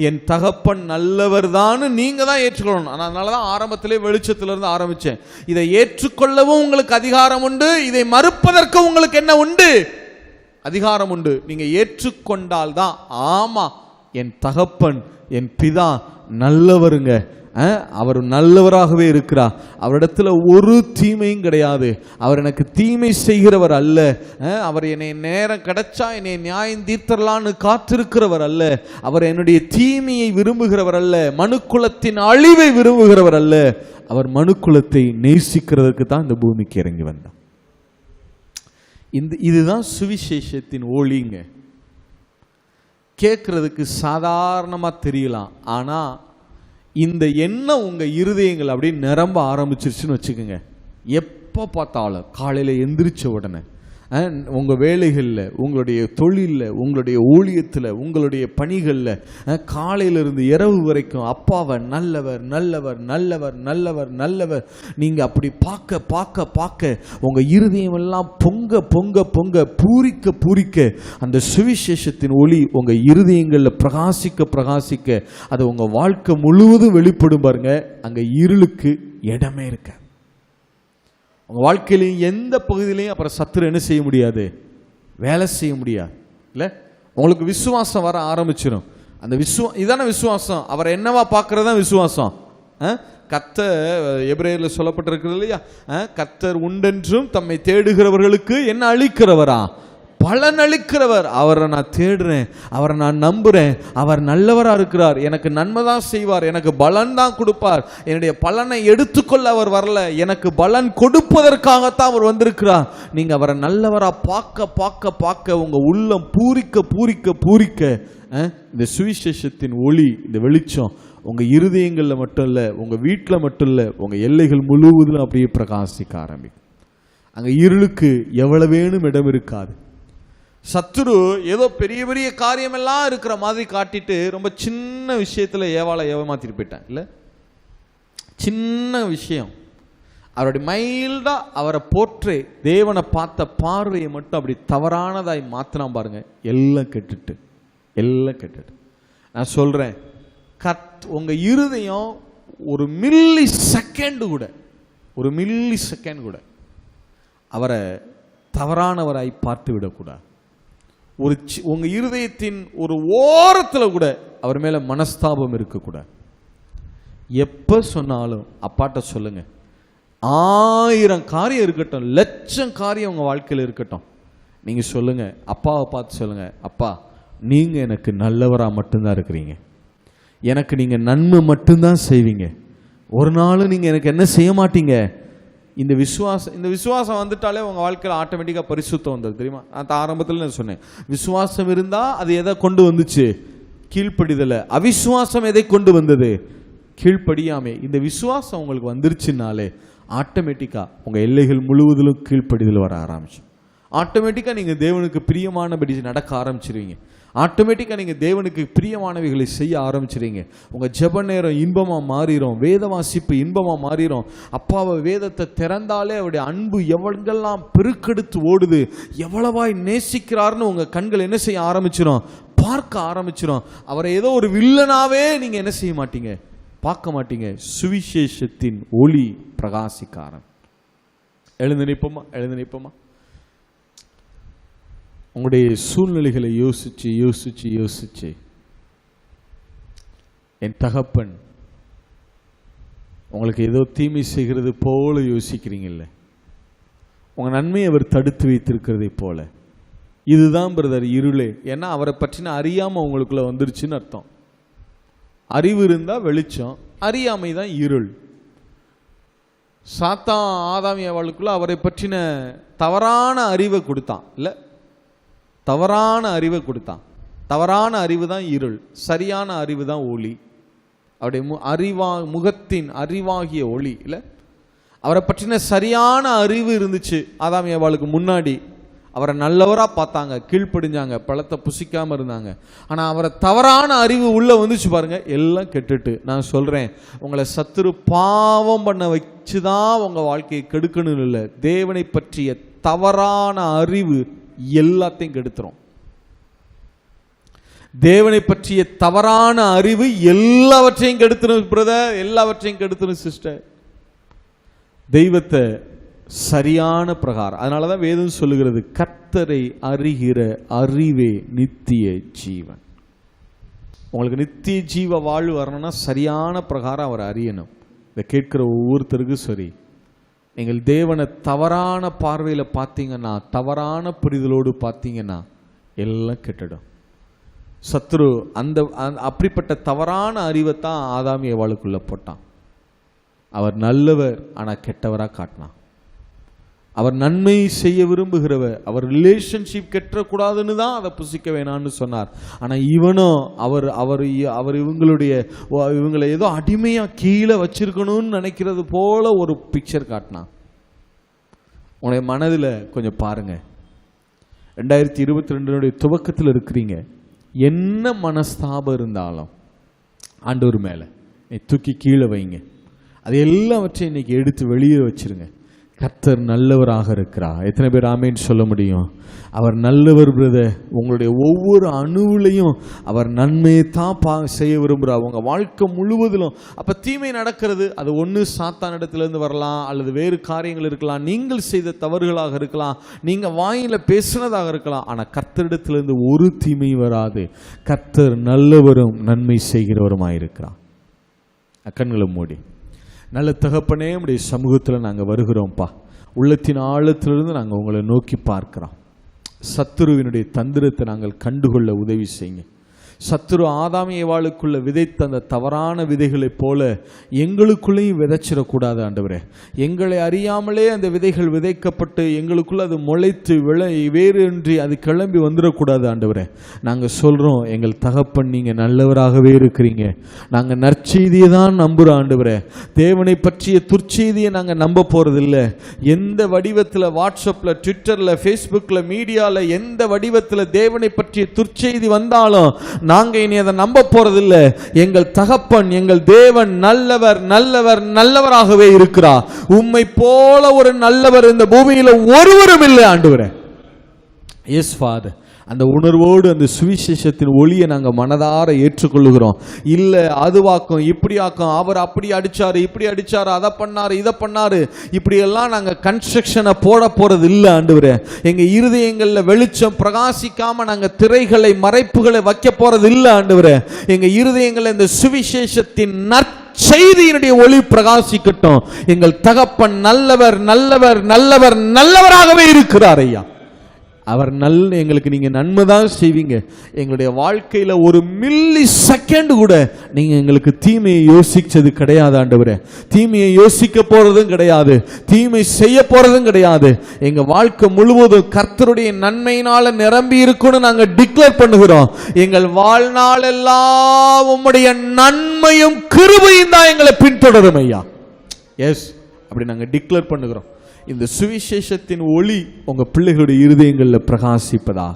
என் தகப்பன் நல்லவர் தான் நீங்க தான் ஏற்றுக்கொள்ளணும். அதனாலதான் ஆரம்பத்திலே வெளிச்சத்திலிருந்து ஆரம்பிச்சேன். இதை ஏற்றுக்கொள்ளவும் உங்களுக்கு அதிகாரம் உண்டு, இதை மறுப்பதற்கு உங்களுக்கு என்ன உண்டு? அதிகாரம் உண்டு. நீங்க ஏற்றுக்கொண்டால் தான், ஆமா என் தகப்பன் என் பிதா நல்லவருங்க, அவர் நல்லவராகவே இருக்கிறார், அவரிடத்துல ஒரு தீமையும் கிடையாது, அவர் எனக்கு தீமை செய்கிறவர் அல்ல, அவர் என்னை நேரம் கிடைச்சா என்னை நியாயம் தீர்த்தரலான்னு காத்திருக்கிறவர் அல்ல, அவர் என்னுடைய தீமையை விரும்புகிறவர் அல்ல, மனுக்குலத்தின் அழிவை விரும்புகிறவர் அல்ல, அவர் மனுக்குலத்தை நேசிக்கிறதுக்கு தான் இந்த பூமிக்கு இறங்கி வந்தார். இதுதான் சுவிசேஷத்தின் ஒளிங்க. கேட்கறதுக்கு சாதாரணமா தெரியலாம், ஆனா இந்த எண்ணம் உங்க இருதயங்கள் அப்படி நிரம்ப ஆரம்பிச்சிருச்சுன்னு வச்சுக்கோங்க. எப்போ பார்த்தாலும் காலையில எந்திரிச்ச உடனே உங்க வேலைகளில், உங்களுடைய தொழிலில், உங்களுடைய ஊழியத்தில், உங்களுடைய பணிகளில், காலையிலிருந்து இரவு வரைக்கும் அப்பாவை நல்லவர் நல்லவர் நல்லவர் நல்லவர் நல்லவர் நீங்க அப்படி பார்க்க பார்க்க பார்க்க உங்க இருதயம் எல்லாம் பொங்க பொங்க பொங்க பூரிக்க பூரிக்க அந்த சுவிசேஷத்தின் ஒளி உங்க இருதயங்களில் பிரகாசிக்க பிரகாசிக்க அது உங்க வாழ்க்கை முழுவதும் வெளிப்படும் பாருங்க. அங்க இருளுக்கு இடமே இருக்க. உங்கள் வாழ்க்கையிலையும் எந்த பகுதியிலையும் அப்புறம் சத்துரு என்ன செய்ய முடியாது? வேலை செய்ய முடியாது. இல்லை, உங்களுக்கு விசுவாசம் வர ஆரம்பிச்சிடும். அந்த இதான விசுவாசம். அவரை என்னவா பார்க்கறது தான் விசுவாசம். கர்த்தர் எபிரேயர்ல சொல்லப்பட்டிருக்கிறது இல்லையா, கர்த்தர் உண்டென்றும் தம்மை தேடுகிறவர்களுக்கு என்ன அளிக்கிறவரா? பலன் அளிக்கிறவர். அவரை நான் தேடுறேன், அவரை நான் நம்புறேன், அவர் நல்லவரா இருக்கிறார், எனக்கு நன்மை தான் செய்வார், எனக்கு பலன் தான் கொடுப்பார், என்னுடைய பலனை எடுத்துக்கொள்ள அவர் வரல, எனக்கு பலன் கொடுப்பதற்காகத்தான் அவர் வந்திருக்கிறார். நீங்க அவரை நல்லவரா பார்க்க பார்க்க பார்க்க உங்க உள்ளம் பூரிக்க பூரிக்க பூரிக்க இந்த சுவிசேஷத்தின் ஒளி, இந்த வெளிச்சம் உங்க இருதயங்கள்ல மட்டும் இல்ல, உங்க வீட்டில் மட்டும் இல்ல, உங்க எல்லைகள் முழுவதும் அப்படியே பிரகாசிக்க ஆரம்பிக்கும். அங்க இருளுக்கு எவ்வளவு வேணும் இடம் இருக்காது. சத்துரு ஏதோ பெரிய பெரிய காரியமெல்லாம் இருக்கிற மாதிரி காட்டிட்டு ரொம்ப சின்ன விஷயத்துல ஏவாளை ஏமாத்திட்டு போயிட்டான். இல்ல, சின்ன விஷயம் அவருடைய மைல்டா அவரை போற்றே தேவனை பார்த்த பார்வையை மட்டும் அப்படி தவறானதாய் மாத்தினா பாருங்க, எல்லாம் கெட்டுட்டு எல்லாம் கெட்டுட்டு. நான் சொல்றேன், உங்க இருதயம் ஒரு மில்லி செகண்ட் கூட அவரை தவறானவராய் பார்த்து விடக்கூடாது. உங்க இருதயத்தின் ஒரு ஓரத்தில் கூட அவர் மேல மனஸ்தாபம் இருக்கக்கூடாது. எப்ப சொன்னாலும் அப்பாட்ட சொல்லுங்க, 1000 காரியம் இருக்கட்டும், 1,00,000 காரியம் உங்க வாழ்க்கையில் இருக்கட்டும், நீங்க சொல்லுங்க, அப்பாவை பார்த்து சொல்லுங்க, அப்பா நீங்க எனக்கு நல்லவரா மட்டும்தான் இருக்கிறீங்க, எனக்கு நீங்க நன்மை மட்டும்தான் செய்வீங்க, ஒரு நாளும் நீங்க எனக்கு என்ன செய்ய மாட்டீங்க. இந்த விசுவாசம் வந்துட்டாலே உங்க வாழ்க்கையில் ஆட்டோமேட்டிக்கா பரிசுத்தம் வந்தது தெரியுமா? நான் ஆரம்பத்தில் நான் சொன்னேன், விசுவாசம் இருந்தா அது எதை கொண்டு வந்துச்சு? கீழ்ப்படிதல. அவிசுவாசம் எதை கொண்டு வந்தது? கீழ்ப்படியாமே. இந்த விசுவாசம் உங்களுக்கு வந்துருச்சுனாலே ஆட்டோமேட்டிக்கா உங்க எல்லைகள் முழுவதிலும் கீழ்ப்படிதல் வர ஆரம்பிச்சு. ஆட்டோமேட்டிக்கா நீங்க தேவனுக்கு பிரியமானபடி நடக்க ஆரம்பிச்சிருவீங்க. ஆட்டோமேட்டிக்கா நீங்க தேவனுக்கு பிரியமானவைகளை செய்ய ஆரம்பிச்சிருவீங்க. உங்க ஜெப நேரம் இன்பமா மாறிடும், வேத வாசிப்பு இன்பமா மாறிடும். அப்பாவை வேதத்தை திறந்தாலே அவருடைய அன்பு எவ்வளெல்லாம் பெருக்கெடுத்து ஓடுது, எவ்வளவாய் நேசிக்கிறார்னு உங்க கண்கள் என்ன செய்ய ஆரம்பிச்சிடும்? பார்க்க ஆரம்பிச்சிடும். அவரை ஏதோ ஒரு வில்லனாவே நீங்க என்ன செய்ய மாட்டீங்க? பார்க்க மாட்டீங்க. சுவிசேஷத்தின் ஒளி பிரகாசிக்க ஆரம்பிக்கும். எழுந்து நிற்போமா. உங்களுடைய சூழ்நிலைகளை யோசிச்சு என் தகப்பன் உங்களுக்கு ஏதோ தீமை செய்கிறது போல யோசிக்கிறீங்கல்ல, உங்க நன்மையை அவர் தடுத்து வைத்திருக்கிறதை போல. இதுதான் பிரதர் இருளே. ஏன்னா அவரை பற்றின அறியாம உங்களுக்குள்ள வந்துருச்சுன்னு அர்த்தம். அறிவு இருந்தா வெளிச்சம், அறியாமை தான் இருள். சாத்தான் ஆதாம் ஏவாளுக்குள்ள அவரை பற்றின தவறான அறிவை கொடுத்தான் இல்ல, தவறான அறிவை கொடுத்தான். தவறான அறிவு தான் இருள், சரியான அறிவு தான் ஒளி. அவருடைய முகத்தின் அறிவாகிய ஒளி இல்ல, அவரை பற்றின சரியான அறிவு இருந்துச்சு ஆதாம் ஏவாளுக்கு முன்னாடி. அவரை நல்லவரா பார்த்தாங்க, கீழ்ப்படிஞ்சாங்க, பழத்தை புசிக்காம இருந்தாங்க. ஆனா அவரை தவறான அறிவு உள்ள வந்துச்சு பாருங்க, எல்லாம் கெட்டுட்டு. நான் சொல்றேன், உங்களை சத்துரு பாவம் பண்ண வச்சுதான் உங்க வாழ்க்கையை கெடுக்கணும் இல்லை, தேவனை பற்றிய தவறான அறிவு எல்லாத்தையும் கெடுத்துரும். தேவனை பற்றிய தவறான அறிவு எல்லாவற்றையும் கெடுத்துரும் பிரதர், எல்லாவற்றையும் கெடுத்துரும் சிஸ்டர். தெய்வத்தை சரியான பிரகாரம், அதனாலதான் வேதம் சொல்லுகிறது, கர்த்தரை அறிகிற அறிவே நித்திய ஜீவன். உங்களுக்கு நித்திய ஜீவ வாழ்வு வரணும்னா சரியான பிரகாரம் அவர் அறியணும். இதை கேட்கிற ஒவ்வொருத்தருக்கும் சரி, நீங்கள் தேவனை தவறான பார்வையில் பார்த்தீங்கன்னா, தவறான புரிதலோடு பார்த்தீங்கன்னா எல்லாம் கெட்டுடும். சத்ரு அந்த அப்படிப்பட்ட தவறான அறிவை தான் ஆதாம் ஏவாளுக்குள்ள போட்டான். அவர் நல்லவர் ஆனா கெட்டவரா காட்டினான். அவர் நன்மை செய்ய விரும்புகிறவர், அவர் ரிலேஷன்ஷிப் கெட்டக்கூடாதுன்னு தான் அதை புசிக்க வேணான்னு சொன்னார். ஆனா இவனும் அவர் இவங்களை ஏதோ அடிமையா கீழே வச்சிருக்கணும்னு நினைக்கிறது போல ஒரு பிக்சர் காட்டினான். உங்களுடைய மனதில் கொஞ்சம் பாருங்க, 2022 துவக்கத்தில் இருக்கிறீங்க. என்ன மனஸ்தாபம் இருந்தாலும் ஆண்டவர் மேல நீ தூக்கி கீழே வைங்க. அது எல்லாவற்றையும் இன்னைக்கு எடுத்து வெளியே வச்சிருங்க. கர்த்தர் நல்லவராக இருக்கிறார். எத்தனை பேர் ஆமேன்னு சொல்ல முடியும்? அவர் நல்லவர் பிரதர். உங்களுடைய ஒவ்வொரு அணுவிலையும் அவர் நன்மையை தான் செய்ய விரும்புகிறார், உங்கள் வாழ்க்கை முழுவதிலும். அப்போ தீமை நடக்கிறது, அது ஒன்று சாத்தான் இடத்துலேருந்து வரலாம், அல்லது வேறு காரியங்கள் இருக்கலாம், நீங்கள் செய்த தவறுகளாக இருக்கலாம், நீங்கள் வாயில் பேசுனதாக இருக்கலாம். ஆனால் கர்த்தரிடத்திலிருந்து ஒரு தீமையும் வராது. கர்த்தர் நல்லவரும் நன்மை செய்கிறவருமாயிருக்கிறார். கண்களை மூடி, நல்ல தகப்பனே, உடைய சமூகத்தில் நாங்கள் வருகிறோம்ப்பா. உள்ளத்தின் ஆழத்திலிருந்து நாங்கள் உங்களை நோக்கி பார்க்கிறோம். சத்துருவினுடைய தந்திரத்தை நாங்கள் கண்டுகொள்ள உதவி செய்யுங்க. சத்துரு ஆதாம் ஏவாளுக்குள்ள விதைத்த அந்த தவறான விதைகளைப் போல எங்களுக்குள்ளேயும் விதைச்சிடக்கூடாது ஆண்டவரே. எங்களை அறியாமலே அந்த விதைகள் விதைக்கப்பட்டு எங்களுக்குள்ள அது முளைத்து வேறின்றி அது கிளம்பி வந்துடக்கூடாது ஆண்டவரே. நாங்கள் சொல்கிறோம், எங்கள் தகப்பன் நீங்கள் நல்லவராகவே இருக்கிறீங்க. நாங்கள் நற்செய்தியை தான் நம்புகிறோம் ஆண்டவரே. தேவனை பற்றிய துர்ச்செய்தியை நாங்கள் நம்ப போகிறதில்லை. எந்த வடிவத்தில், வாட்ஸ்அப்பில், ட்விட்டரில், ஃபேஸ்புக்கில், மீடியாவில் எந்த வடிவத்தில் தேவனை பற்றிய துர்ச்செய்தி வந்தாலும் நாங்க இனி அதை நம்ப போறதில்ல. எங்கள் தகப்பன், எங்கள் தேவன் நல்லவர், நல்லவர், நல்லவராகவே இருக்கிறார். உம்மை போல ஒரு நல்லவர் இந்த பூமியில ஒருவரும் இல்லை ஆண்டவரே. எஸ் ஃபாதர், அந்த உணர்வோடு அந்த சுவிசேஷத்தின் ஒளியை நாங்கள் மனதார ஏற்றுக்கொள்ளுகிறோம். இல்லை அதுவாக்கும், இப்படி ஆக்கும், அவர் அப்படி அடிச்சாரு, இப்படி அடிச்சாரு, அதை பண்ணாரு, இதை பண்ணாரு, இப்படியெல்லாம் நாங்கள் கன்ஸ்ட்ரக்ஷனை போட போறது இல்லை ஆண்டவரே. எங்கள் இருதயங்களில் வெளிச்சம் பிரகாசிக்காம நாங்கள் திரைகளை, மறைப்புகளை வைக்க போறது இல்லை ஆண்டவரே. எங்கள் இருதயங்களில் இந்த சுவிசேஷத்தின் நற்செய்தியினுடைய ஒளி பிரகாசிக்கட்டும். எங்கள் தகப்பன் நல்லவர், நல்லவர், நல்லவர், நல்லவராகவே இருக்கிறார் ஐயா. அவர் எங்களுக்கு நீங்க நன்மைதான் செய்வீங்க. எங்களுடைய வாழ்க்கையில ஒரு மில்லி செகண்ட் கூட நீங்க எங்களுக்கு தீமையை யோசிச்சது கிடையாது ஆண்டவரே. தீமையை யோசிக்க போறதும் கிடையாது, தீமை செய்ய போறதும் கிடையாது. எங்க வாழ்க்கை முழுவதும் கர்த்தருடைய நன்மையினால நிரம்பி இருக்குன்னு நாங்க டிக்ளேர் பண்ணுகிறோம். எங்கள் வாழ்நாள் எல்லாம் உம்முடைய நன்மையும் கிருபையும் தான் எங்களை பின்தொடரும் ஐயா. எஸ், அப்படி நாங்க டிக்ளேர் பண்ணுகிறோம். இந்த சுவிசேஷத்தின் ஒளி உங்க பிள்ளைகளுடைய இருதயங்களில் பிரகாசிப்பதாக,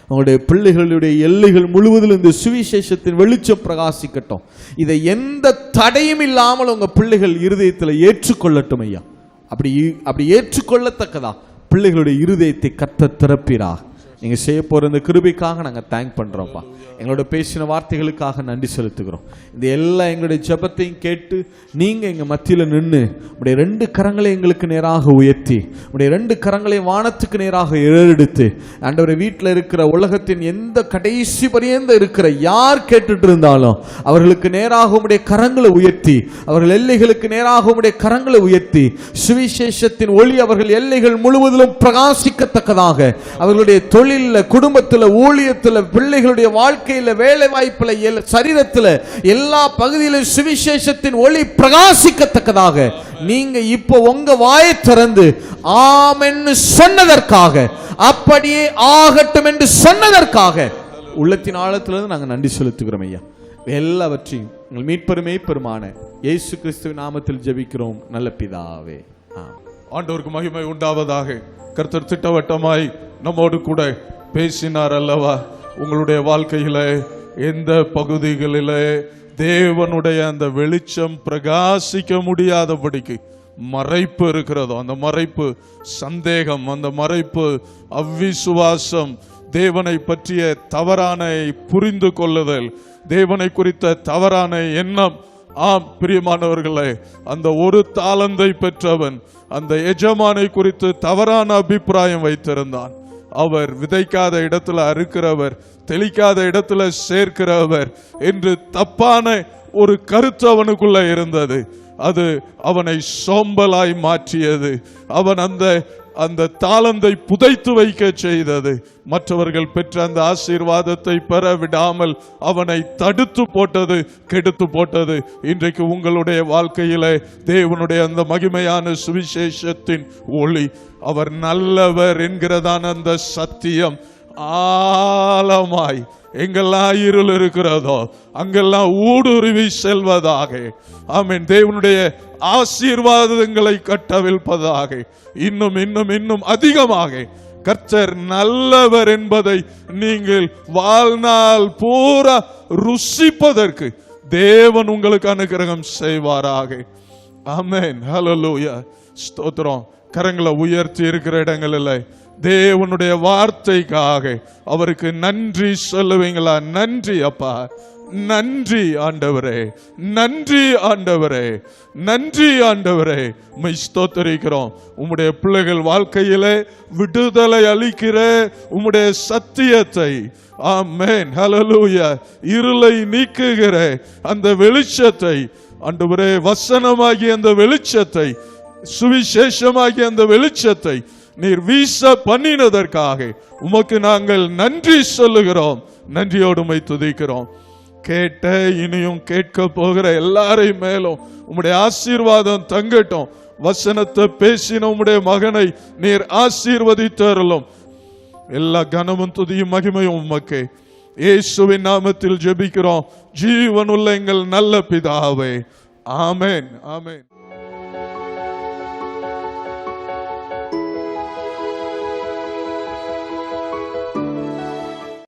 உங்களுடைய பிள்ளைகளுடைய எல்லைகள் முழுவதிலும் இந்த சுவிசேஷத்தின் வெளிச்சம் பிரகாசிக்கட்டும். இதை எந்த தடையும் இல்லாமல் உங்க பிள்ளைகள் இருதயத்தில் ஏற்றுக்கொள்ளட்டும் ஐயா. அப்படி ஏற்றுக்கொள்ளத்தக்கதா பிள்ளைகளுடைய இருதயத்தை கர்த்தர் திறப்பிறார். நீங்க செய்ய போற இந்த கிருபைக்காக நாங்க தேங்க் பண்றோம்ப்பா. எங்களோட பேசின வார்த்தைகளுக்காக நன்றி செலுத்துகிறோம். இந்த எல்லா எங்களுடைய ஜெபத்தையும் கேட்டு நீங்க எங்க மத்தியில நின்று உடைய 2 கரங்களை எங்களுக்கு நேராக உயர்த்தி உடைய 2 கரங்களை வானத்துக்கு நேராக ஏறெடுத்து ஆண்டவரே வீட்டில் இருக்கிற உலகத்தின் எந்த கடைசி பரியந்த இருக்கிற யார் கேட்டுட்டு இருந்தாலும் அவர்களுக்கு நேராக உடைய கரங்களை உயர்த்தி அவர்கள் எல்லைகளுக்கு நேராக உடைய கரங்களை உயர்த்தி சுவிசேஷத்தின் ஒளி அவர்கள் எல்லைகள் முழுவதிலும் பிரகாசிக்கத்தக்கதாக அவர்களுடைய தொழில குடும்பத்தில் ஊழியத்தில் பிள்ளைகளுடைய வாழ்க்கையில வேலை வாய்ப்புல சரீரத்தில் எல்லா பகுதியிலும் சுவிசேஷத்தின் ஒளி பிரகாசிக்கத்தக்கதாக நீங்க இப்போ உங்க வாயை திறந்து ஆமென்னு சொன்னதற்காக அப்படியே ஆகட்டும் என்று சொன்னதற்காக உள்ளத்தின் ஆழத்திலிருந்து நாங்கள் நன்றி செலுத்துகிறோம் ஐயா. எல்லாவற்றையும் உங்கள் மீட்பெருமே பெருமான இயேசு கிறிஸ்துவின் நாமத்தில் ஜெபிக்கிறோம் நல்ல பிதாவே. ஆண்டவருக்கு மகிமை உண்டாவதாக. கர்த்தர் திட்டவட்டமாய் நம்மோடு கூட பேசினார் அல்லவா? உங்களுடைய வாழ்க்கையில எந்த பகுதிகளிலே தேவனுடைய அந்த வெளிச்சம் பிரகாசிக்க முடியாதபடிக்கு மறைப்பு இருக்கிறதோ அந்த மறைப்பு சந்தேகம், அந்த மறைப்பு அவ்விசுவாசம், தேவனை பற்றிய தவறான புரிந்து கொள்ளுதல், தேவனை குறித்த தவறான எண்ணம். ஆம் பிரியமானவர்களே, அந்த 1 தாலந்தை பெற்றவன் அந்த எஜமானை குறித்து தவறான அபிப்பிராயம் வைத்திருந்தான். அவர் விதைக்காத இடத்துல அறுக்கிறவர், தெளிக்காத இடத்துல சேர்க்கிறவர் என்று தப்பான ஒரு கருத்து அவனுக்குள்ள இருந்தது. அது அவனை சோம்பலாய் மாற்றியது. அவன் அந்த தாளந்தை புதைத்து வைக்க செய்தது. மற்றவர்கள் பெற்ற அந்த ஆசீர்வாதத்தை பெற விடாமல் அவனை தடுத்து போட்டது, கெடுத்து போட்டது. இன்றைக்கு உங்களுடைய வாழ்க்கையிலே தேவனுடைய அந்த மகிமையான சுவிசேஷத்தின் ஒளி, அவர் நல்லவர் என்கிறதான அந்த சத்தியம் ஆழமாய் எங்கெல்லாம் இருள் இருக்கிறதோ அங்கெல்லாம் ஊடுருவி செல்வதாக. ஆமென். தேவனுடைய ஆசீர்வாதங்களை கட்டவிழ்ப்பதாக. இன்னும் இன்னும் இன்னும் அதிகமாக கர்த்தர் நல்லவர் என்பதை நீங்கள் வாழ்நாள் பூரா ருசிப்பதற்கு தேவன் உங்களுக்கு அனுகிரகம் செய்வாராக. ஆமென். ஹல்லேலூயா. ஸ்தோத்திரம். கரங்களை உயர்த்தி இருக்கிற இடங்களில் தேவனுடைய வார்த்தைக்காக அவருக்கு நன்றி சொல்லுவீங்களா? நன்றி அப்பா, நன்றி ஆண்டவரே, நன்றி ஆண்டவரே, நன்றி ஆண்டவரே. உம்மை ஸ்தோத்திரிக்கிறோம். உம்முடைய பிள்ளைகள் வாழ்க்கையிலே விடுதலை அளிக்கிற உம்முடைய சத்தியத்தை, ஆமென், ஹல்லேலூயா, இருளை நீக்குகிற அந்த வெளிச்சத்தை ஆண்டவரே, வசனமாகிய அந்த வெளிச்சத்தை, சுவிசேஷமாகிய அந்த வெளிச்சத்தை நீர் வீச பண்ணினதற்காக உமக்கு நாங்கள் நன்றி சொல்லுகிறோம். நன்றியோடு உம்மை துதிக்கிறோம். கேட்ட இனியும் கேட்க போகிற எல்லாரையும் மேலும் உம்முடைய ஆசீர்வாதம் தங்கட்டும். வசனத்தை பேசின உம்முடைய மகனை நீர் ஆசீர்வதித்தருளும். எல்லா கனமும் துதியும் மகிமையும் உமக்கு இயேசுவின் நாமத்தில் ஜெபிக்கிறோம் ஜீவனுள்ள எங்கள் நல்ல பிதாவே. ஆமென், ஆமென்.